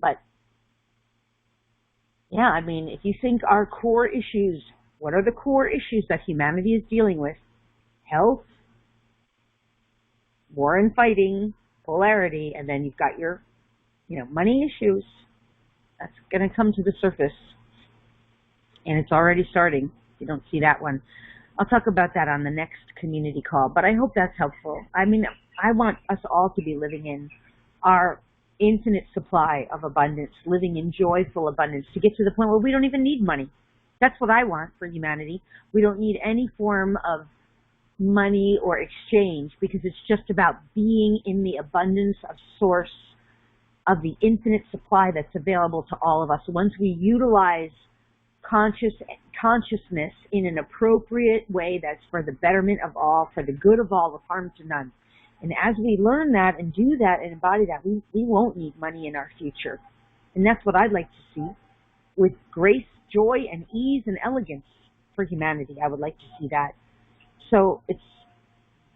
But, yeah, I mean, if you think our core issues, what are the core issues that humanity is dealing with? Health, war and fighting, polarity, and then you've got your, money issues. That's going to come to the surface. And it's already starting. You don't see that one. I'll talk about that on the next community call, but I hope that's helpful. I mean, I want us all to be living in our infinite supply of abundance, living in joyful abundance, to get to the point where we don't even need money. That's what I want for humanity. We don't need any form of money or exchange, because it's just about being in the abundance of source of the infinite supply that's available to all of us. Once we utilize consciousness in an appropriate way that's for the betterment of all, for the good of all, with harm to none. And as we learn that and do that and embody that, we won't need money in our future. And that's what I'd like to see, with grace, joy, and ease and elegance for humanity. I would like to see that. So it's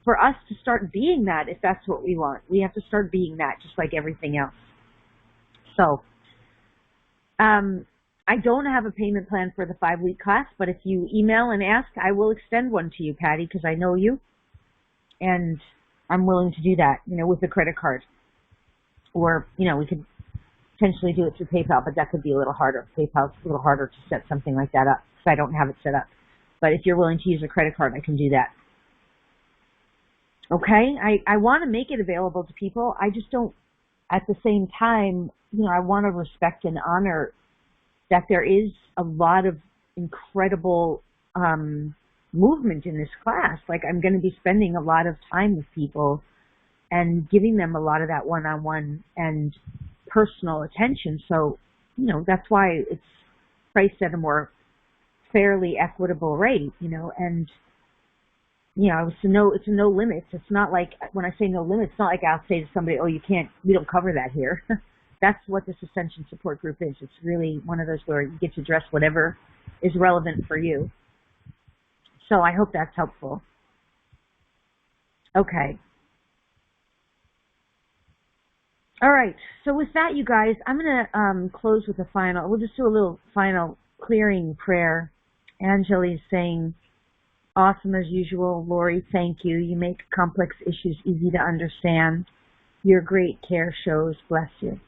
for us to start being that, if that's what we want. We have to start being that, just like everything else. So, I don't have a payment plan for the 5-week class, but if you email and ask, I will extend one to you, Patty, because I know you, and I'm willing to do that, with a credit card. Or, we could potentially do it through PayPal, but that could be a little harder. PayPal's a little harder to set something like that up, because I don't have it set up. But if you're willing to use a credit card, I can do that. Okay? I want to make it available to people. I just don't, at the same time, I want to respect and honor that there is a lot of incredible movement in this class. Like, I'm going to be spending a lot of time with people and giving them a lot of that one-on-one and personal attention. So, that's why it's priced at a more fairly equitable rate, and, it's no limits. It's not like, when I say no limits, it's not like I'll say to somebody, oh, we don't cover that here. That's what this Ascension support group is. It's really one of those where you get to address whatever is relevant for you. So I hope that's helpful. Okay. All right. So with that, you guys, I'm going to close with we'll just do a little final clearing prayer. Angeli's saying, awesome as usual. Lori, thank you. You make complex issues easy to understand. Your great care shows. Bless you.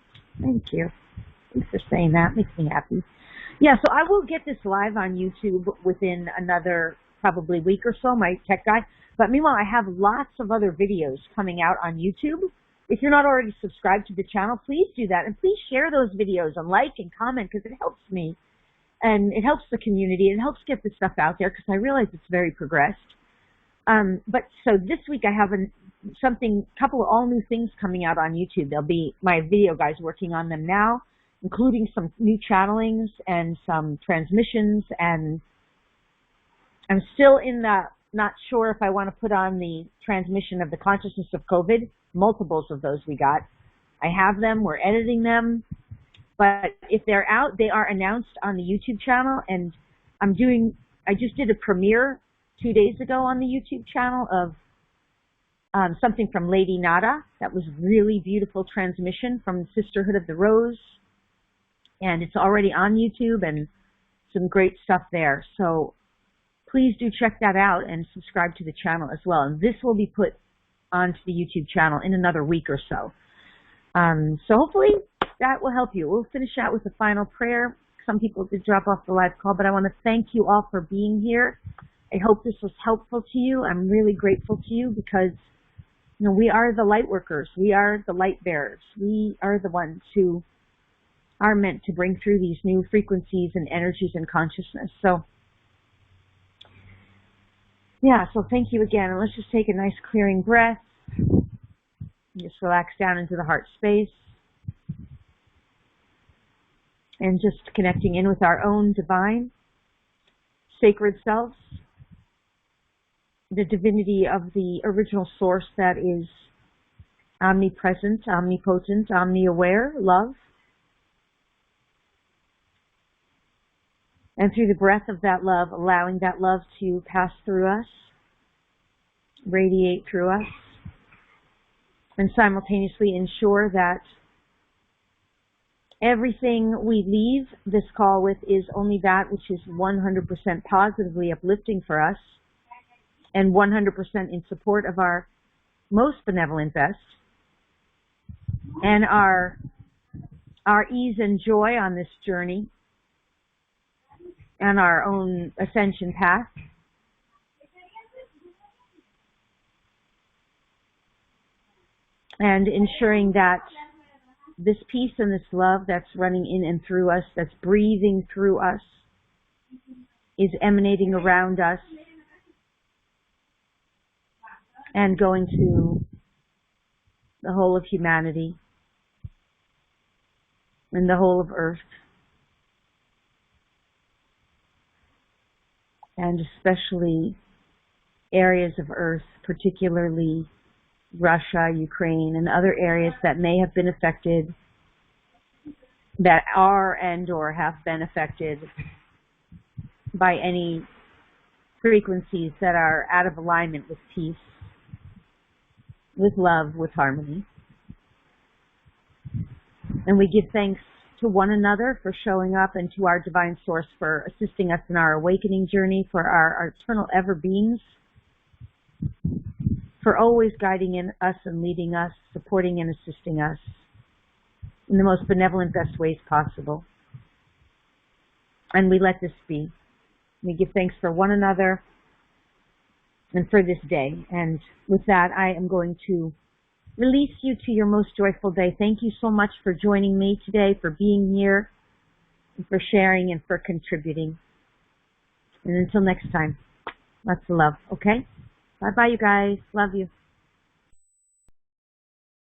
Thank you. Thanks for saying that. Makes me happy. Yeah, so I will get this live on YouTube within another probably week or so, my tech guy. But meanwhile, I have lots of other videos coming out on YouTube. If you're not already subscribed to the channel, please do that. And please share those videos and like and comment, because it helps me. And it helps the community. It helps get this stuff out there, because I realize it's very progressed. But so this week I have couple of all new things coming out on YouTube. There'll be my video guys working on them now, including some new channelings and some transmissions. And I'm still not sure if I want to put on the transmission of the consciousness of COVID. Multiples of those we got. I have them. We're editing them. But if they're out, they are announced on the YouTube channel. And I just did a premiere 2 days ago on the YouTube channel of something from Lady Nada. That was really beautiful transmission from Sisterhood of the Rose. And it's already on YouTube and some great stuff there. So please do check that out and subscribe to the channel as well. And this will be put onto the YouTube channel in another week or so. So hopefully that will help you. We'll finish out with a final prayer. Some people did drop off the live call, but I want to thank you all for being here. I hope this was helpful to you. I'm really grateful to you, because we are the light workers. We are the light bearers. We are the ones who are meant to bring through these new frequencies and energies and consciousness. So, yeah, so thank you again. And let's just take a nice clearing breath. Just relax down into the heart space. And just connecting in with our own divine, sacred selves. the divinity of the original source that is omnipresent, omnipotent, omni-aware, love. And through the breath of that love, allowing that love to pass through us, radiate through us, and simultaneously ensure that everything we leave this call with is only that which is 100% positively uplifting for us and 100% in support of our most benevolent best and our ease and joy on this journey and our own ascension path. And ensuring that this peace and this love that's running in and through us, that's breathing through us, is emanating around us and going to the whole of humanity and the whole of Earth. And especially areas of Earth, particularly Russia, Ukraine, and other areas that may have been affected, that are and or have been affected by any frequencies that are out of alignment with peace, with love, with harmony. And we give thanks to one another for showing up and to our divine source for assisting us in our awakening journey, for our eternal ever beings, for always guiding in us and leading us, supporting and assisting us in the most benevolent, best ways possible. And we let this be. We give thanks for one another and for this day. And with that, I am going to release you to your most joyful day. Thank you so much for joining me today, for being here, and for sharing and for contributing. And until next time, lots of love, okay? Bye-bye, you guys. Love you.